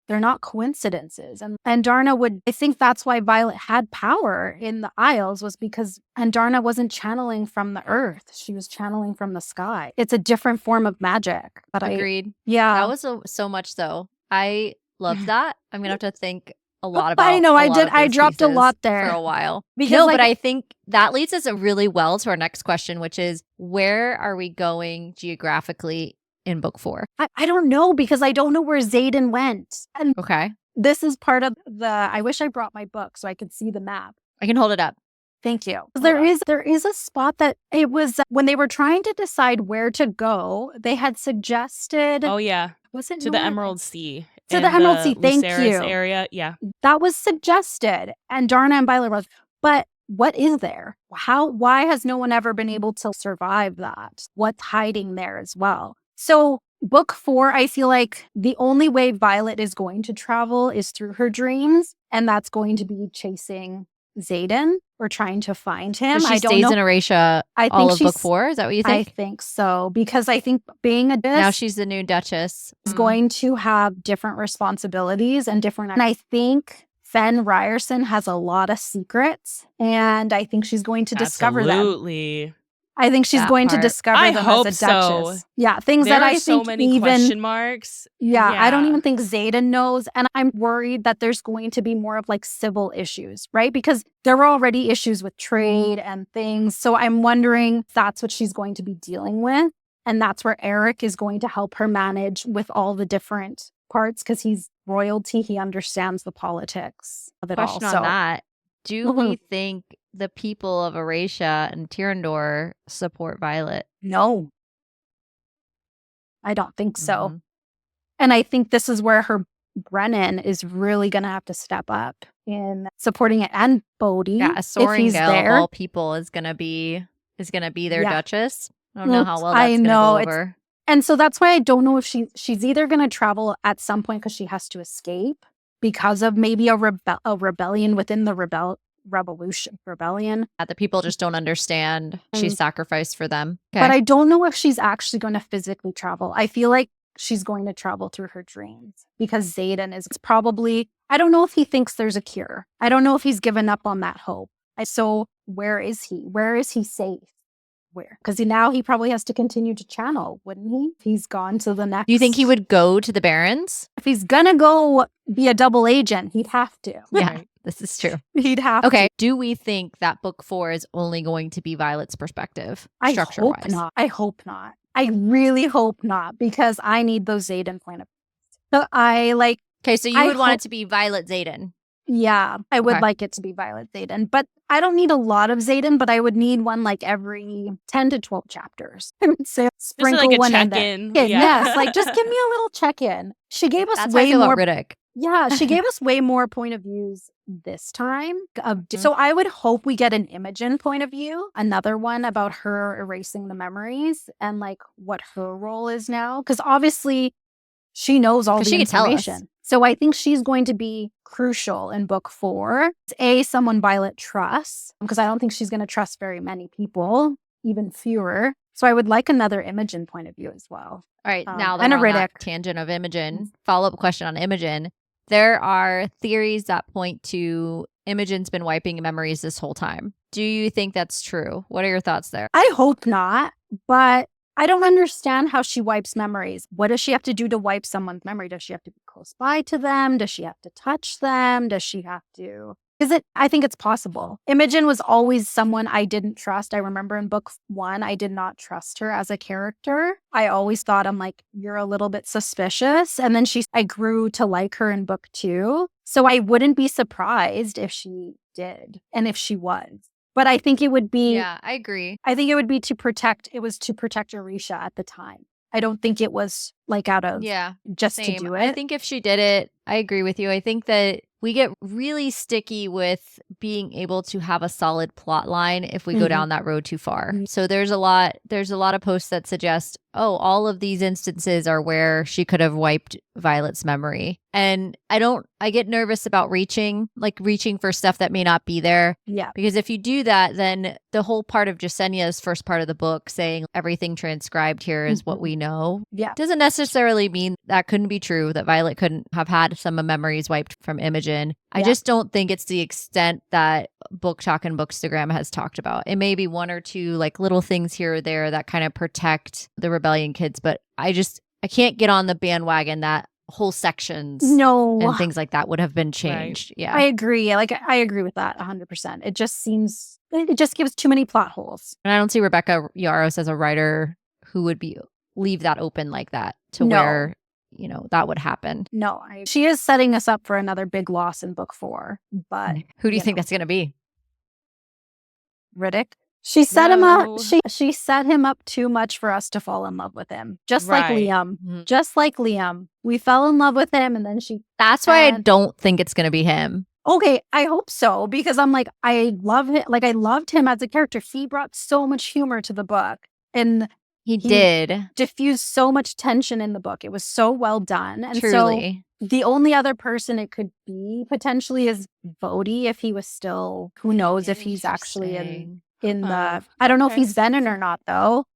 S5: they're not coincidences. And Darna I think that's why Violet had power in the Isles, was because Andarna wasn't channeling from the earth. She was channeling from the sky. It's a different form of magic. But
S1: Agreed.
S5: yeah.
S1: That was so much, though. I loved that. I'm going to have to think a lot about
S5: I know,
S1: a
S5: I
S1: lot
S5: did.
S1: of
S5: I
S1: those
S5: dropped a
S1: pieces
S5: lot there.
S1: for a while.
S5: Because,
S1: no,
S5: like-
S1: but I think that leads us really well to our next question, which is, where are we going geographically in book 4?
S5: I don't know, because I don't know where Xaden went. And
S1: Okay.
S5: this is part of I wish I brought my book so I could see the map.
S1: I can hold it up.
S5: Thank you. There is a spot that it was when they were trying to decide where to go, they had suggested,
S2: Oh, yeah.
S5: was it
S2: To the
S5: north?
S2: Emerald Sea.
S5: To
S2: in
S5: the Emerald Sea, thank
S2: Lucerys
S5: you.
S2: area. Yeah.
S5: That was suggested. And Darna and Violet was, but what is there? Why has no one ever been able to survive that? What's hiding there as well? So book 4, I feel like the only way Violet is going to travel is through her dreams. And that's going to be chasing Xaden or trying to find him.
S1: So she
S5: I don't
S1: stays
S5: know.
S1: in Erasure
S5: I
S1: all
S5: think
S1: of book
S5: she's-
S1: 4? Is that what you
S5: I
S1: think?
S5: think so, because I think being a
S1: Now she's the new Duchess.
S5: is going to have different responsibilities and different. And I think Fen Ryerson has a lot of secrets, and I think she's going to discover them.
S2: Absolutely.
S5: I think she's
S1: That
S5: going to
S1: part.
S5: discover
S2: I
S5: them
S2: hope
S5: as a
S2: so.
S5: duchess. Yeah, things
S2: There
S5: that I
S2: are so
S5: think
S2: many
S5: even
S2: question marks.
S5: I don't
S2: Yeah.
S5: even think Xaden knows. And I'm worried that there's going to be more of like civil issues, right? Because there were already issues with trade and things. So I'm wondering if that's what she's going to be dealing with. And that's where Eric is going to help her manage with all the different parts, because he's royalty. He understands the politics of it
S1: Question
S5: all.
S1: on that. Do we
S5: Mhm.
S1: think the people of Erasure and Tyrandor support Violet?
S5: No, I don't think so.
S1: Mhm.
S5: And I think this is where her Brennan is really going to have to step up in supporting it, and Bodhi,
S1: Yeah, a
S5: if
S1: Soaring
S5: he's
S1: Gale of
S5: there.
S1: all people is gonna be their
S5: Yeah.
S1: Duchess. I don't know how well
S5: I
S1: that's gonna
S5: know,
S1: go
S5: it's-
S1: over.
S5: And so that's why I don't know if she's either going to travel at some point because she has to escape because of maybe a rebellion within the rebellion.
S1: That the people just don't understand. She's sacrificed for them. Okay.
S5: But I don't know if she's actually going to physically travel. I feel like she's going to travel through her dreams because Xaden is probably, I don't know if he thinks there's a cure. I don't know if he's given up on that hope. So where is he? Where is he safe? Where? Because now he probably has to continue to channel, wouldn't he? If he's gone to the next.
S1: Do you think he would go to the Barrens?
S5: If he's gonna go be a double agent, he'd have to.
S1: Yeah,
S2: Right.
S1: this is true.
S5: He'd have
S1: Okay.
S5: to.
S1: Do we think that book 4 is only going to be Violet's perspective,
S5: I
S1: structure
S5: hope
S1: wise?
S5: not. I hope not. I really hope not, because I need those Xaden point of. So I like.
S1: Okay, so you
S5: I
S1: would want
S5: hope-
S1: it to be Violet Xaden.
S5: Yeah, I would
S1: Okay.
S5: like it to be Violet Zayden, but I don't need a lot of Zayden, but I would need one like every 10 to 12 chapters. I would say
S2: Just
S5: sprinkle
S2: like a
S5: one in there.
S2: check-in.
S5: Yeah,
S2: Yeah.
S5: yes, like just give me a little check-in. She gave us
S1: That's how I
S5: way
S1: feel
S5: more.
S1: about Riddick.
S5: Yeah, she gave us way more point of views this time.
S2: Mm-hmm.
S5: So I would hope we get an Imogen point of view, another one about her erasing the memories and like what her role is now. Because obviously she knows all
S1: 'Cause
S5: the
S1: she could tell us.
S5: information. So I think she's going to be crucial in book 4. Someone Violet trusts, because I don't think she's going to trust very many people, even fewer. So I would like another Imogen point of view as well.
S1: All right, now that
S5: and a
S1: we're on that
S5: Riddick.
S1: tangent of Imogen, follow-up question on Imogen. There are theories that point to Imogen's been wiping memories this whole time. Do you think that's true? What are your thoughts there?
S5: I hope not, but I don't understand how she wipes memories. What does she have to do to wipe someone's memory? Does she have to be close by to them? Does she have to touch them? Does she have to... I think it's possible. Imogen was always someone I didn't trust. I remember in book 1, I did not trust her as a character. I always thought, I'm like, you're a little bit suspicious. And then I grew to like her in book 2. So I wouldn't be surprised if she did and if she was. But I think it would be...
S1: Yeah, I agree.
S5: I think it would be to protect Orisha at the time. I don't think it was like out of just
S1: same.
S5: to do it.
S1: I think if she did it, I agree with you. I think that we get really sticky with being able to have a solid plot line if we go down that road too far. So there's a lot of posts that suggest, oh, all of these instances are where she could have wiped Violet's memory. And I get nervous about reaching for stuff that may not be there.
S5: Yeah.
S1: Because if you do that, then the whole part of Jasenia's first part of the book saying everything transcribed here is what we know.
S5: Yeah.
S1: Doesn't necessarily mean that couldn't be true, that Violet couldn't have had some memories wiped from Imogen. I just don't think it's the extent that Book Talk and Bookstagram has talked about. It may be one or two like little things here or there that kind of protect the rebellion kids, but I can't get on the bandwagon that whole sections and things like that would have been changed. Right. Yeah.
S5: I agree. I agree with that 100%. It just gives too many plot holes.
S1: And I don't see Rebecca Yarros as a writer who would leave that open like that to where that would happen.
S5: No, she is setting us up for another big loss in book 4. But
S1: who do you think that's going to be?
S5: Riddick. She set him up. She set him up too much for us to fall in love with him. Just like Liam. Mm-hmm. Just like Liam. We fell in love with him and then
S1: That's why I don't think it's going to be him.
S5: Okay, I hope so, because I'm like, I love him. Like, I loved him as a character. He brought so much humor to the book. And
S1: he did
S5: diffuse so much tension in the book. It was so well done. And
S1: truly.
S5: So the only other person it could be potentially is Bodhi, if he was still, who knows if he's actually in the, I don't know if he's Venom or not though.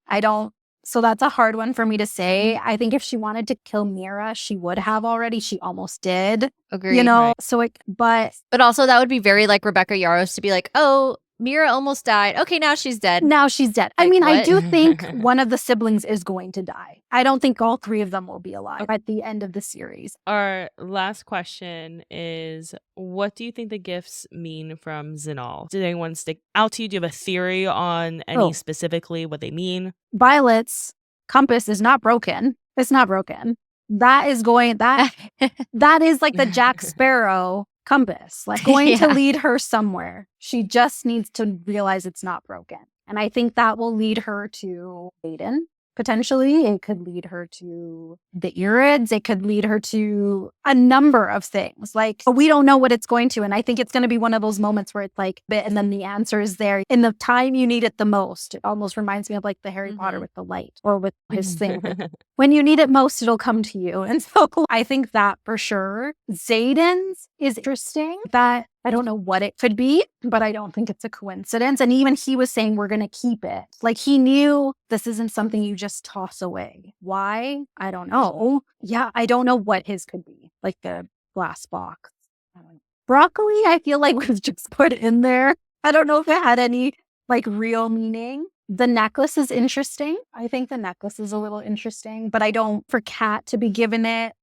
S5: So that's a hard one for me to say. I think if she wanted to kill Mira, she would have already. She almost did.
S1: Agreed.
S5: So but
S1: also that would be very like Rebecca Yarros to be like, oh, Mira almost died. Okay, now she's dead.
S5: Like, I mean, what? I do think one of the siblings is going to die. I don't think all 3 of them will be alive at the end of the series.
S2: Our last question is, what do you think the gifts mean from Zinal? Did anyone stick out to you? Do you have a theory on any specifically what they mean?
S5: Violet's compass is not broken. It's not broken. That is that is like the Jack Sparrow compass, like going to lead her somewhere. She just needs to realize it's not broken. And I think that will lead her to Aiden. Potentially, it could lead her to the Irids. It could lead her to a number of things. Like, we don't know what it's going to. And I think it's going to be one of those moments where it's like, and then the answer is there in the time you need it the most. It almost reminds me of like the Harry Potter with the light, or with his thing. When you need it most, it'll come to you. And so I think that for sure. Zayden's is interesting. That I don't know what it could be, but I don't think it's a coincidence. And even he was saying, we're going to keep it. Like, he knew this isn't something you just toss away. Why? I don't know. Yeah, I don't know what his could be. Like the glass box. I don't know. Broccoli, I feel like was just put in there. I don't know if it had any like real meaning. The necklace is interesting. I think the necklace is a little interesting, but I don't, for Kat to be given it,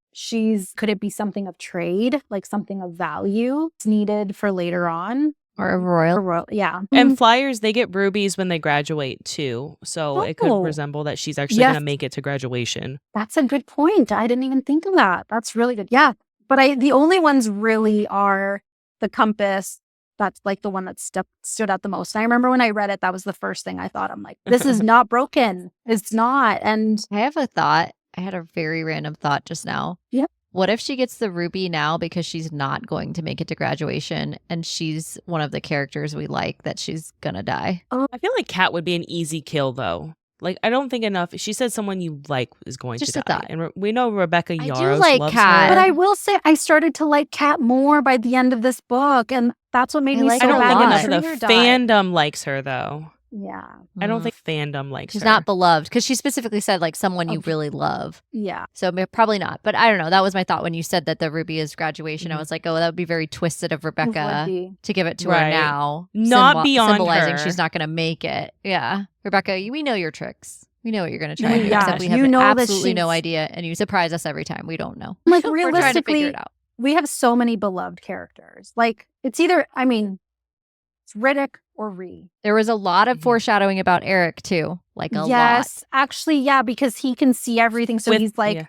S5: could it be something of trade, like something of value it's needed for later on?
S1: Or a royal.
S5: Yeah.
S2: And flyers, they get rubies when they graduate too. So it could resemble that she's actually going to make it to graduation.
S5: That's a good point. I didn't even think of that. That's really good. Yeah. But the only ones really are the compass, that's like the one that stood out the most. And I remember when I read it, that was the first thing I thought. I'm like, this is not broken. It's not. And
S1: I have a thought. I had a very random thought just now.
S5: Yep.
S1: What if she gets the ruby now because she's not going to make it to graduation and she's one of the characters we like that she's gonna die?
S2: I feel like Kat would be an easy kill, though. Like, I don't think enough. She said someone you like is going
S1: Just
S2: to
S1: a
S2: die.
S1: thought.
S2: And we know Rebecca
S1: I do
S2: Yarros
S1: like
S2: loves
S1: Kat.
S2: her.
S5: but I will say I started to like Kat more by the end of this book. And that's what made
S1: I
S5: me
S1: like
S5: so
S1: her
S2: I
S1: a
S2: don't
S5: bad
S2: think
S1: lot.
S2: enough
S5: to
S2: of
S5: see her
S2: the
S5: die.
S2: fandom likes her, though.
S5: Yeah.
S2: I don't think fandom likes
S1: she's
S2: her.
S1: not beloved because she specifically said like someone you
S5: Okay.
S1: really love.
S5: Yeah.
S1: So probably not. But I don't know. That was my thought when you said that the ruby is graduation. I
S2: Mhm.
S1: was like, oh, that would be very twisted of
S5: It would
S1: Rebecca
S5: be.
S1: to give it to her
S2: Right.
S1: now.
S2: Not beyond
S1: symbolizing
S2: her.
S1: she's not going to make it. Yeah. Rebecca, we know your tricks. We know what you're going to try.
S5: Yeah,
S1: and do, except we have
S5: you know that
S1: absolutely no
S5: she's-
S1: idea. And you surprise us every time. We don't know.
S5: Like
S1: We're trying to figure
S5: realistically,
S1: it out.
S5: we have so many beloved characters. Like it's either, I mean, it's Riddick or Ree.
S1: There was a lot of
S2: Mhm.
S1: foreshadowing about Eric too. Like a lot.
S5: Yes, actually, yeah, because he can see everything. So he's like
S2: yeah.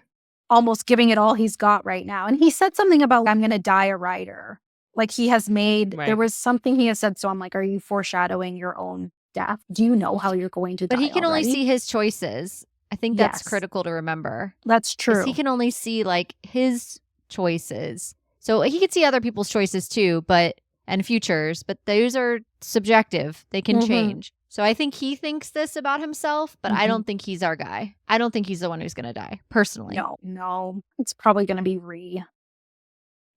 S5: almost giving it all he's got right now. And he said something about, I'm going to die a writer. Like he has made,
S2: Right.
S5: there was something he has said. So I'm like, are you foreshadowing your own death? Do you know how you're going to die?
S1: But he can only
S5: already?
S1: see his choices. I think that's
S5: Yes.
S1: critical to remember.
S5: That's
S1: 'Cause
S5: true.
S1: he can only see like his choices. So he could see other people's choices too, and futures, but those are subjective. They can
S5: Mhm.
S1: change. So I think he thinks this about himself, but I
S5: Mhm.
S1: don't think he's our guy. I don't think he's the one who's going to die, personally.
S5: No, it's probably going to be Ree.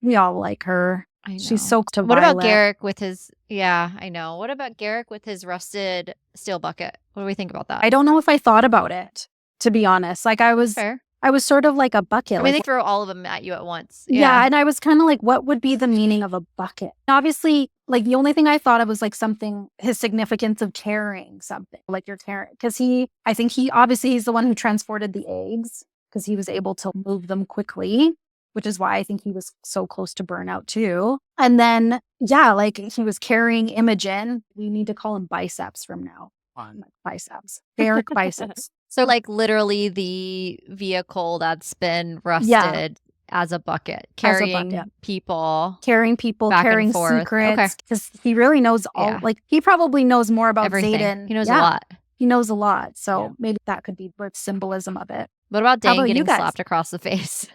S5: We all like her.
S1: I know.
S5: She's so to
S1: What
S5: Violet.
S1: about Garrick with his, yeah, I know. What about Garrick with his rusted steel bucket? What do we think about that?
S5: I don't know if I thought about it, to be honest. Like I was
S1: Fair.
S5: sort of like a bucket.
S1: I mean,
S5: like,
S1: they throw all of them at you at once.
S5: yeah, and I was kind of like, what would be the meaning of a bucket? Obviously, like the only thing I thought of was like something, his significance of carrying something, like you're carrying, because I think he's the one who transported the eggs because he was able to move them quickly, which is why I think he was so close to burnout too. And then, yeah, like he was carrying Imogen. We need to call him biceps from now on, like biceps, Garrick biceps.
S1: So, like, literally the vehicle that's been rusted as a bucket, carrying people.
S5: Carrying people,
S1: Back and
S5: carrying
S1: forth.
S5: secrets. Because he really knows all,
S1: Yeah.
S5: like, he probably knows more about
S1: Everything.
S5: Zayden.
S1: He knows
S5: Yeah,
S1: a lot.
S5: He knows a lot. So
S2: Yeah.
S5: maybe that could be the symbolism of it.
S1: What about
S5: How
S1: Dane
S5: about you
S1: getting
S5: guys?
S1: slapped across the face?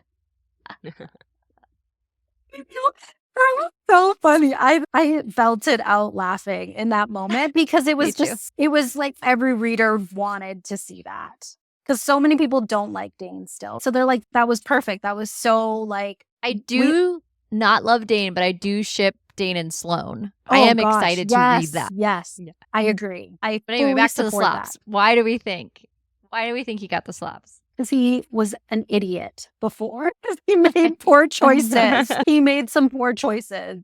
S5: That was so funny. I belted out laughing in that moment because it was
S1: Me too.
S5: just, it was like every reader wanted to see that. Because so many people don't like Dane still. So they're like, that was perfect. That was so like,
S1: I do not love Dane, but I do ship Dane and Sloane. I
S5: oh
S1: am
S5: gosh,
S1: excited to
S5: yes,
S1: read that.
S5: Yes,
S2: Yeah.
S5: I agree. I
S1: But anyway,
S5: fully
S1: back to the
S5: support
S1: slaps.
S5: that.
S1: Why do we think he got the slaps?
S5: Because he was an idiot before. He made poor choices. He made some poor choices.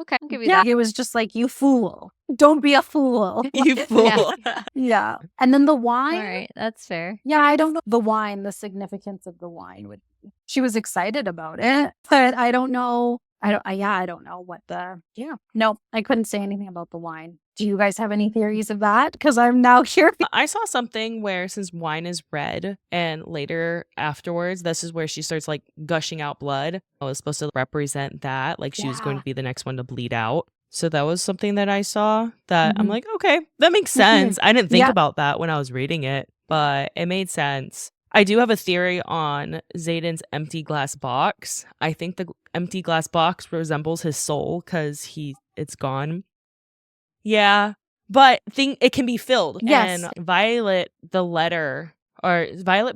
S1: Okay, I'll give you
S5: Yeah,
S1: that.
S5: he was just like, you fool. Don't be a fool.
S2: You fool.
S5: Yeah. And then the wine.
S1: All right, that's fair.
S5: Yeah, I don't know the wine, the significance of the wine would be. She was excited about it, but I don't know. I don't know what no, I couldn't say anything about the wine. Do you guys have any theories of that? Because I'm now curious.
S2: I saw something where since wine is red and later afterwards, this is where she starts like gushing out blood. I was supposed to represent that. Like she was going
S5: Yeah.
S2: to be the next one to bleed out. So that was something that I saw that I'm
S5: Mhm.
S2: like, okay, that makes sense. I didn't think
S5: Yeah.
S2: about that when I was reading it, but it made sense. I do have a theory on Zayden's empty glass box. I think the empty glass box resembles his soul because it's gone. Yeah, but it can be filled.
S5: Yes.
S2: And Violet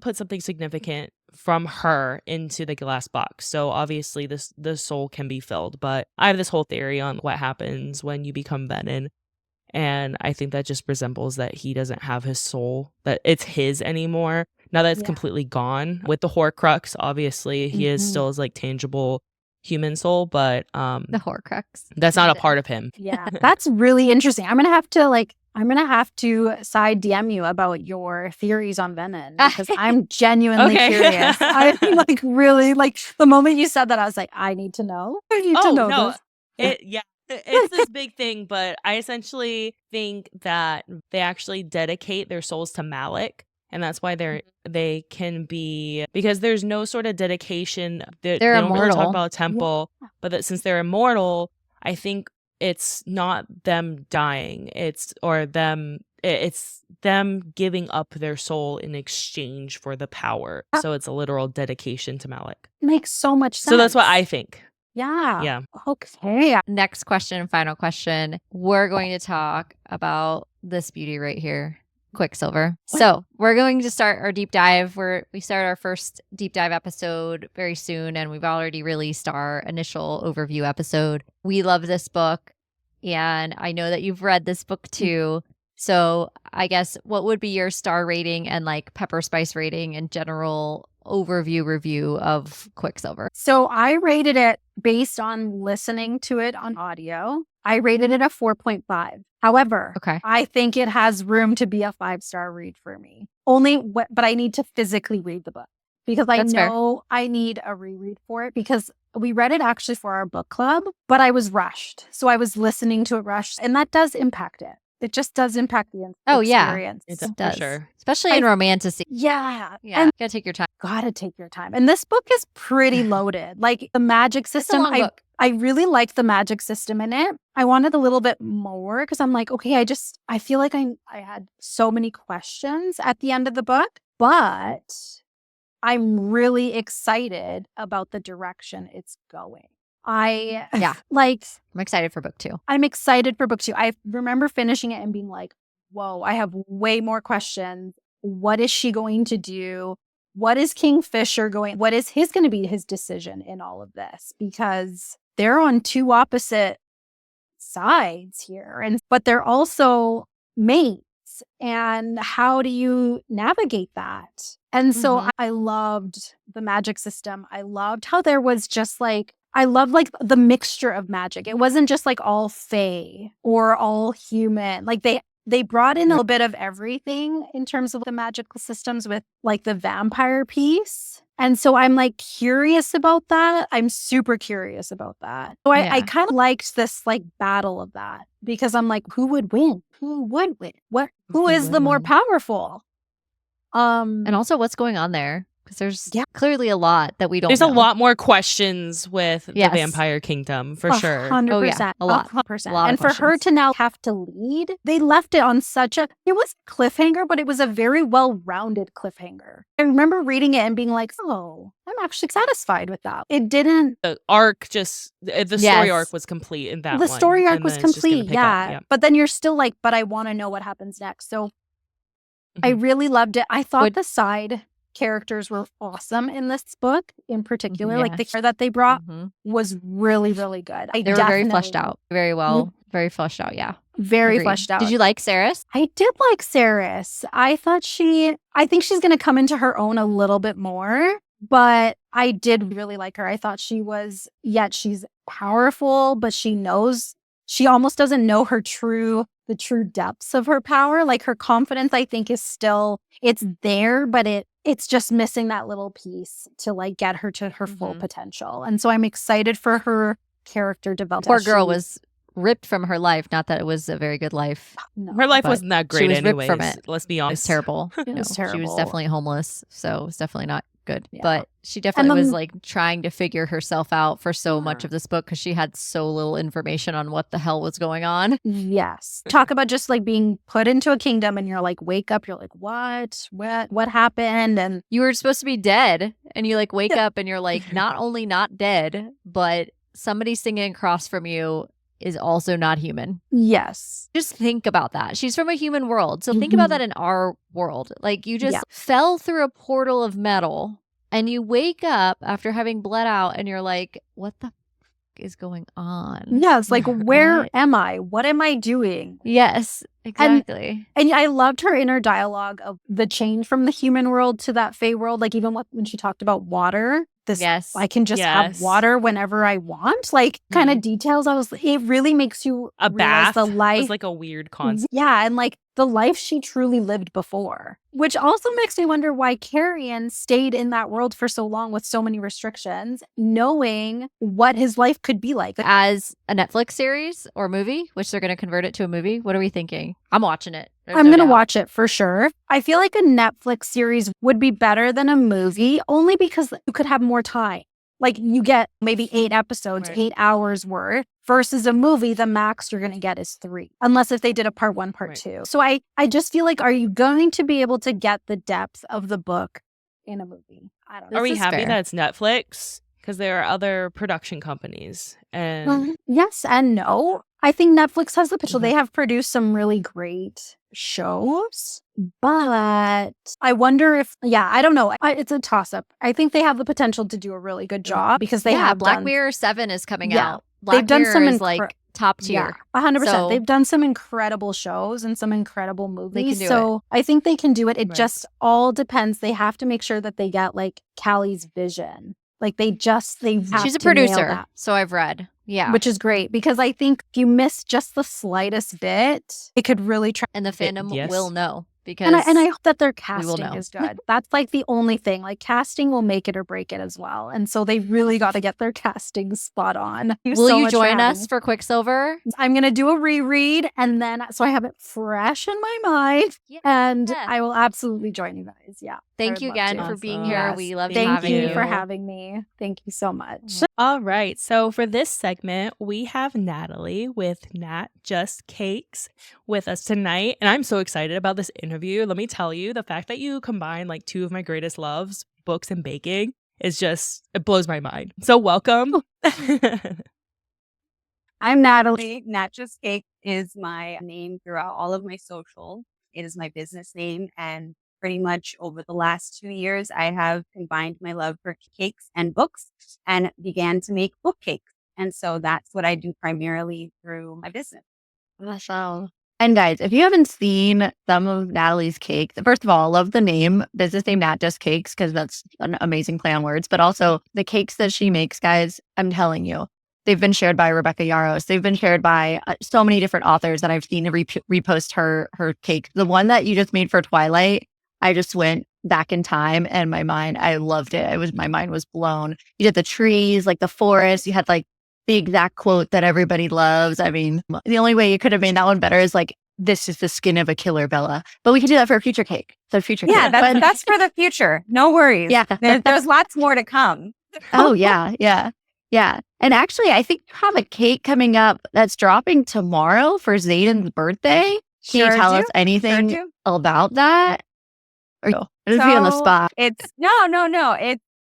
S2: put something significant from her into the glass box. So obviously the soul can be filled. But I have this whole theory on what happens when you become Venom. And I think that just resembles that he doesn't have his soul, that it's his anymore. Now that it's
S5: Yeah.
S2: completely gone. With the Horcrux, obviously, he is
S5: Mhm.
S2: still his like tangible human soul, but
S1: The Horcrux.
S2: that's not a part of him.
S5: Yeah, that's really interesting. I'm gonna have to side DM you about your theories on Venom because I'm genuinely
S2: Okay.
S5: curious. I'm like really like the moment you said that, I was like, I need to know. I need to know this.
S2: It's this big thing, but I essentially think that they actually dedicate their souls to Malik. And that's why they can be, because there's no sort of dedication. They
S1: They're
S2: don't really talk
S1: immortal.
S2: about a temple, but that since they're immortal, I think it's not them dying. It's them giving up their soul in exchange for the power. So it's a literal dedication to Malik.
S5: Makes so much sense.
S2: So that's what I think.
S5: Yeah.
S2: Yeah.
S5: Okay.
S1: Next question, final question. We're going to talk about this beauty right here, Quicksilver. So we're going to start our deep dive. We start our first deep dive episode very soon, and we've already released our initial overview episode. We love this book, and I know that you've read this book too. So I guess what would be your star rating and like pepper spice rating and general overview review of Quicksilver?
S5: So I rated it based on listening to it on audio. I rated it a 4.5. However,
S1: Okay.
S5: I think it has room to be a 5-star read for me. But I need to physically read the book because I
S1: That's fair.
S5: know I need a reread for it because we read it actually for our book club, but I was rushed. So I was listening to it rushed, and that does impact it. It just does impact the
S1: Oh, yeah.
S5: experience.
S2: It
S1: It
S2: does.
S1: does.
S2: For sure.
S1: Especially in romantasy.
S5: Yeah.
S1: Yeah.
S5: And
S1: Gotta take your time.
S5: gotta take your time. And this book is pretty loaded. Like the magic
S1: It's a
S5: system,
S1: long book.
S5: I really liked the magic system in it. I wanted a little bit more because I'm like, okay, I feel like I had so many questions at the end of the book, but I'm really excited about the direction it's going.
S1: Yeah.
S5: like,
S1: I'm excited for book 2.
S5: I'm excited for book 2. I remember finishing it and being like, whoa, I have way more questions. What is she going to do? What is Kingfisher what is going to be his decision in all of this? Because they're on two opposite sides here. But they're also mates. And how do you navigate that? And so
S1: Mhm.
S5: I loved the magic system. I loved how there was just like, I love like the mixture of magic. It wasn't just like all fae or all human. Like they brought in a little bit of everything in terms of the magical systems with like the vampire piece. And so I'm like curious about that. I'm super curious about that. So I
S1: Yeah.
S5: kind of liked this like battle of that because I'm like, who would win? Who would win? Who is
S1: would
S5: the more
S1: win?
S5: powerful?
S1: And also what's going on there? Because there's
S5: Yeah.
S1: clearly a lot that we don't
S2: There's
S1: know.
S2: a lot more questions with
S1: Yes.
S2: the Vampire Kingdom, for sure.
S5: 100%.
S1: Oh, yeah. A lot.
S5: 100%.
S1: A lot of
S5: And for her
S1: questions.
S5: to now have to lead, they left it on it was a cliffhanger, but it was a very well-rounded cliffhanger. I remember reading it and being like, oh, I'm actually satisfied with that. It didn't,
S2: The arc the story
S1: Yes.
S2: arc was complete in that
S5: the
S2: one,
S5: story arc
S2: and
S5: was
S2: then it's just gonna
S5: complete.
S2: pick up,
S5: Yeah. But then you're still like, but I want to know what happens next. So I
S2: Mhm.
S5: really loved it. I thought
S1: Would-
S5: the side characters were awesome in this book in particular. Like the
S1: Yes.
S5: care that they brought
S1: Mhm.
S5: was really, really good.
S1: They were very fleshed out. Very well. Very fleshed out. Yeah.
S5: Very
S1: Agreed.
S5: fleshed out.
S1: Did you like Saris?
S5: I did like Saris. I think she's going to come into her own a little bit more, but I did really like her. I thought she's powerful, but she almost doesn't know the true depths of her power. Like her confidence, I think is still, it's there, but it's just missing that little piece to like get her to her full
S1: Mhm.
S5: potential. And so I'm excited for her character development.
S1: Poor girl was ripped from her life. Not that it was a very good life.
S5: No,
S2: Her life
S1: but
S2: wasn't that
S1: she
S2: great
S1: was ripped
S2: anyways.
S1: from it.
S2: Let's be
S1: It was
S2: honest.
S1: terrible.
S5: It was
S1: She was
S5: terrible.
S1: definitely homeless. So it's definitely not good.
S5: Yeah.
S1: But she definitely was
S5: then-
S1: like trying to figure herself out for so much
S5: Yeah.
S1: of this book because she had so little information on what the hell was going on.
S5: Yes. Talk about just like being put into a kingdom and you're like, wake up, you're like, what happened? And
S1: You were supposed to be dead and you like wake up and you're like not only not dead, but somebody singing across from you is also not human.
S5: yes.
S1: Just think about that. She's from a human world. So think about that in our world. Like you just
S5: Yeah.
S1: fell through a portal of metal and you wake up after having bled out and you're like, what the is going on?
S5: Yes. Like, where
S1: What?
S5: am I? What am I doing?
S1: Yes, exactly.
S5: And I loved her inner dialogue of the change from the human world to that fae world. Like even when she talked about water,
S1: Yes.
S5: I can just have
S2: Yes.
S5: water whenever I want. Like kind of details. It really makes you
S2: A
S5: realize
S2: bath
S5: the life.
S2: was like a weird concept.
S5: Yeah, and like the life she truly lived before, which also makes me wonder why Carrion stayed in that world for so long with so many restrictions, knowing what his life could be like.
S1: As a Netflix series or movie, which they're going to convert it to a movie, what are we thinking? amazing. I'm watching it. There's
S5: I'm
S1: no
S5: going to
S1: doubt.
S5: watch it for sure. I feel like a Netflix series would be better than a movie only because you could have more time. Like you get maybe 8 episodes,
S2: Right.
S5: 8 hours worth versus a movie, the max you're going to get is 3. Unless if they did a part 1, part
S2: Right.
S5: 2. So I just feel like, are you going to be able to get the depth of the book in a movie? I don't know.
S2: Are we
S1: is
S2: happy
S1: fair.
S2: that it's Netflix? Because there are other production companies. And
S5: Yes and no. I think Netflix has the potential.
S2: Okay.
S5: They have produced some really great shows, but I wonder if, I don't know. It's a toss up. I think they have the potential to do a really good job because they have
S1: Black
S5: done,
S1: Mirror 7 is coming
S5: Yeah.
S1: out. Black
S5: They've done
S1: Mirror
S5: some
S1: is like top tier.
S5: 100%.
S1: So-
S5: They've done some incredible shows and some incredible movies.
S1: can do
S5: so I think they can do it. It
S2: Right.
S5: just all depends. They have to make sure that they get like Callie's vision. Like they have
S1: She's a
S5: to nail
S1: producer,
S5: that.
S1: so I've read. Yeah.
S5: Which is great because I think if you miss just the slightest bit, it could really try.
S1: and the fandom
S2: yes.
S1: will know because
S5: And I hope that their
S1: will
S5: casting
S1: know.
S5: is good. That's like the only thing. Like casting will make it or break it as well. And so they really got to get their casting spot on. Thank
S1: will
S5: so
S1: you
S5: much for
S1: join
S5: having
S1: us
S5: me.
S1: for Quicksilver?
S5: I'm going to do a reread and then so I have it fresh in my mind. And
S1: Yeah.
S5: I will absolutely join you guys. Yeah. I
S1: Thank
S5: would
S1: you
S5: love
S1: again
S5: to.
S1: for being
S2: Awesome.
S1: here.
S5: Yes.
S1: We love
S5: Thank
S1: having
S5: you
S1: you.
S5: for having me. Thank you so much.
S2: All right. So for this segment, we have Natalie with Nat Just Cakes with us tonight. And I'm so excited about this interview. Let me tell you, the fact that you combine like 2 of my greatest loves, books and baking, is just, it blows my mind. So welcome.
S5: I'm Natalie.
S6: Nat Just Cake is my name throughout all of my social. It is my business name. And pretty much over the last 2 years, I have combined my love for cakes and books and began to make book cakes. And so that's what I do primarily through my business.
S1: Awesome. And guys, if you haven't seen some of Natalie's cakes, first of all, I love the name, business name Nat Just Cakes, because that's an amazing play on words. But also the cakes that she makes, guys, I'm telling you, they've been shared by Rebecca Yarros. They've been shared by so many different authors that I've seen repost her cake. The one that you just made for Twilight, I just went back in time and I loved it. My mind was blown. You did the trees, like the forest. You had like the exact quote that everybody loves. I mean, the only way you could have made that one better is like, this is the skin of a killer, Bella. But we could do that for a future cake. So future
S6: Yeah,
S1: cake.
S6: that's for the future. No worries.
S1: Yeah.
S6: There's lots more to come.
S1: Oh, yeah. And actually, I think you have a cake coming up that's dropping tomorrow for Zayden's birthday. Can you tell us anything
S6: do.
S1: about that? Or no? Just be on the
S6: So,
S1: spot.
S6: It's no.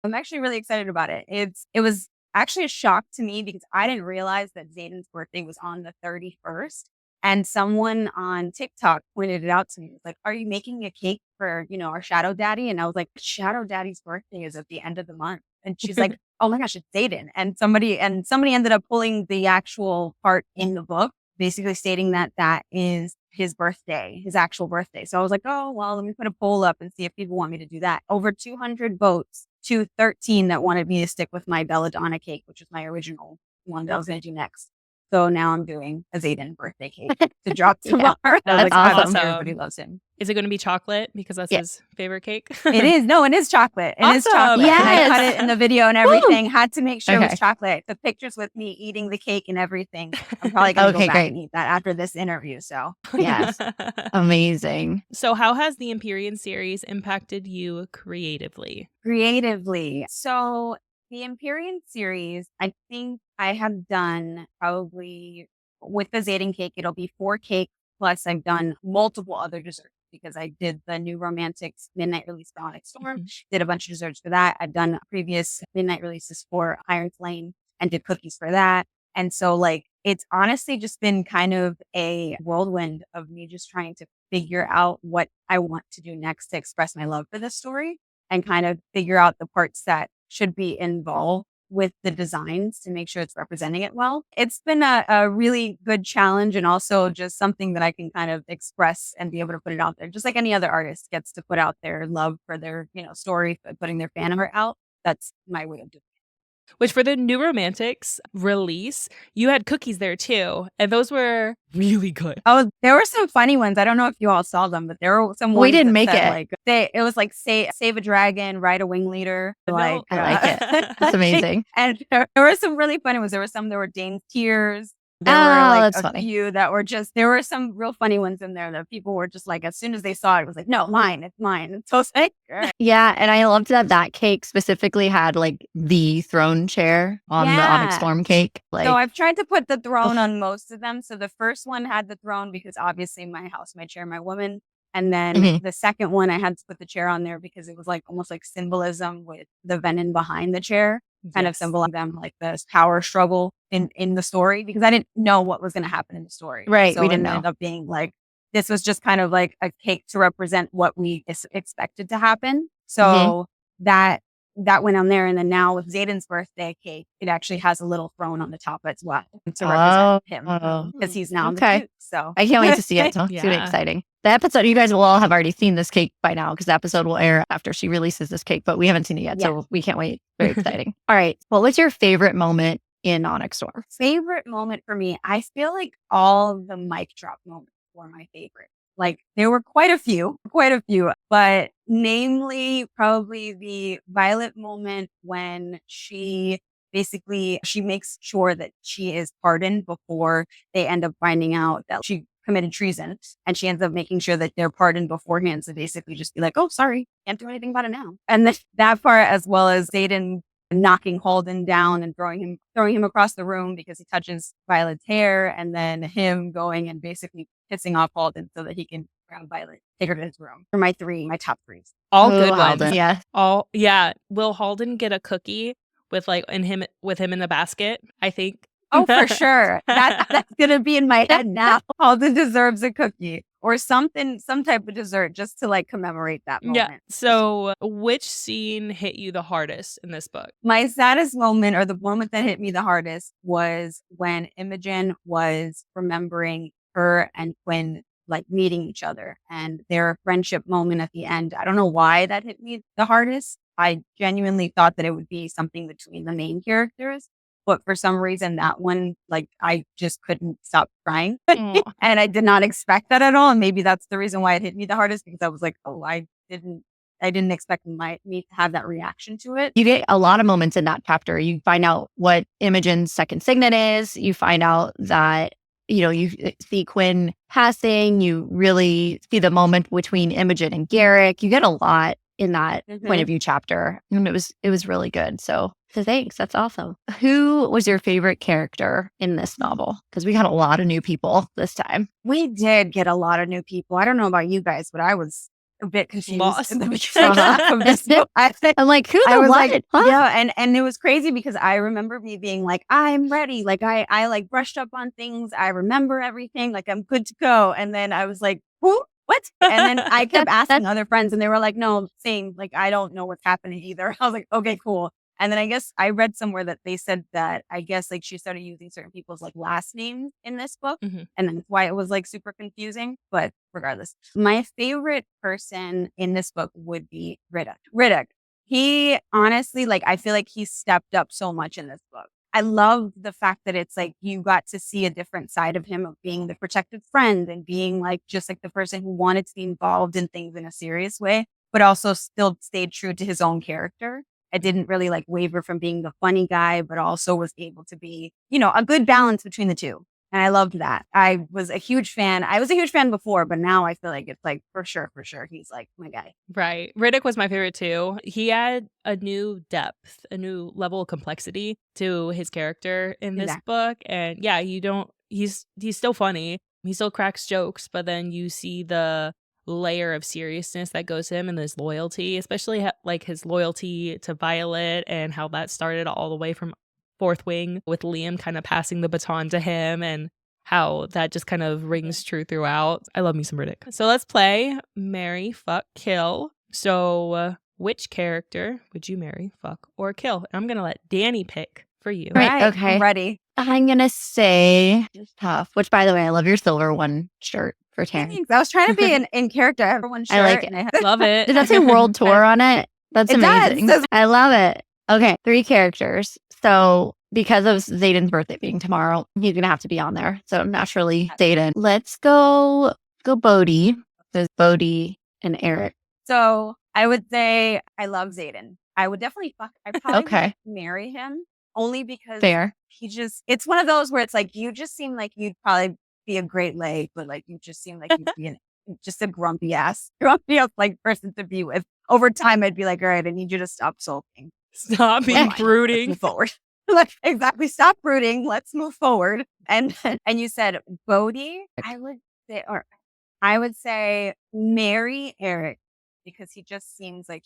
S6: I'm actually really excited about it. It was actually a shock to me because I didn't realize that Zayden's birthday was on the 31st. And someone on TikTok pointed it out to me. It was like, "Are you making a cake for, our Shadow Daddy?" And I was like, "Shadow Daddy's birthday is at the end of the month." And she's like, "Oh my gosh, it's Zayden." And somebody ended up pulling the actual part in the book, basically stating that that is his birthday, his actual birthday. So I was like, "Oh, well, let me put a poll up and see if people want me to do that." Over 200 votes to 13 that wanted me to stick with my Belladonna cake, which is my original one that I was going to do next. So now I'm doing a Zayden birthday cake to drop tomorrow. I was
S1: That's
S6: like, I hope
S2: awesome.
S6: everybody loves him.
S2: Is it going to be chocolate because that's
S1: Yeah.
S2: his favorite cake?
S6: It is. No, it is chocolate. It is
S2: Awesome.
S6: chocolate. And I
S1: Yes.
S6: cut it in the video and everything. Had to make sure it
S1: Okay.
S6: was chocolate. The pictures with me eating the cake and everything. I'm probably going to
S1: Okay,
S6: go back
S1: great.
S6: and eat that after this interview. So
S1: Yes. Amazing.
S2: So how has the Empyrean series impacted you creatively?
S6: creatively. So the Empyrean series, I think I have done probably with the Zayden cake, it'll be 4 cakes. Plus I've done multiple other desserts because I did the new Romantics midnight release for Onyx Storm, did a bunch of desserts for that. I've done previous midnight releases for Iron Flame and did cookies for that. And so like, it's honestly just been kind of a whirlwind of me just trying to figure out what I want to do next to express my love for this story and kind of figure out the parts that should be involved with the designs to make sure it's representing it well. It's been a really good challenge and also just something that I can kind of express and be able to put it out there. Just like any other artist gets to put out their love for their, story, putting their fan art out. That's my way of doing it.
S2: Which for the new Romantics release, you had cookies there too. And those were really good.
S6: Oh, there were some funny ones. I don't know if you all saw them, but there were some
S1: We
S6: ones
S1: didn't
S6: that
S1: make
S6: said,
S1: it.
S6: like it was like save a dragon, ride a wing leader.
S2: No,
S6: Like
S1: I like it. That's amazing.
S6: And there were some really funny ones. There were some that were Dane's tears. There were like
S1: that's
S6: a
S1: funny.
S6: few that were just, there were some real funny ones in there that people were just like, as soon as they saw it, it was like, no, mine, it's mine. And so it's like,
S1: Yeah, and I loved that cake specifically had like the throne chair on the Onyx
S6: Yeah.
S1: Storm cake. Like,
S6: so I've tried to put the throne on most of them. So the first one had the throne because obviously my house, my chair, my woman. And then
S1: Mhm.
S6: the second one, I had to put the chair on there because it was like almost like symbolism with the venom behind the chair, kind of
S2: Yes.
S6: symbolizing them like this power struggle in the story because I didn't know what was going to happen in the story.
S1: Right,
S6: So
S1: we
S6: it
S1: didn't
S6: ended
S1: know.
S6: up being like, this was just kind of like a cake to represent what we expected to happen. So that went on there. And then now with Zayden's birthday cake, it actually has a little throne on the top as well to represent him because he's now
S1: Okay.
S6: the Duke. So
S1: I can't wait to see it. It's gonna be
S2: Yeah.
S1: exciting. The episode, you guys will all have already seen this cake by now because the episode will air after she releases this cake, but we haven't seen it yet. So we can't wait. Very exciting. All right. What was your favorite moment in Onyx Storm?
S6: Favorite moment for me, I feel like all of the mic drop moments were my favorite. Like there were quite a few, but namely probably the Violet moment when she makes sure that she is pardoned before they end up finding out that she committed treason, and she ends up making sure that they're pardoned beforehand. So basically just be like, oh, sorry, can't do anything about it now. And that part, as well as Zayden knocking Halden down and throwing him across the room because he touches Violet's hair, and then him going and basically pissing off Halden so that he can grab Violet, take her to his room. For my top threes.
S2: All
S1: Ooh,
S2: good ones.
S1: Halden. Yeah.
S2: Will Halden get a cookie with him in the basket? I think.
S6: Oh, for sure. That's gonna be in my head now. Halden deserves a cookie or something, some type of dessert, just to like commemorate that moment.
S2: Yeah. So, which scene hit you the hardest in this book?
S6: My saddest moment, or the moment that hit me the hardest, was when Imogen was remembering her and Quinn like meeting each other and their friendship moment at the end. I don't know why that hit me the hardest. I genuinely thought that it would be something between the main characters. But for some reason, that one, like, I just couldn't stop crying.
S2: Aw.
S6: And I did not expect that at all. And maybe that's the reason why it hit me the hardest, because I was like, oh, I didn't expect me to have that reaction to it.
S1: You get a lot of moments in that chapter. You find out what Imogen's second signet is. You find out that, you see Quinn passing. You really see the moment between Imogen and Garrick. You get a lot in that point of view chapter. And it was really good. So thanks. That's awesome. Who was your favorite character in this novel? Because we got a lot of new people this time.
S6: We did get a lot of new people. I don't know about you guys, but I was a bit confused
S2: Lost.
S6: in the beginning of this book.
S1: I'm like, who
S6: I
S1: the
S6: was
S1: what?
S6: like,
S1: Huh?
S6: yeah, and it was crazy because I remember me being like, I'm ready. Like I like brushed up on things. I remember everything. Like I'm good to go. And then I was like, who? What? And then I kept asking other friends and they were like, no, same. Like, I don't know what's happening either. I was like, okay, cool. And then I guess I read somewhere that they said that I guess like she started using certain people's like last names in this book.
S2: Mhm.
S6: And then that's why it was like super confusing. But regardless, my favorite person in this book would be Riddick. Riddick. He honestly, like, I feel like he stepped up so much in this book. I love the fact that it's like you got to see a different side of him, of being the protective friend and being like just like the person who wanted to be involved in things in a serious way, but also still stayed true to his own character. I didn't really like waver from being the funny guy, but also was able to be, a good balance between the two. And I loved that. I was a huge fan. I was a huge fan before, but now I feel like it's like for sure, he's like my guy.
S2: Right. Riddick was my favorite too. He had a new depth, a new level of complexity to his character in this book. And yeah, he's still funny. He still cracks jokes, but then you see the layer of seriousness that goes to him and his loyalty, especially like his loyalty to Violet and how that started all the way from Fourth Wing with Liam kind of passing the baton to him and how that just kind of rings true throughout. I love me some Riddick. So let's play Marry, Fuck, Kill. So which character would you marry, fuck, or kill? I'm going to let Danni pick for you.
S1: Right, okay.
S6: I'm ready.
S1: I'm going to say tough, which by the way, I love your silver one shirt for Taryn.
S6: Thanks. I was trying to be in character. I have one shirt.
S1: I like it.
S6: And I
S2: Love it.
S1: Does that say world tour on it? That's
S6: It
S1: amazing.
S6: does.
S1: I love it. Okay, 3 characters. So because of Zayden's birthday being tomorrow, he's going to have to be on there. So naturally, Zayden. Let's go Bodhi. There's Bodhi and Eric.
S6: So I would say I love Zayden. I would definitely I'd probably
S1: Okay.
S6: marry him. only because
S1: Fair.
S6: it's one of those where it's like, you just seem like you'd probably be a great lay, but like, you just seem like you'd be just a grumpy ass like person to be with. Over time, I'd be like, all right, I need you to stop sulking.
S2: Stop being
S6: Let's
S2: brooding.
S6: move forward. Like, exactly. Stop brooding. Let's move forward. And you said Bodhi. I would say marry Eric, because he just seems like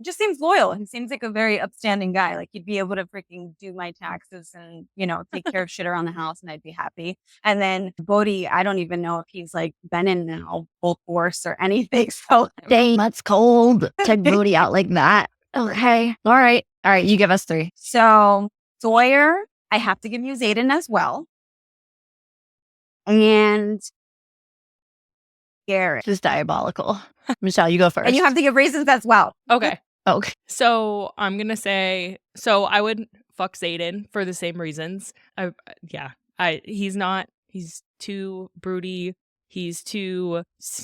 S6: just seems loyal. He seems like a very upstanding guy. Like, he'd be able to freaking do my taxes and, take care of shit around the house, and I'd be happy. And then Bodhi, I don't even know if he's like been in now full force or anything. So
S1: Dang, that's cold. Take Booty out like that. Okay. All right. You give us 3.
S6: So Sawyer, I have to give you Xaden as well. And Garrett.
S1: This is diabolical. Michelle, you go first.
S6: And you have to give reasons as well.
S2: Okay.
S1: Okay.
S2: So I'm going to say, so I would fuck Xaden for the same reasons. He's too broody. He's too,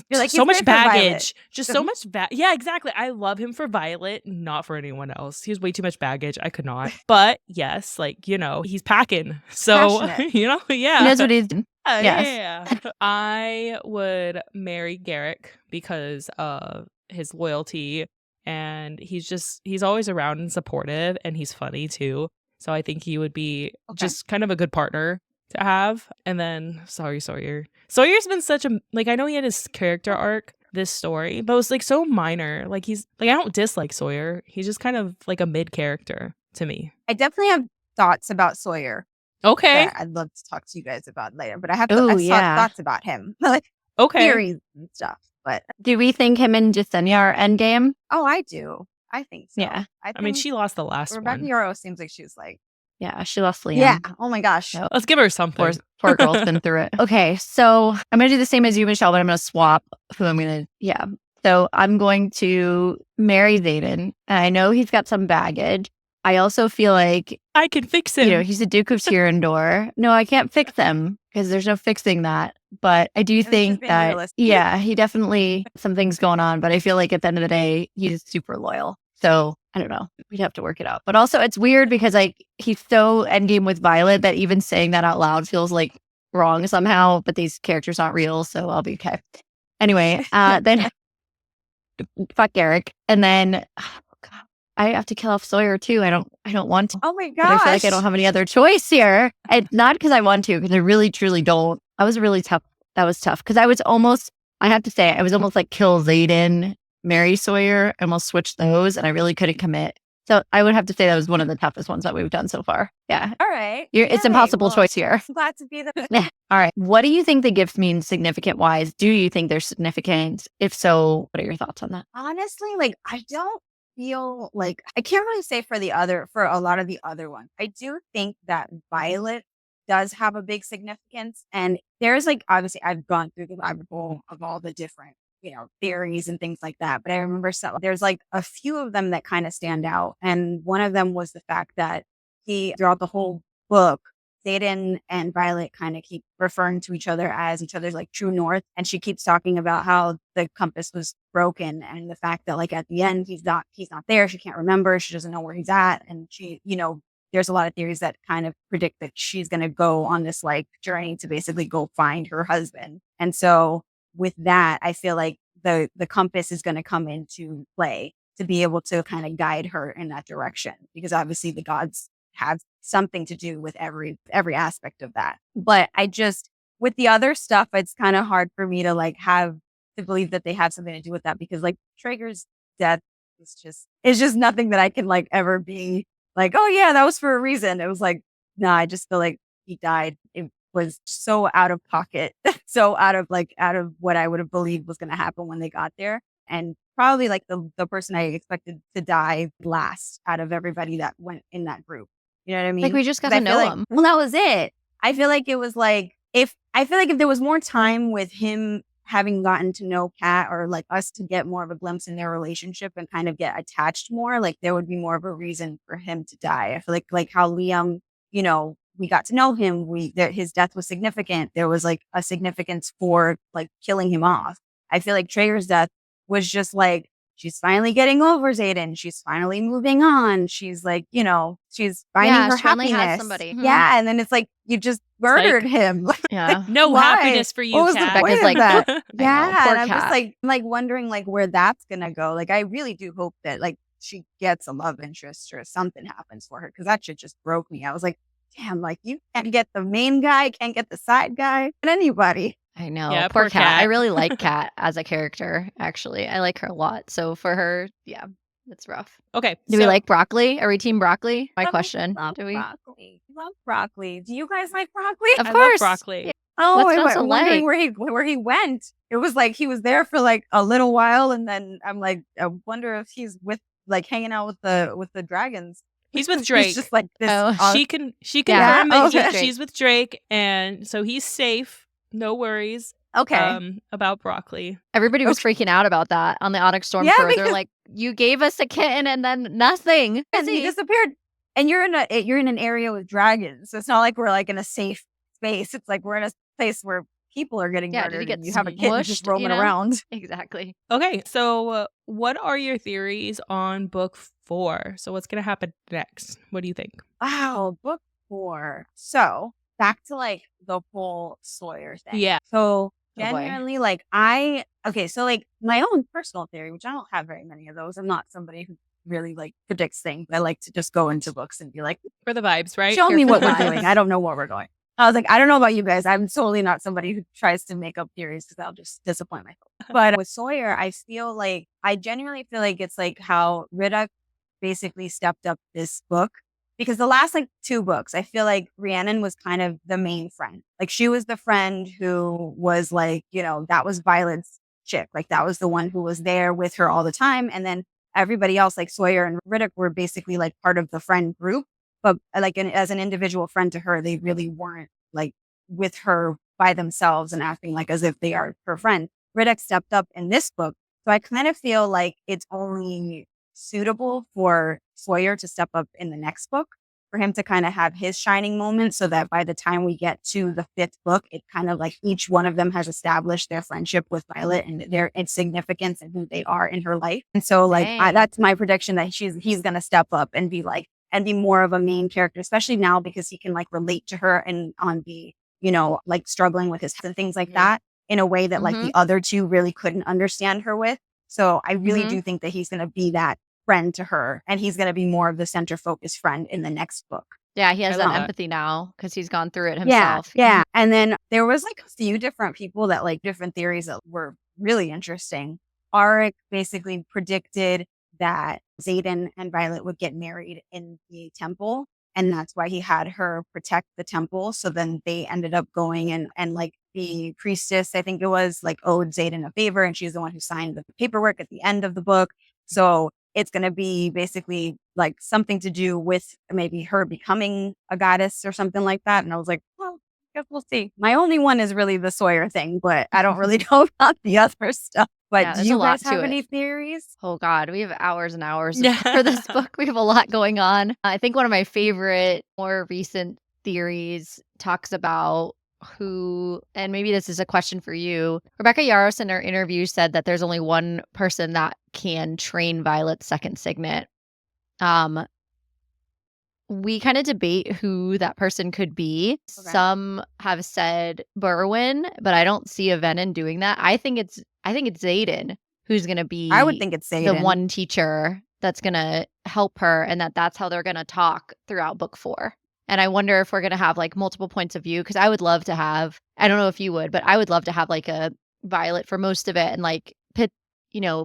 S6: You're like,
S2: so
S6: he's
S2: much
S6: great for Violet.
S2: baggage. Just so much yeah, exactly. I love him for Violet, not for anyone else. He has way too much baggage. I could not. But yes, like, he's packing. So,
S6: Passionate.
S2: yeah.
S1: He knows what he's doing. Yes.
S2: Yeah. I would marry Garrick because of his loyalty, and he's always around and supportive, and he's funny too. So I think he would be just kind of a good partner to have. And then Sawyer. Sawyer's been such a, like, I know he had his character arc this story, but it was like so minor. Like, he's like, I don't dislike Sawyer. He's just kind of like a mid character to me.
S6: I definitely have thoughts about Sawyer.
S2: Okay.
S6: That I'd love to talk to you guys about later, but I have thoughts about him. Like,
S2: Okay.
S6: theories and stuff. But
S1: Do we think him and Jasenia are endgame?
S6: I do. I think so.
S1: Yeah.
S2: I mean, she lost the last
S6: Rebecca
S2: one.
S6: Yarros seems like she's like,
S1: Yeah, she lost Liam.
S6: yeah. Oh my gosh.
S1: No.
S2: Let's give her something.
S1: Poor girl's been through it. Okay, so I'm going to do the same as you, Michelle, but I'm going to swap who I'm going to, yeah. So I'm going to marry Xaden. I know he's got some baggage. I also feel like,
S2: I can fix him.
S1: he's a Duke of Tyrandor. No, I can't fix him because there's no fixing that. But I do think
S6: being
S1: that,
S6: realistic.
S1: yeah, he definitely, some things going on, but I feel like at the end of the day, he's super loyal. So I don't know. We'd have to work it out. But also it's weird because he's so endgame with Violet that even saying that out loud feels like wrong somehow, but these characters aren't real, so I'll be okay. Anyway, then fuck Eric. And then I have to kill off Sawyer too. I don't want to.
S6: Oh my
S1: But I
S6: gosh.
S1: feel like I don't have any other choice here. And not because I want to, because I really truly don't. That was tough. Because I have to say, I was almost like kill Xaden, marry Sawyer, and we'll switch those. And I really couldn't commit. So I would have to say that was one of the toughest ones that we've done so far. Yeah.
S6: All right.
S1: It's
S6: Yay.
S1: impossible
S6: Well,
S1: choice here.
S6: I'm glad to be the
S1: All right. What do you think the gifts mean significant wise? Do you think they're significant? If so, what are your thoughts on that?
S6: honestly, like, I don't feel like I can't really say for a lot of the other ones. I do think that Violet does have a big significance. And there's like, obviously I've gone through the rabbit hole of all the different, theories and things like that. But I remember there's like a few of them that kind of stand out. And one of them was the fact that throughout the whole book, Xaden and Violet kind of keep referring to each other as each other's like true north. And she keeps talking about how the compass was broken and the fact that like at the end, he's not there. She can't remember. She doesn't know where he's at. And she, there's a lot of theories that kind of predict that she's going to go on this like journey to basically go find her husband. And so with that, I feel like the compass is going to come into play to be able to kind of guide her in that direction, because obviously the gods have something to do with every aspect of that. But with the other stuff, it's kind of hard for me to like have to believe that they have something to do with that, because like Traeger's death is just nothing that I can like ever be like, oh yeah, that was for a reason. It was like, no, I just feel like he died. It was so out of pocket, so out of what I would have believed was going to happen when they got there. And probably like the person I expected to die last out of everybody that went in that group. You know what I mean?
S1: Like we just got to know him.
S6: Well, that was it. I feel like it was like, if there was more time with him having gotten to know Kat, or like us to get more of a glimpse in their relationship and kind of get attached more, like there would be more of a reason for him to die. I feel like how Liam, we got to know him. His death was significant. There was like a significance for like killing him off. I feel like Traeger's death was just like, she's finally getting over Xaden. She's finally moving on. She's like, she's finding her
S1: she finally has
S6: happiness.
S1: somebody. Mhm.
S6: Yeah. And then it's like, you just murdered him.
S1: Yeah.
S2: No
S6: Why?
S2: happiness for you,
S6: What was the
S2: Kat.
S6: point
S1: Rebecca's
S6: of
S1: like,
S6: that?
S1: I know,
S6: Yeah.
S1: poor
S6: And I'm just
S1: Kat.
S6: like wondering like where that's going to go. Like, I really do hope that like she gets a love interest or something happens for her, because that shit just broke me. I was like, damn, like you can't get the main guy, can't get the side guy, and anybody.
S1: I know.
S2: Yeah,
S1: poor
S2: poor
S1: Kat. I
S2: Kat.
S1: really like Kat as a character, actually. I like her a lot. So for her, yeah, it's rough.
S2: Okay.
S1: Do we like broccoli? Are we team broccoli? My
S6: I
S1: question.
S6: love
S1: Do we?
S6: broccoli. Love broccoli. Do you guys like broccoli?
S1: Of
S2: I
S1: course.
S2: love broccoli.
S1: Yeah.
S6: Oh,
S1: What's not to
S6: I'm wondering
S1: like?
S6: where he went. It was like he was there for like a little while, and then I'm like, I wonder if he's with like hanging out with the dragons.
S2: He's with Drake.
S6: He's just like this.
S1: Oh.
S2: She confirmed
S6: Yeah?
S2: that
S6: Okay.
S2: she's with Drake, and so he's safe. No worries.
S6: Okay.
S2: About broccoli.
S1: Everybody was freaking out about that on the Onyx Storm
S6: Yeah,
S1: tour. They're
S6: because-
S1: like, you gave us a kitten and then nothing.
S6: and he disappeared. And you're in an area with dragons, so it's not like we're like in a safe space. It's like we're in a place where people are getting
S1: Yeah, did he
S6: murdered,
S1: get
S6: and you have a kitten just
S1: smushed,
S6: roaming around.
S1: Exactly.
S2: Okay, so what are your theories on book 4? So what's going to happen next? What do you think?
S6: Wow, book 4. So back to like the whole Sawyer thing.
S2: Yeah.
S6: So
S1: Oh, boy.
S6: genuinely, like so like my own personal theory, which I don't have very many of those. I'm not somebody who really like predicts things. I like to just go into books and be like,
S2: For the vibes, right?
S6: show
S1: Here
S6: me
S1: for
S6: what
S1: the
S6: we're
S1: vibes.
S6: doing. I don't know what we're going. I was like, I don't know about you guys. I'm totally not somebody who tries to make up theories because I'll just disappoint myself. But with Sawyer, I genuinely feel like it's like how Riddick basically stepped up this book. Because the last like 2 books, I feel like Rhiannon was kind of the main friend. Like she was the friend who was like, that was Violet's chick. Like that was the one who was there with her all the time. And then everybody else, like Sawyer and Riddick, were basically like part of the friend group. But like as an individual friend to her, they really weren't like with her by themselves and acting like as if they are her friend. Riddick stepped up in this book. So I kind of feel like it's only suitable for Sawyer to step up in the next book, for him to kind of have his shining moment, so that by the time we get to the 5th book, it kind of like each one of them has established their friendship with Violet and their significance and who they are in her life. And so like
S1: Dang.
S6: that's my prediction, that he's going to step up and be more of a main character, especially now because he can like relate to her and on the, like struggling with his and things like that in a way that like the other 2 really couldn't understand her with. So I really do think that he's going to be that friend to her, and he's going to be more of the center focused friend in the next book.
S1: Yeah, he has
S2: I
S1: that
S2: love that.
S1: empathy now because he's gone through it himself.
S6: Yeah. And then there was like a few different people that like different theories that were really interesting. Arik basically predicted that Xaden and Violet would get married in the temple, and that's why he had her protect the temple. So then they ended up going and like the priestess, I think it was, like owed Xaden a favor, and she's the one who signed the paperwork at the end of the book. So it's going to be basically like something to do with maybe her becoming a goddess or something like that. And I was like, well, I guess we'll see. My only one is really the Sawyer thing, but I don't really know about the other stuff. But
S1: Yeah,
S6: do
S1: there's a
S6: you
S1: lot
S6: guys have
S1: to it.
S6: any theories?
S1: Oh God, we have hours and hours
S2: Yeah.
S1: for this book. We have a lot going on. I think one of my favorite, more recent theories talks about who, and maybe this is a question for you. Rebecca Yarros in her interview said that there's only one person that can train Violet's second signet. We kind of debate who that person could be.
S6: Okay.
S1: Some have said Berwyn, but I don't see Avenin doing that. I think it's Xaden who's going to be
S6: I would think it's
S1: the
S6: Xaden.
S1: one teacher that's going to help her, and that's how they're going to talk throughout book 4. And I wonder if we're going to have like multiple points of view, because I would love to have, I don't know if you would, but I would love to have like a Violet for most of it and like pit,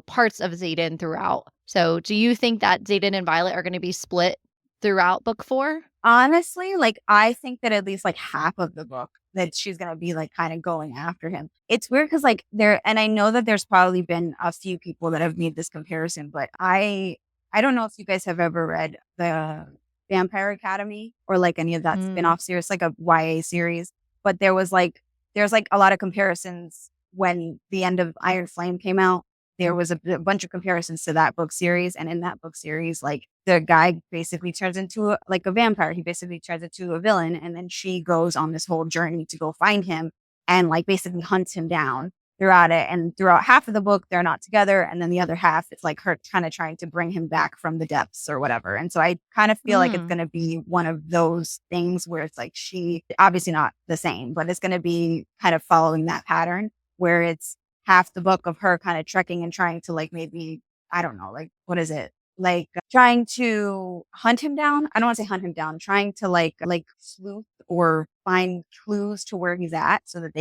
S1: parts of Xaden throughout. So do you think that Xaden and Violet are going to be split throughout book 4?
S6: Honestly, like I think that at least like half of the book that she's going to be like kind of going after him. It's weird because like and I know that there's probably been a few people that have made this comparison, but I don't know if you guys have ever read the Vampire Academy or like any of that spin-off series, like a YA series. But there's like a lot of comparisons when the end of Iron Flame came out. There was a bunch of comparisons to that book series. And in that book series, like the guy basically turns into a vampire. He basically turns into a villain. And then she goes on this whole journey to go find him and like basically hunts him down. throughout it. And throughout half of the book, they're not together. And then the other half, it's like her kind of trying to bring him back from the depths or whatever. And so I kind of feel like it's going to be one of those things where it's like she, obviously not the same, but it's going to be kind of following that pattern where it's half the book of her kind of trekking and trying to like maybe, I don't know, like, what is it? Like trying to hunt him down. I don't want to say hunt him down, trying to like sleuth or find clues to where he's at so that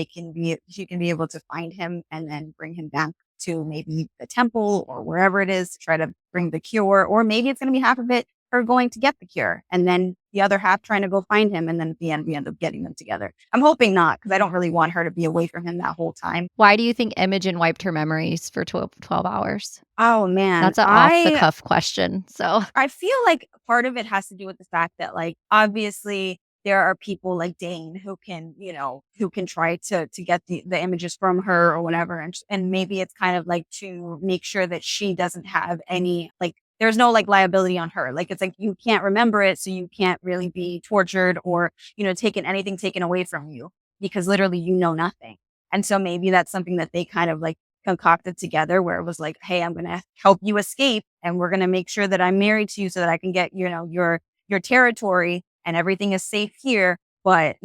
S6: she can be able to find him and then bring him back to maybe the temple or wherever it is to try to bring the cure. Or maybe it's going to be half of it her going to get the cure and then the other half trying to go find him. And then at the end, we end up getting them together. I'm hoping not, because I don't really want her to be away from him that whole time.
S1: Why do you think Imogen wiped her memories for 12 hours?
S6: Oh, man.
S1: That's an off-the-cuff question. So
S6: I feel like part of it has to do with the fact that, like, obviously there are people like Dane who can, who can try to get the images from her or whatever. And maybe it's kind of like to make sure that she doesn't have any, like, there's no like liability on her. Like, it's like, you can't remember it. So you can't really be tortured or, anything taken away from you because literally, nothing. And so maybe that's something that they kind of like concocted together where it was like, hey, I'm going to help you escape. And we're going to make sure that I'm married to you so that I can get, your territory and everything is safe here. But,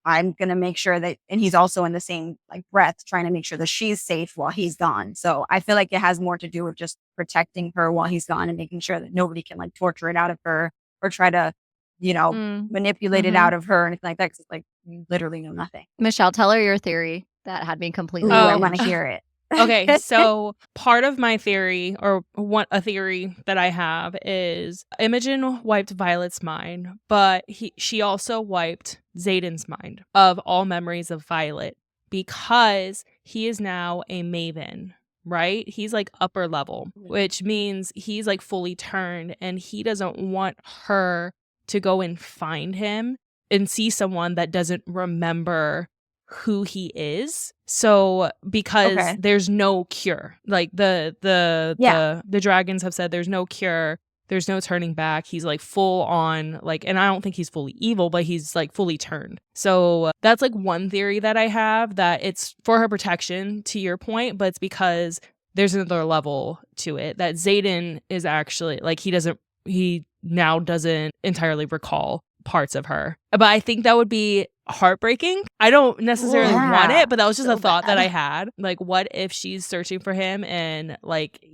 S6: I'm going to make sure that, and he's also in the same like breath trying to make sure that she's safe while he's gone. So I feel like it has more to do with just protecting her while he's gone and making sure that nobody can like torture it out of her or try to, manipulate it out of her or anything like that. Cause it's like, you literally know nothing.
S1: Michelle, tell her your theory that had me completely.
S6: Ooh, I want to hear it.
S2: Okay, so part of my theory, or a theory that I have, is Imogen wiped Violet's mind, but she also wiped Xaden's mind of all memories of Violet because he is now a maven, right? He's like upper level, which means he's like fully turned, and he doesn't want her to go and find him and see someone that doesn't remember who he is. So because there's no cure, like the dragons have said, there's no cure, there's no turning back. He's like full on like, and I don't think he's fully evil, but he's like fully turned. So that's like one theory that I have, that it's for her protection, to your point, but it's because there's another level to it, that Xaden is actually like, he now doesn't entirely recall parts of her. But I think that would be heartbreaking. I don't necessarily want it, but that was just a thought that I had. Like, what if she's searching for him and like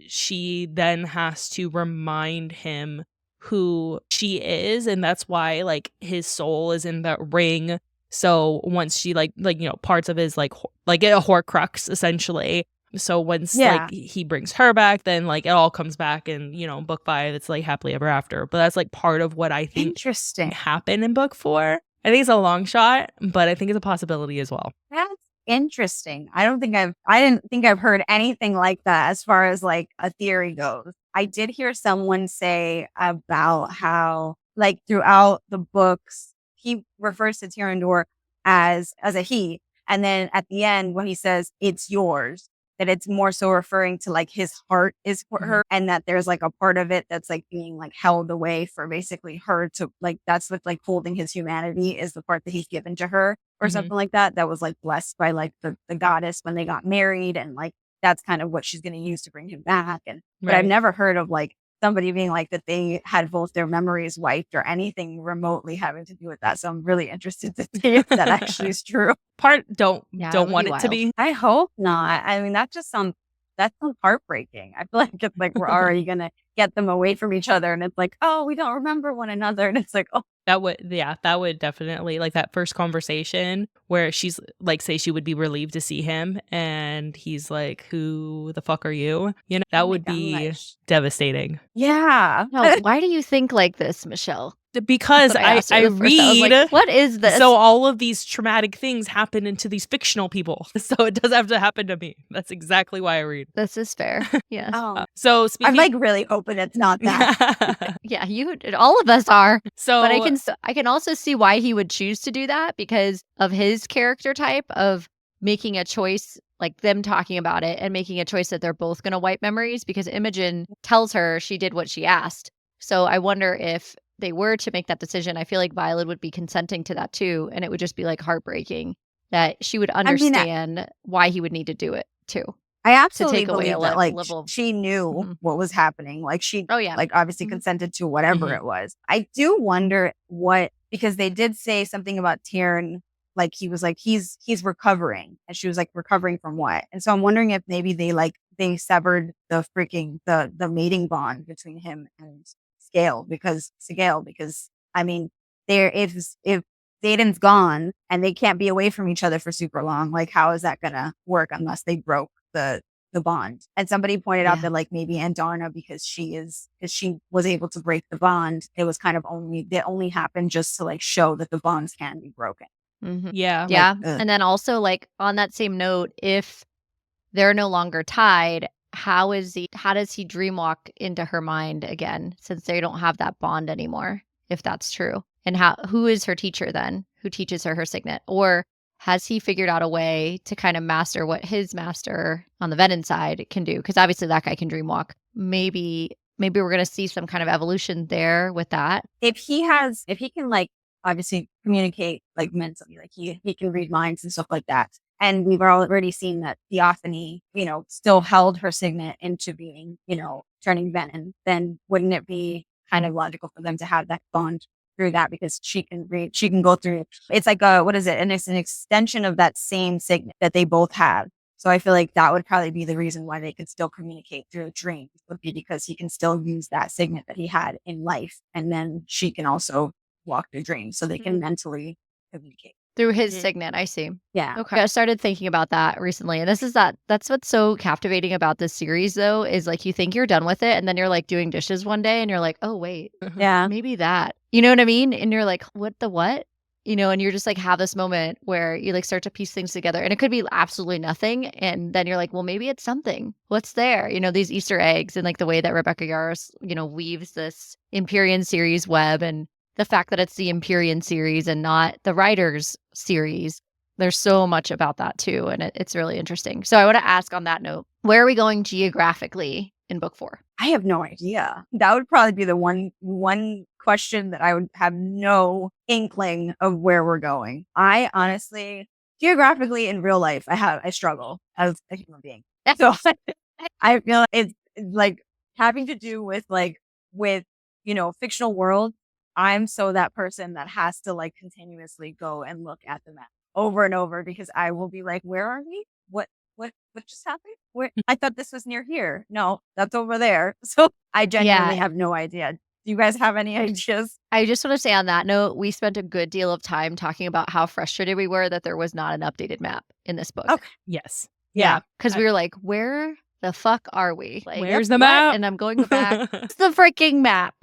S2: she then has to remind him who she is, and that's why like his soul is in that ring. So once she like parts of his like a Horcrux essentially. So once like he brings her back, then like it all comes back, and book 5 it's like happily ever after. But that's like part of what I think happened in book 4. I think it's a long shot, but I think it's a possibility as well.
S6: That's interesting. I didn't think I've heard anything like that as far as like a theory goes. I did hear someone say about how like throughout the books he refers to Tyrandor as a he, and then at the end when he says it's yours, that it's more so referring to like his heart is for her, and that there's like a part of it that's like being like held away for basically her to like, that's what like holding his humanity is the part that he's given to her or something like that. That was like blessed by like the goddess when they got married, and like that's kind of what she's going to use to bring him back. And but I've never heard of like somebody being like that they had both their memories wiped or anything remotely having to do with that. So I'm really interested to see if that actually is true.
S2: Don't want it to be.
S6: I hope not. I mean, that sounds heartbreaking. I feel like it's like we're already gonna get them away from each other, and it's like, oh, we don't remember one another, and it's like, oh.
S2: That would definitely, like that first conversation where she's like, say she would be relieved to see him and he's like, who the fuck are you? That would be devastating.
S6: Yeah.
S1: No, why do you think like this, Michelle?
S2: Because I read,
S1: like, what is this?
S2: So all of these traumatic things happen into these fictional people. So it does have to happen to me. That's exactly why I read.
S1: This is fair. Yes.
S2: So
S6: I'm like really hoping it's not that.
S1: Yeah, all of us are.
S2: So,
S1: but I can also see why he would choose to do that because of his character type of making a choice, like them talking about it and making a choice that they're both going to wipe memories, because Imogen tells her she did what she asked. So I wonder if they were to make that decision, I feel like Violet would be consenting to that too. And it would just be like heartbreaking that she would
S6: mean,
S1: understand why he would need to do it too.
S6: I absolutely
S1: take away
S6: believe
S1: a
S6: that, like,
S1: level of-
S6: she knew
S1: Mhm.
S6: what was happening. Like, she,
S1: Oh yeah.
S6: like, obviously
S1: Mhm.
S6: consented to whatever
S2: Mhm.
S6: it was. I do wonder because they did say something about Tyrion, like, he was like, he's recovering. And she was like, recovering from what? And so I'm wondering if maybe they severed the freaking, the mating bond between him and Sigale because, I mean, if Zayden's gone and they can't be away from each other for super long, like, how is that gonna work unless they broke the bond? And somebody pointed out
S1: Yeah.
S6: that, like, maybe Andarna, because she was able to break the bond, it was kind of only happened just to, like, show that the bonds can be broken.
S1: Mhm.
S2: Yeah.
S1: Yeah.
S6: Like,
S1: And then also, like, on that same note, if they're no longer tied, how does he dreamwalk into her mind again, since they don't have that bond anymore, if that's true? And who is her teacher then? Who teaches her signet? Or has he figured out a way to kind of master what his master on the Venom side can do? Because obviously that guy can dreamwalk. Maybe we're gonna see some kind of evolution there with that.
S6: if he can, like, obviously communicate, like, mentally, like, he can read minds and stuff like that. And we've already seen that Theophany, still held her signet into being, turning Venom. Then wouldn't it be kind of logical for them to have that bond through that, because she can go through it. It's like what is it? And it's an extension of that same signet that they both have. So I feel like that would probably be the reason why they could still communicate through a dream, would be because he can still use that signet that he had in life. And then she can also walk through dreams, so they can mentally communicate.
S1: Through his
S2: Mhm.
S1: signet, I see.
S6: Yeah.
S1: Okay. I started thinking about that recently. And that's what's so captivating about this series though, is like you think you're done with it and then you're like doing dishes one day and you're like, oh wait,
S6: Yeah.
S1: maybe that. You know what I mean? And you're like, what the what? And you're just like have this moment where you like start to piece things together. And it could be absolutely nothing. And then you're like, well, maybe it's something. What's there? These Easter eggs and like the way that Rebecca Yarros, weaves this Empyrean series web, and the fact that it's the Empyrean series and not the writer's series. There's so much about that too. And it's really interesting. So I want to ask on that note, where are we going geographically in book 4?
S6: I have no idea. That would probably be the one question that I would have no inkling of where we're going. I honestly, geographically in real life, I struggle as a human being. So I feel like it's like having to do with fictional world. I'm so that person that has to like continuously go and look at the map over and over, because I will be like, where are we? What just happened? Where? I thought this was near here. No, that's over there. So I genuinely have no idea. Do you guys have any ideas?
S1: I just want to say on that note, we spent a good deal of time talking about how frustrated we were that there was not an updated map in this book.
S6: Okay.
S2: Yes.
S6: Yeah.
S1: Because we were like, where the fuck are we? Like,
S2: Where's the
S1: what?
S2: map?
S1: And I'm going back. It's the freaking map,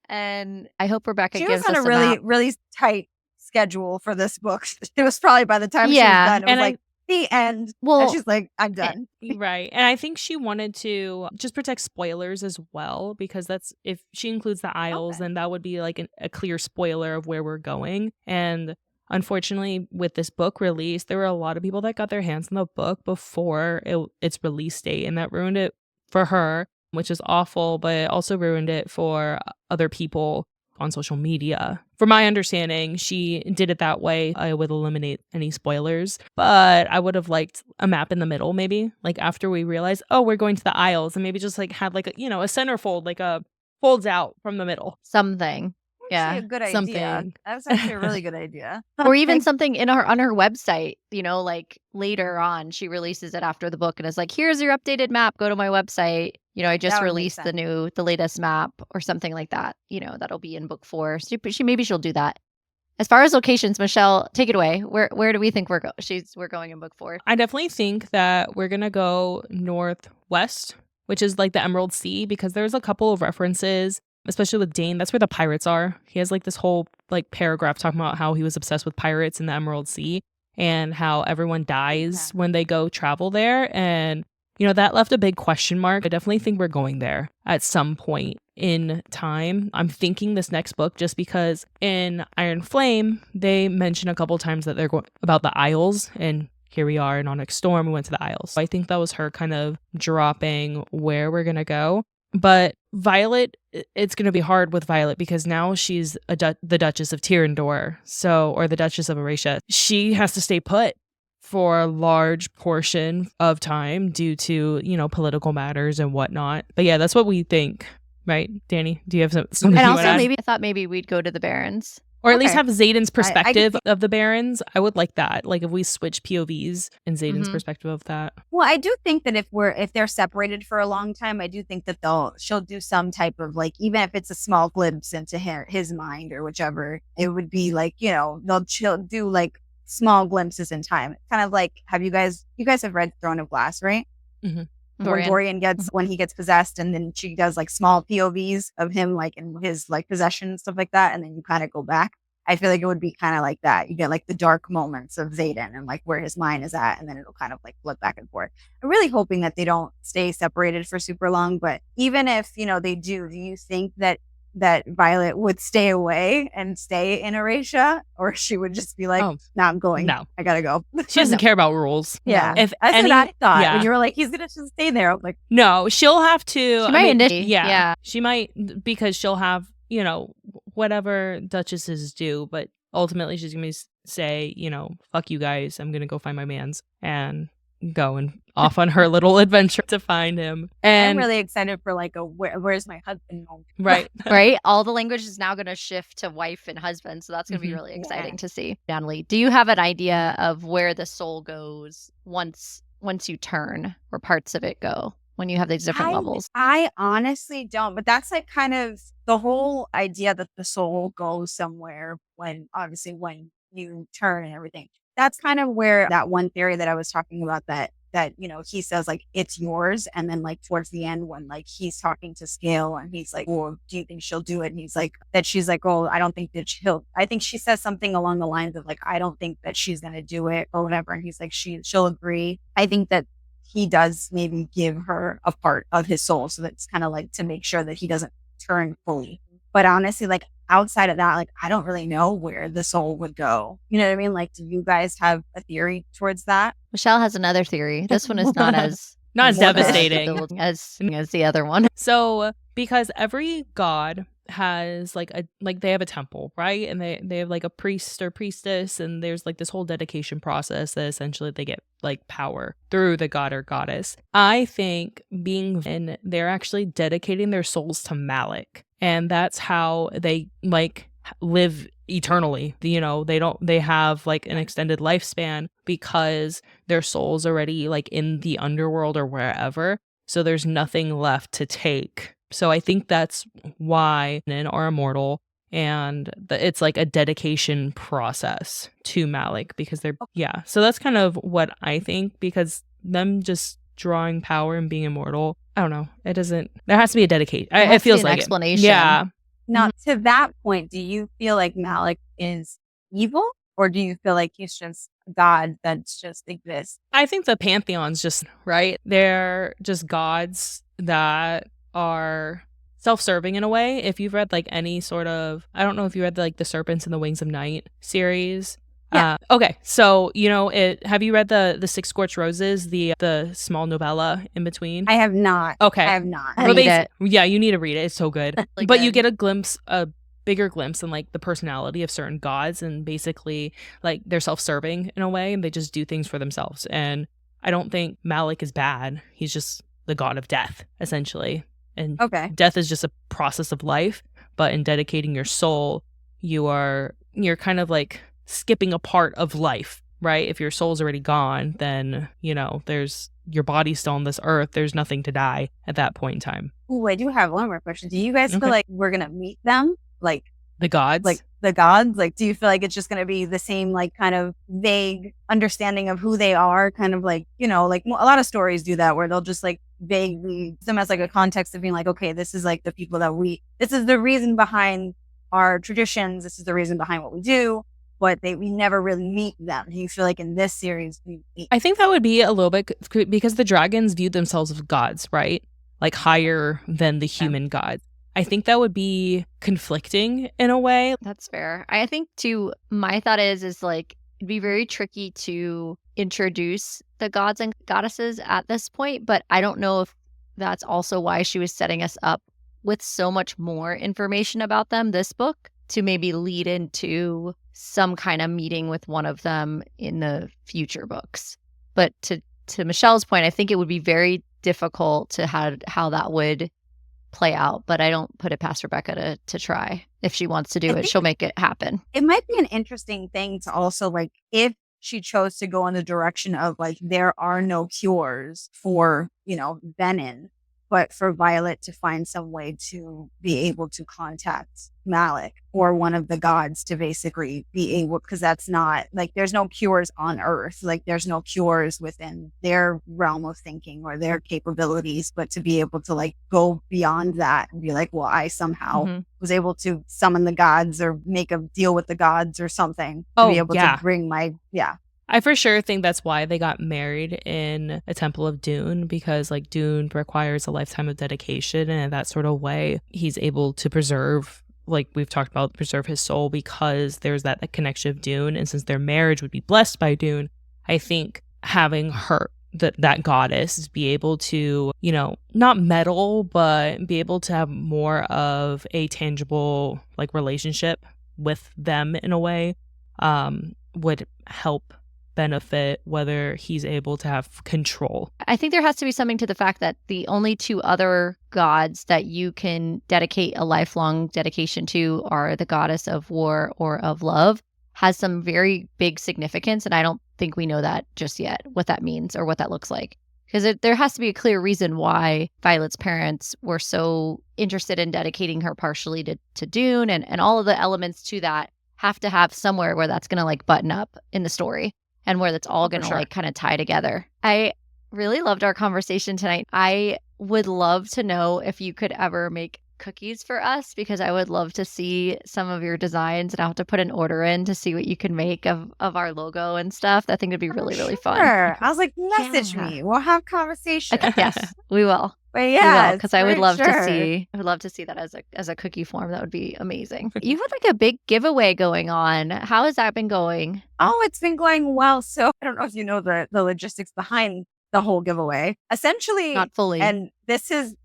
S1: And I hope Rebecca
S6: She
S1: gives
S6: was on
S1: us
S6: a really,
S1: map.
S6: really tight schedule for this book. It was probably by the time she was
S1: Yeah,
S6: done, it was
S2: and
S6: like the end.
S1: Well,
S6: and she's like, I'm done.
S2: Right. And I think she wanted to just protect spoilers as well, because that's, if she includes the Isles, then that would be like a clear spoiler of where we're going. And unfortunately, with this book release, there were a lot of people that got their hands on the book before its release date, and that ruined it for her, which is awful, but it also ruined it for other people on social media. From my understanding, she did it that way. I would eliminate any spoilers, but I would have liked a map in the middle, maybe, like after we realize, oh, we're going to the Isles, and maybe just like had like a centerfold, like a folds out from the middle.
S1: something.
S6: Actually,
S1: Yeah.
S6: a good idea.
S2: Something.
S6: That was actually a really good idea.
S1: Or even something on her website, like later on, she releases it after the book and is like, here's your updated map. Go to my website. I just
S6: That would make
S1: released the latest map or something like that. That'll be in book 4. Maybe she'll do that. As far as locations, Michelle, take it away. Where do we think we're going in book 4?
S2: I definitely think that we're gonna go northwest, which is like the Emerald Sea, because there's a couple of references, especially with Dane. That's where the pirates are. He has like this whole like paragraph talking about how he was obsessed with pirates in the Emerald Sea and how everyone dies when they go travel there. And that left a big question mark. I definitely think we're going there at some point in time. I'm thinking this next book, just because in Iron Flame, they mention a couple times that they're going about the Isles, and here we are in Onyx Storm, we went to the Isles. So I think that was her kind of dropping where we're going to go. But Violet, it's going to be hard with Violet because now she's the Duchess of Tyrandor, or the Duchess of Eurasia. She has to stay put for a large portion of time due to, political matters and whatnot. But yeah, that's what we think. Right, Danny? Do you have something
S1: And
S2: you
S1: also,
S2: wanna add?
S1: maybe I thought maybe we'd go to the Barons.
S2: Or at least
S6: Okay.
S2: have Zayden's
S6: I
S2: perspective of the Barons. I would like that. Like if we switch POVs and Zayden's
S1: Mhm.
S2: perspective of that.
S6: Well, I do think that if they're separated for a long time, I do think that she'll do some type of like, even if it's a small glimpse into his mind or whichever, it would be like, she'll do like small glimpses in time. It's kind of like, you guys have read Throne of Glass, right?
S2: Mhm.
S6: When Dorian when he gets possessed, and then she does like small POVs of him like in his like possession and stuff like that, and then you kind of go back. I feel like it would be kind of like that. You get like the dark moments of Xaden and like where his mind is at, and then it'll kind of like flip back and forth. I'm really hoping that they don't stay separated for super long, but even if, they do you think that Violet would stay away and stay in Eurasia, or she would just be like,
S2: Oh,
S6: no, I'm going.
S2: no.
S6: I gotta go.
S2: She doesn't care about rules.
S6: Yeah.
S2: If
S6: That's
S2: any,
S6: what I thought.
S2: yeah.
S6: When you were like, he's gonna just stay there. I'm like,
S2: No, she'll have to.
S1: She might initiate.
S2: Yeah,
S1: Yeah.
S2: she might, because she'll have, whatever duchesses do, but ultimately she's going to say, fuck you guys. I'm going to go find my mans and go and off on her little adventure to find him. And
S6: I'm really excited for like where's my husband moment.
S2: right.
S1: Right? All the language is now going to shift to wife and husband. So that's going to be
S2: Mhm.
S1: really exciting to see. Natalie, do you have an idea of where the soul goes once you turn, where parts of it go when you have these different levels?
S6: I honestly don't, but that's like kind of the whole idea that the soul goes somewhere when you turn and everything. That's kind of where that one theory that I was talking about that he says like it's yours, and then like towards the end when like he's talking to Scale and he's like, well, do you think she'll do it? And he's like, that she's like, oh, I don't think that I think she says something along the lines of like, I don't think that she's gonna do it or whatever, and he's like, she'll agree. I think that he does maybe give her a part of his soul, so that's kind of like to make sure that he doesn't turn fully. But honestly, like outside of that, like I don't really know where the soul would go. You know what I mean? Like, do you guys have a theory towards that?
S1: Michelle has another theory. This one is not as
S2: Not as
S1: morbid
S2: devastating.
S1: as the other one.
S2: So, because every god has they have a temple, right? And they have like a priest or priestess, and there's like this whole dedication process that essentially they get like power through the god or goddess. I think they're actually dedicating their souls to Malik, and that's how they like live eternally. They have like an extended lifespan because their soul's already like in the underworld or wherever, so there's nothing left to take. So I think that's why men are immortal, and it's like a dedication process to Malik because they're so that's kind of what I think, because them just drawing power and being immortal, I don't know, there has to be a dedication. It feels like
S1: explanation.
S2: Yeah.
S6: Now, to that point, do you feel like Malik is evil, or do you feel like he's just God that's just exists?
S2: I think the pantheon's just right. They're just gods that are self-serving in a way. If you've read like any sort of, I don't know if you read like the Serpents and the Wings of Night series.
S6: Yeah.
S2: Okay, so have you read the Six Scorched Roses, the small novella in between?
S6: I have not.
S2: Okay.
S6: I have not.
S1: I need it.
S2: Yeah, you need to read it. It's so good.
S1: Really
S2: But you
S1: good.
S2: get a bigger glimpse in like the personality of certain gods, and basically like they're self-serving in a way, and they just do things for themselves. And I don't think Malik is bad. He's just the god of death, essentially. And
S6: Okay.
S2: death is just a process of life, but in dedicating your soul, you're kind of like skipping a part of life, right? If your soul's already gone, then there's your body's still on this earth. There's nothing to die at that point in time.
S6: Ooh, I do have one more question. Do you guys
S2: Okay.
S6: feel like we're gonna meet them, like
S2: The gods,
S6: the gods? Like, do you feel like it's just gonna be the same, like kind of vague understanding of who they are? Kind of like like a lot of stories do that, where they'll just like vaguely use them as like a context of being like, okay, this is like the people that this is the reason behind our traditions. This is the reason behind what we do. But we never really meet them. Do you feel like in this series we meet?
S2: I think that would be a little bit because the dragons viewed themselves as gods, right? Like higher than the human gods. I think that would be conflicting in a way.
S1: That's fair. I think too, my thought is like it'd be very tricky to introduce the gods and goddesses at this point, but I don't know if that's also why she was setting us up with so much more information about them this book to maybe lead into some kind of meeting with one of them in the future books. But to Michelle's point, I think it would be very difficult to how that would play out, but I don't put it past Rebecca to try. If she wants to do it, she'll make it happen.
S6: It might be an interesting thing to also, like, if she chose to go in the direction of, like, there are no cures for, venin, but for Violet to find some way to be able to contact Malik or one of the gods to basically be able, because that's not, like, there's no cures on Earth. Like, there's no cures within their realm of thinking or their capabilities, but to be able to, like, go beyond that and be like, well, I somehow was able to summon the gods or make a deal with the gods or something to be able to bring
S2: I for sure think that's why they got married in a Temple of Dune, because like Dune requires a lifetime of dedication, and in that sort of way he's able to preserve, like we've talked about, preserve his soul because there's that connection of Dune. And since their marriage would be blessed by Dune, I think having her, that goddess, be able to, not meddle, but be able to have more of a tangible like relationship with them in a way, would help benefit whether he's able to have control.
S1: I think there has to be something to the fact that the only two other gods that you can dedicate a lifelong dedication to are the goddess of war or of love, has some very big significance. And I don't think we know that just yet, what that means or what that looks like. Because there has to be a clear reason why Violet's parents were so interested in dedicating her partially to Dune, and all of the elements to that have to have somewhere where that's going to like button up in the story. And where that's all going to like kind of tie together. I really loved our conversation tonight. I would love to know if you could ever make cookies for us, because I would love to see some of your designs, and I'll have to put an order in to see what you can make of our logo and stuff. I think it'd be really, really fun.
S6: I was like, message me. We'll have conversation.
S1: Okay, yes, we will.
S6: But yeah,
S1: because I would love to see. I would love to see that as a cookie form. That would be amazing. You had like a big giveaway going on. How has that been going?
S6: Oh, it's been going well. So I don't know if you know the logistics behind the whole giveaway. Essentially,
S1: not fully.
S6: And this is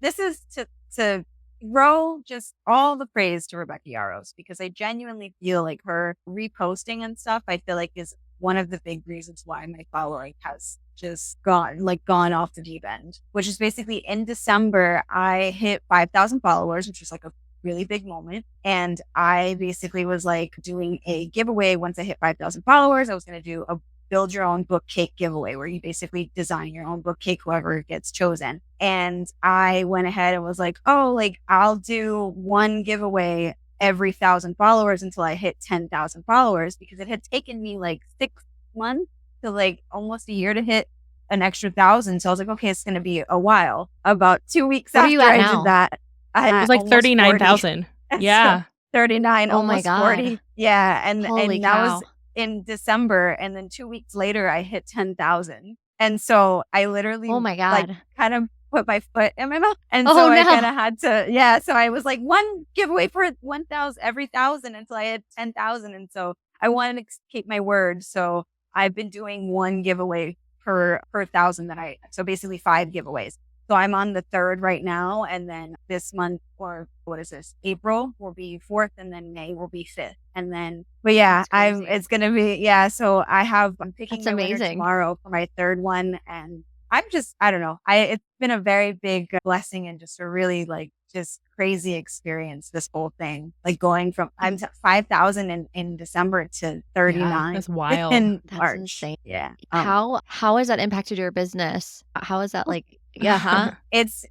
S6: to throw just all the praise to Rebecca Yarros, because I genuinely feel like her reposting and stuff, I feel like is one of the big reasons why my following has just gone off the deep end, which is basically in December, I hit 5,000 followers, which was like a really big moment. And I basically was like doing a giveaway. Once I hit 5,000 followers, I was going to do a build your own book cake giveaway where you basically design your own book cake, whoever gets chosen. And I went ahead and was like, oh, like I'll do one giveaway every 1,000 followers until I hit 10,000 followers, because it had taken me like 6 months to like almost a year to hit an extra 1,000. So I was like, okay, it's going to be a while. About 2 weeks
S1: What
S6: after
S1: are you at
S6: I
S1: now?
S6: did that,
S2: It was like 39,000. Yeah.
S6: 39,
S1: Oh my
S6: almost
S1: God.
S6: 40. Yeah. And
S1: Holy
S6: that
S1: cow.
S6: was in December. And then 2 weeks later, I hit 10,000. And so I literally
S1: Oh my
S6: like
S1: God.
S6: kind of put my foot in my mouth. And
S1: Oh,
S6: so I
S1: no.
S6: kind of had to, so I was like one giveaway for 1,000 every 1,000 until I had 10,000. And so I wanted to keep my word. So I've been doing one giveaway per 1,000 so basically 5 giveaways. So I'm on the 3rd right now. And then this month, or what is this? April will be 4th, and then May will be 5th. And then, but yeah,
S1: That's crazy.
S6: it's going to be, so I'm picking
S1: That's
S6: the winner
S1: amazing.
S6: tomorrow for my 3rd one. And I'm just, I don't know. It's been a very big blessing and just a really like just crazy experience, this whole thing. Like going from, I'm 5,000 in December to 39.
S2: That's wild.
S6: In
S1: That's
S6: March.
S1: insane.
S6: Yeah.
S1: How has that impacted your business? How is that like? Yeah, huh?
S6: It's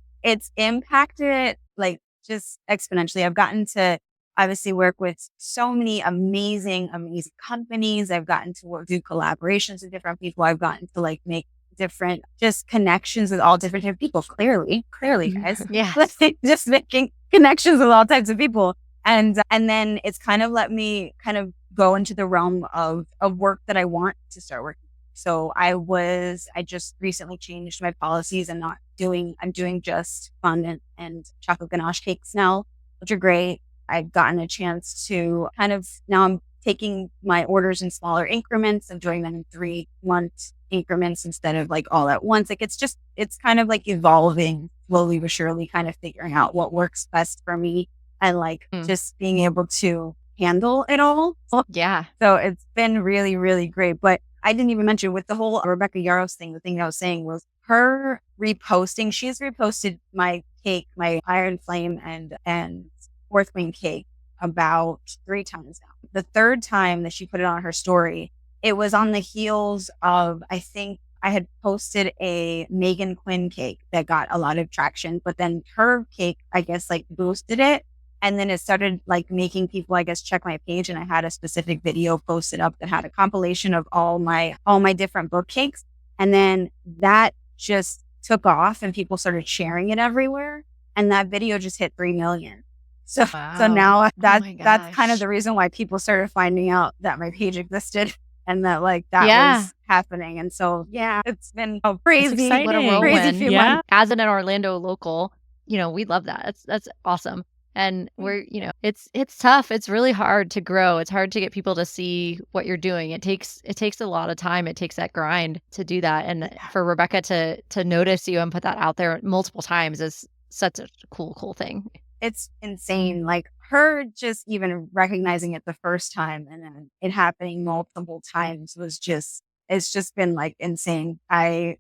S6: impacted it like just exponentially. I've gotten to obviously work with so many amazing companies. I've gotten to do collaborations with different people. I've gotten to like make different just connections with all different types of people. Clearly, guys.
S1: Yeah.
S6: Just making connections with all types of people. And then it's kind of let me kind of go into the realm of work that I want to start working. So I just recently changed my policies and I'm doing just fondant and chocolate ganache cakes now, which are great. I've gotten a chance to now I'm taking my orders in smaller increments and doing them in 3-month increments instead of like all at once. Like it's kind of like evolving slowly but surely, kind of figuring out what works best for me and like just being able to handle it all.
S1: Yeah.
S6: So it's been really, really great. But I didn't even mention with the whole Rebecca Yarros thing, the thing I was saying was her reposting. She's reposted my cake, my Iron Flame and Fourth Wing cake about 3 times now. The third time that she put it on her story, it was on the heels of, I think I had posted a Megan Quinn cake that got a lot of traction, but then her cake, I guess, like boosted it. And then it started like making people, I guess, check my page. And I had a specific video posted up that had a compilation of all my different book cakes. And then that just took off and people started sharing it everywhere. And that video just hit 3 million. So now that's kind of the reason why people started finding out that my page existed and that like that was happening. And so, it's been a crazy,
S1: What a whirlwind.
S6: few months.
S1: As an Orlando local, we love that. That's awesome. And we're, it's tough. It's really hard to grow. It's hard to get people to see what you're doing. It takes a lot of time. It takes that grind to do that. And for Rebecca to notice you and put that out there multiple times is such a cool thing.
S6: It's insane. Like her just even recognizing it the first time and then it happening multiple times it's just been like insane. I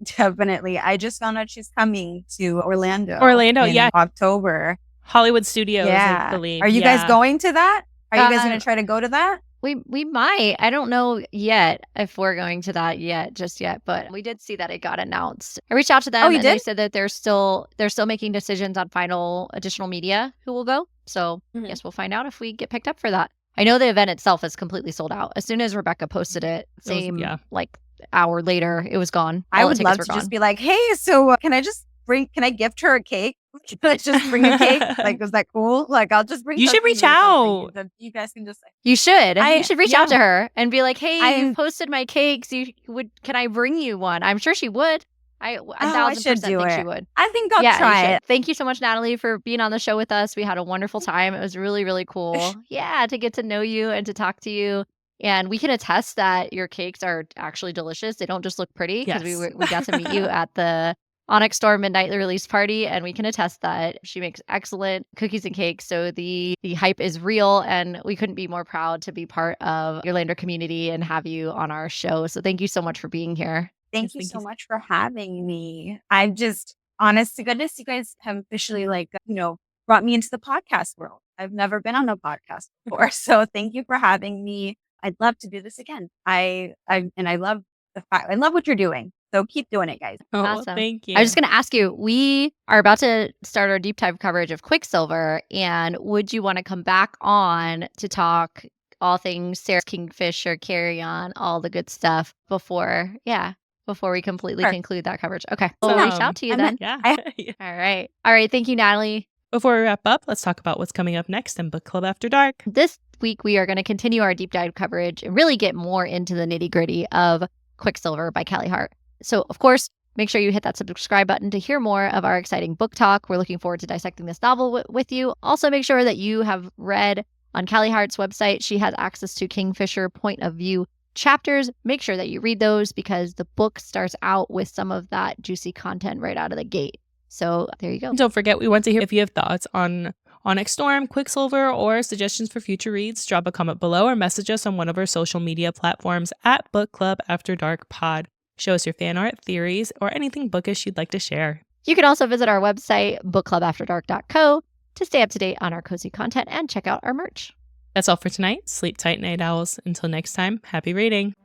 S6: just found out she's coming to Orlando in October.
S2: Hollywood Studios, I believe.
S6: Are you guys going to that? Are you guys going to try to go to that?
S1: We might. I don't know yet if we're going to that just yet, but we did see that it got announced. I reached out to them and they said that they're still making decisions on final additional media who will go. So yes, we'll find out if we get picked up for that. I know the event itself is completely sold out. As soon as Rebecca posted it, like hour later, it was gone.
S6: I would love to just be like, hey, so can I gift her a cake? Can I just bring a cake? Like, is that cool? Like, I'll just bring.
S2: You should reach out.
S6: You guys can just.
S1: You should. You should reach out to her and be like, "Hey, you posted my cakes. Can I bring you one?" I'm sure she would. I 1,000% think she would.
S6: I think I'll try it.
S1: Thank you so much, Natalie, for being on the show with us. We had a wonderful time. It was really, really cool. To get to know you and to talk to you. And we can attest that your cakes are actually delicious. They don't just look pretty because we got to meet you at the Onyx Storm midnight release party, and we can attest that she makes excellent cookies and cakes. So the hype is real, and we couldn't be more proud to be part of your Orlando community and have you on our show. So thank you so much for being here.
S6: Thank you so much for having me. I'm just, honest to goodness, you guys have officially brought me into the podcast world. I've never been on a podcast before, so thank you for having me. I'd love to do this again. I love I love what you're doing. So keep doing it, guys.
S2: Oh,
S1: awesome.
S2: Thank you.
S1: I was just going to ask you, we are about to start our deep dive coverage of Quicksilver. And would you want to come back on to talk all things Sarah Kingfisher, Carry On, all the good stuff before we completely conclude that coverage? Okay. We'll reach out to you then. All right. Thank you, Natalie.
S2: Before we wrap up, let's talk about what's coming up next in Book Club After Dark.
S1: This week, we are going to continue our deep dive coverage and really get more into the nitty gritty of Quicksilver by Callie Hart. So, of course, make sure you hit that subscribe button to hear more of our exciting book talk. We're looking forward to dissecting this novel with you. Also, make sure that you have read on Callie Hart's website. She has access to Kingfisher point of view chapters. Make sure that you read those because the book starts out with some of that juicy content right out of the gate. So there you go.
S2: Don't forget, we want to hear if you have thoughts on Onyx Storm, Quicksilver, or suggestions for future reads. Drop a comment below or message us on one of our social media platforms at Book Club After Dark Pod. Show us your fan art, theories, or anything bookish you'd like to share.
S1: You can also visit our website, bookclubafterdark.co, to stay up to date on our cozy content and check out our merch.
S2: That's all for tonight. Sleep tight, night owls. Until next time, happy reading.